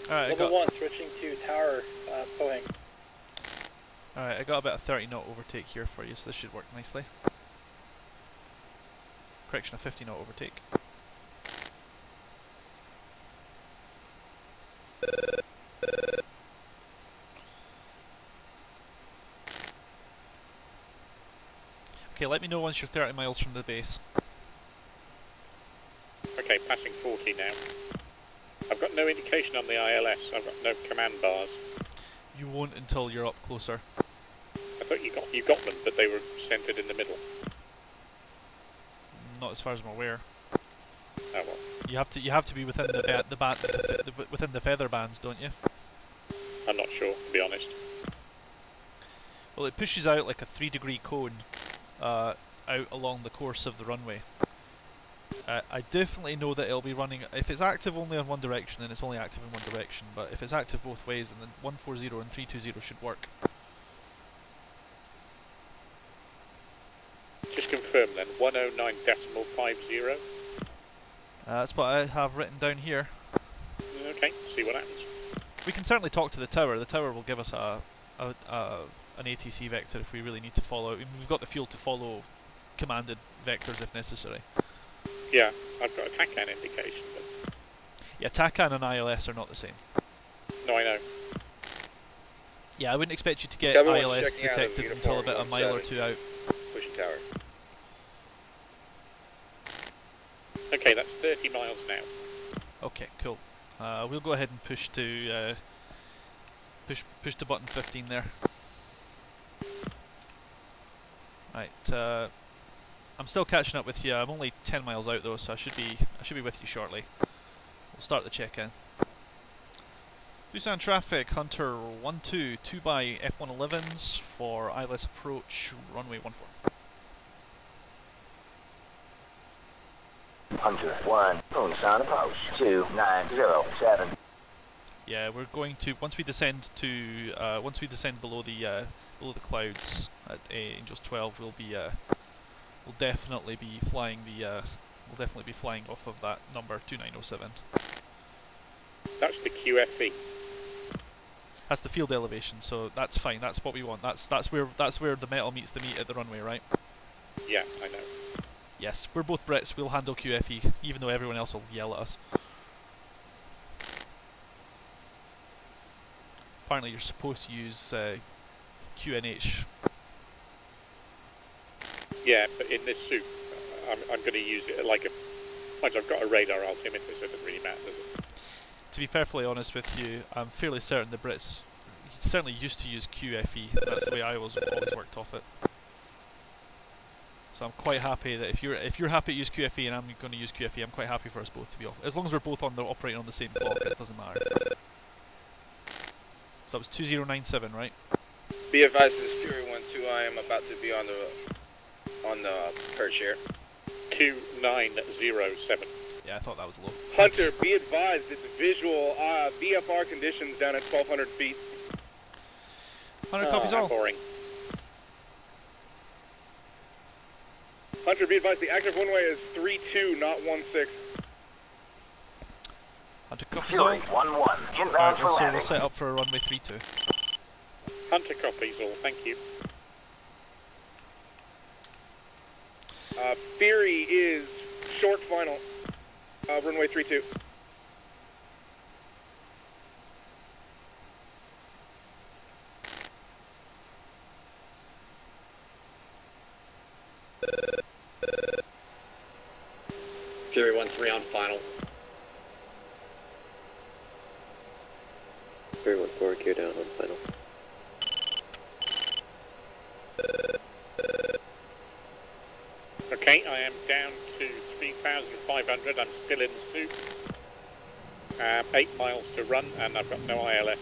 Alright, Level 1, switching to tower, Pohang. Alright, I got about a 30 knot overtake here for you, so this should work nicely. Correction, a 50 knot overtake. Okay, let me know once you're 30 miles from the base. Okay, passing 40 now. I've got no indication on the ILS. I've got no command bars. You won't until you're up closer. I thought you got them, but they were centered in the middle. Not as far as I'm aware. Oh well. You have to be within within the feather bands, don't you? I'm not sure, to be honest. Well, it pushes out like a 3-degree cone out along the course of the runway. I definitely know that it'll be running. If it's active only on one direction, then it's only active in one direction. But if it's active both ways, then 140 and 320 should work. Just confirm then, 109.50. That's what I have written down here. Okay, see what happens. We can certainly talk to the tower. The tower will give us an ATC vector if we really need to follow. We've got the fuel to follow commanded vectors if necessary. Yeah, I've got a TACAN indication. But Yeah, TACAN and ILS are not the same. no, I know. Yeah, I wouldn't expect you to get Everyone's ILS checking out of detected until about a mile or two out. Pushing tower. Okay, that's 30 miles now. Okay, cool. We'll go ahead and push to push to button 15 there. Right. I'm still catching up with you. I'm only 10 miles out though, so I should be with you shortly. We'll start the check-in. Busan traffic, Hunter 12, 2 by F-111s for ILS approach, runway 14. Hunter 1, Busan approach 2907. Yeah, we're going to once we descend below the clouds at Angels 12, we'll definitely be flying off of that number 2907. That's the QFE. That's the field elevation, so that's fine. That's what we want. That's where the metal meets the meat at the runway, right? Yeah, I know. Yes, we're both Brits. We'll handle QFE, even though everyone else will yell at us. Apparently, you're supposed to use QNH. Yeah, but in this suit, I'm going to use it like I've got a radar altimeter, so it doesn't really matter, does it? To be perfectly honest with you, I'm fairly certain the Brits certainly used to use QFE. That's the way I always worked off it. So I'm quite happy that if you're happy to use QFE and I'm going to use QFE, I'm quite happy for us both to be off. As long as we're both operating on the same clock, it doesn't matter. So that was 2097, right? Be advised, this is Fury 1-2. I am about to be on the perch here. 2907. Yeah, I thought that was low. Hunter, be advised, it's visual VFR conditions down at 1200 feet. 100 copies all. Boring. Hunter, be advised, the active runway is 32, not 16. 100 copies all. Fury 1-1, inbound Alright, for so landing. we'll set up for a runway 32. Hunter copies all, thank you. Fury is short final, runway 32. Fury 1-3 on final. Fury 1-4, gear down on final. Okay, I am down to 3,500. I'm still in the soup. 8 miles to run, and I've got no ILS.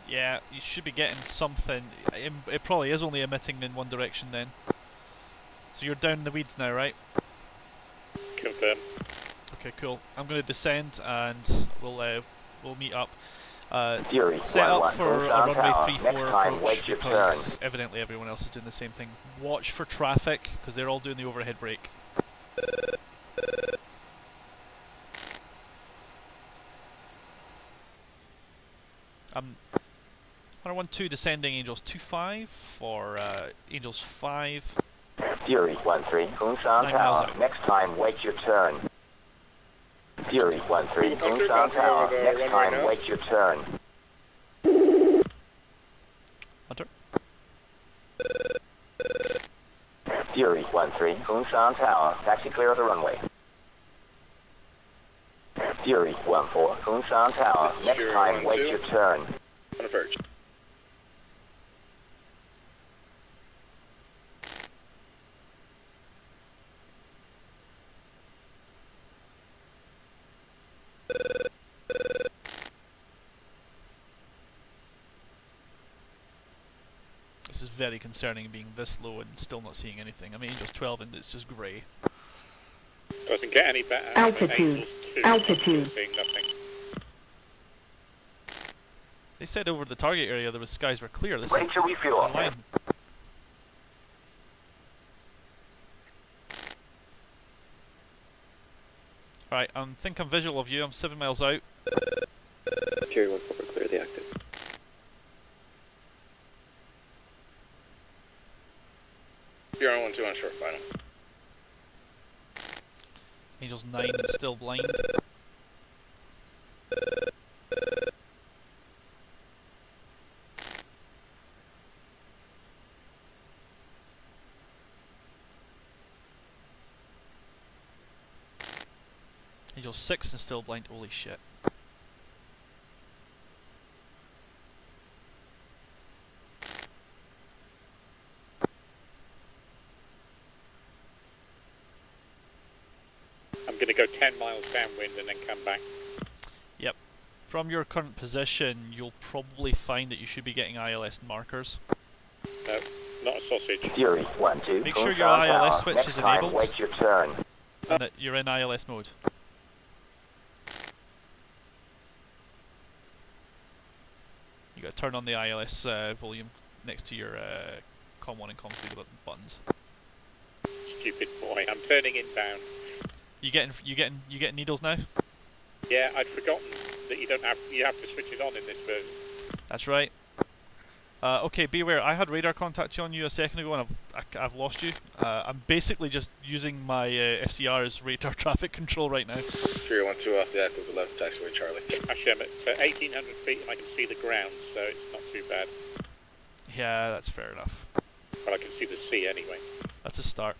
Yeah, you should be getting something. It probably is only emitting in one direction then. So you're down in the weeds now, right? Confirm. Okay, cool. I'm going to descend and we'll meet up. Fury Set up 1-1, for a Busan runway Tower. 34 Next time, approach wait your because turn. evidently everyone else is doing the same thing. Watch for traffic because they're all doing the overhead brake. 112 descending Angels 25 for Angels 5. Fury 1-3, Kunsan 9 miles Tower. out. Next time, wait your turn. Fury 1-3, Kunsan Tower. Next time, wait your turn. Hunter. Fury 1-3, Kunsan Tower. Taxi clear of the runway. Fury 1-4, Kunsan Tower. Next Fury time, 1-2. wait your turn. On approach. This is very concerning, being this low and still not seeing anything. I mean, Angels 12 and it's just grey. Doesn't get any better. Altitude. Altitude. Seeing nothing. They said over the target area the skies were clear. This Wait is till we fuel. online. Right, I think I'm visual of you. I'm 7 miles out. Fury 1-4, clear the active. Fury 1-2 on short final. Angels 9 and still blind. Angel 6 and still blind. Holy shit. I'm going to go 10 miles downwind and then come back. Yep. From your current position, you'll probably find that you should be getting ILS markers. No, not a sausage. Fury 1-2, Make sure your Kunsan ILS Tower. switch Next is time, enabled. wait your turn. And that you're in ILS mode. You gotta turn on the ILS volume next to your COM1 and COM2 buttons. Stupid boy, I'm turning inbound. You getting needles now? Yeah, I'd forgotten that you have to switch it on in this version. That's right. Okay, be aware. I had radar contact on you a second ago, and I've lost you. I'm basically just using my FCR as radar traffic control right now. Fury 1-2 off the active 11 taxiway Charlie. Actually, I'm at 1,800 feet and I can see the ground, so it's not too bad. Yeah, that's fair enough. But I can see the sea anyway. That's a start.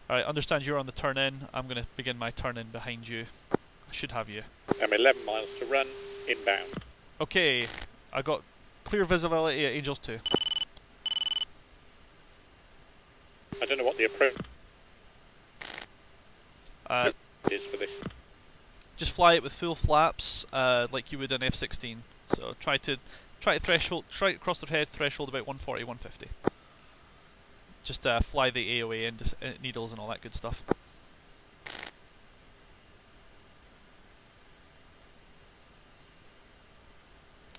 Alright, understand you're on the turn in. I'm going to begin my turn in behind you. I should have you. I'm 11 miles to run, inbound. Okay, I got clear visibility at Angels 2. I don't know what the approach is for this. Just fly it with full flaps, like you would an F-16. So try to cross their head threshold about 140, 150. Just fly the AOA and needles and all that good stuff.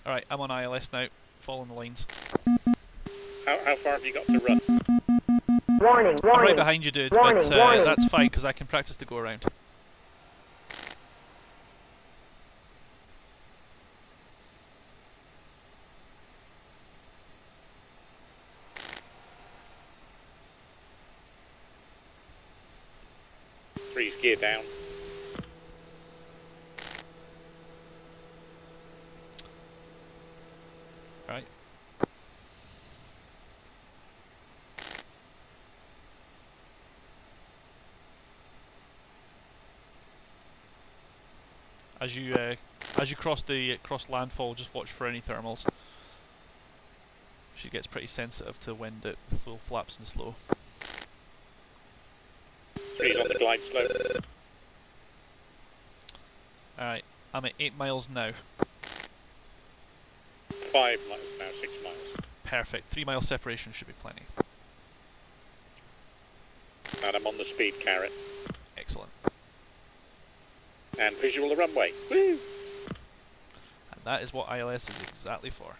Alright, I'm on ILS now, following the lines. How far have you got to run? Warning, warning. I'm right behind you, dude, Warning, but warning. that's fine because I can practice to go around. Three's gear down. Right. As you cross landfall, just watch for any thermals. She gets pretty sensitive to wind at full flaps and slow. Three's on the glide slope. Alright, I'm at 8 miles now. 5 miles now, 6 miles. Perfect. 3 mile separation should be plenty. And I'm on the speed carrot. Excellent. And visual the runway. Woo! And that is what ILS is exactly for.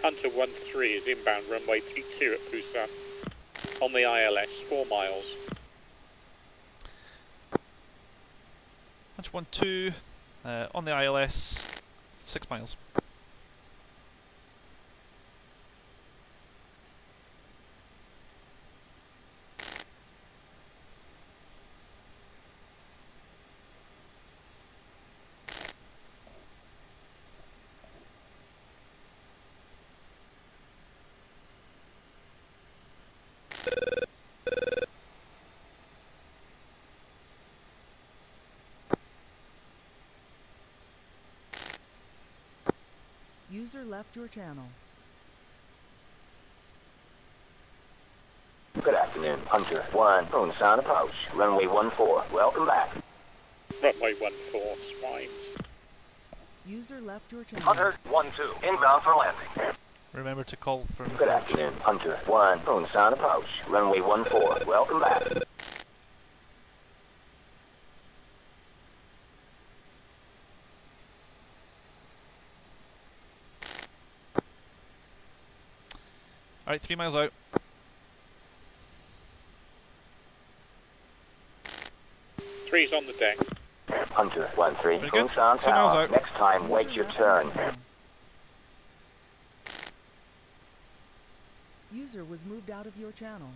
Hunter 1-3 is inbound runway T2 at Busan. On the ILS, 4 miles. Hunter 1-2, on the ILS, 6 miles. User left your channel. Good afternoon, Hunter 1, Busan approach, runway 14, welcome back. Runway 14, swines. User left your channel. Hunter 1-2, inbound for landing. Remember to call for an Good approach. afternoon, Hunter 1, Busan approach, runway 14, welcome back. Alright, 3 miles out. Three's on the deck. Hunter 1-3, Very good. Busan 2 miles Tower, out. next time wait your turn. User was moved out of your channel.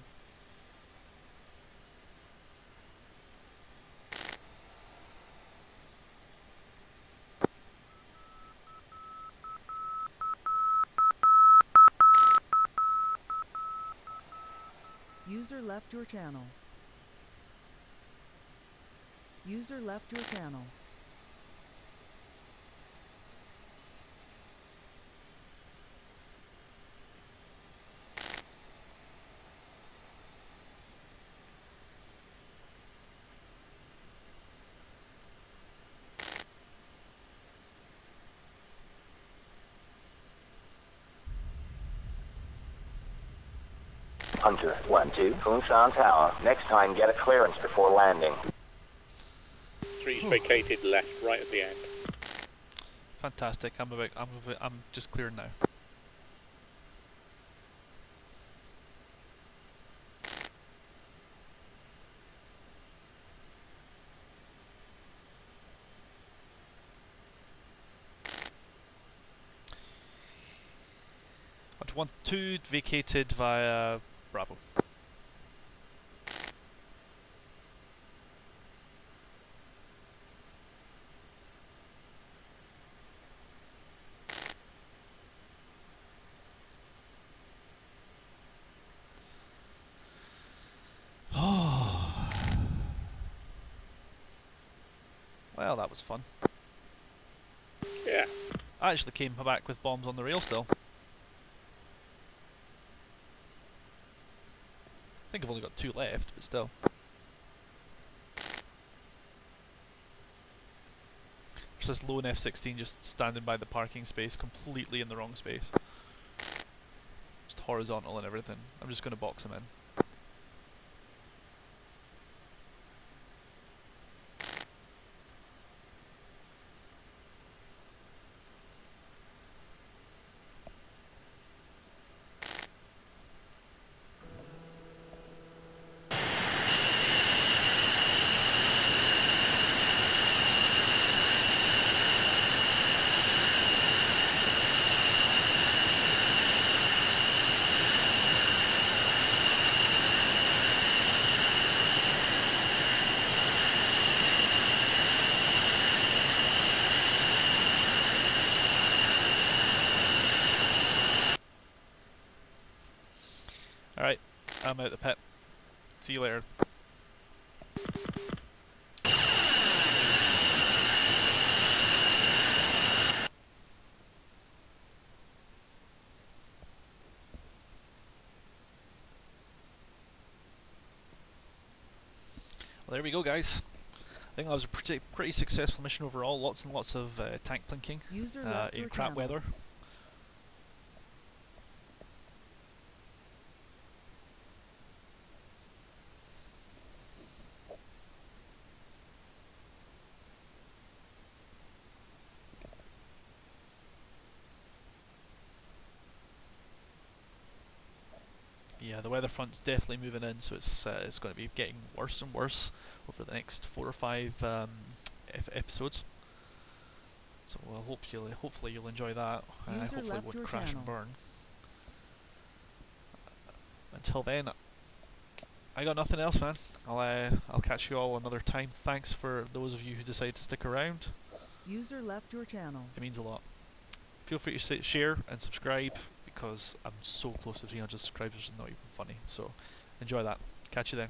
User left your channel. User left your channel. Hunter 1-2, Busan Tower, next time get a clearance before landing. Three's vacated left, right at the end. Fantastic. I'm just clearing now. Hunter 1-2 vacated via Bravo. Well, that was fun. Yeah. I actually came back with bombs on the rail still. I think I've only got 2 left, but still. There's this lone F-16 just standing by the parking space, completely in the wrong space. Just horizontal and everything. I'm just going to box him in. Alright, I'm out the pit. See you later. Well, there we go, guys. I think that was a pretty successful mission overall. Lots and lots of tank plinking in crap weather. yeah, the weather front's definitely moving in, so it's going to be getting worse and worse over the next 4 or 5 episodes. So hopefully you'll enjoy that. Hopefully it won't crash and burn. Until then, I got nothing else, man. I'll catch you all another time. Thanks for those of you who decided to stick around. User left your channel. It means a lot. Feel free to share and subscribe, because I'm so close to 300 subscribers, it's not even funny. So enjoy that. Catch you then.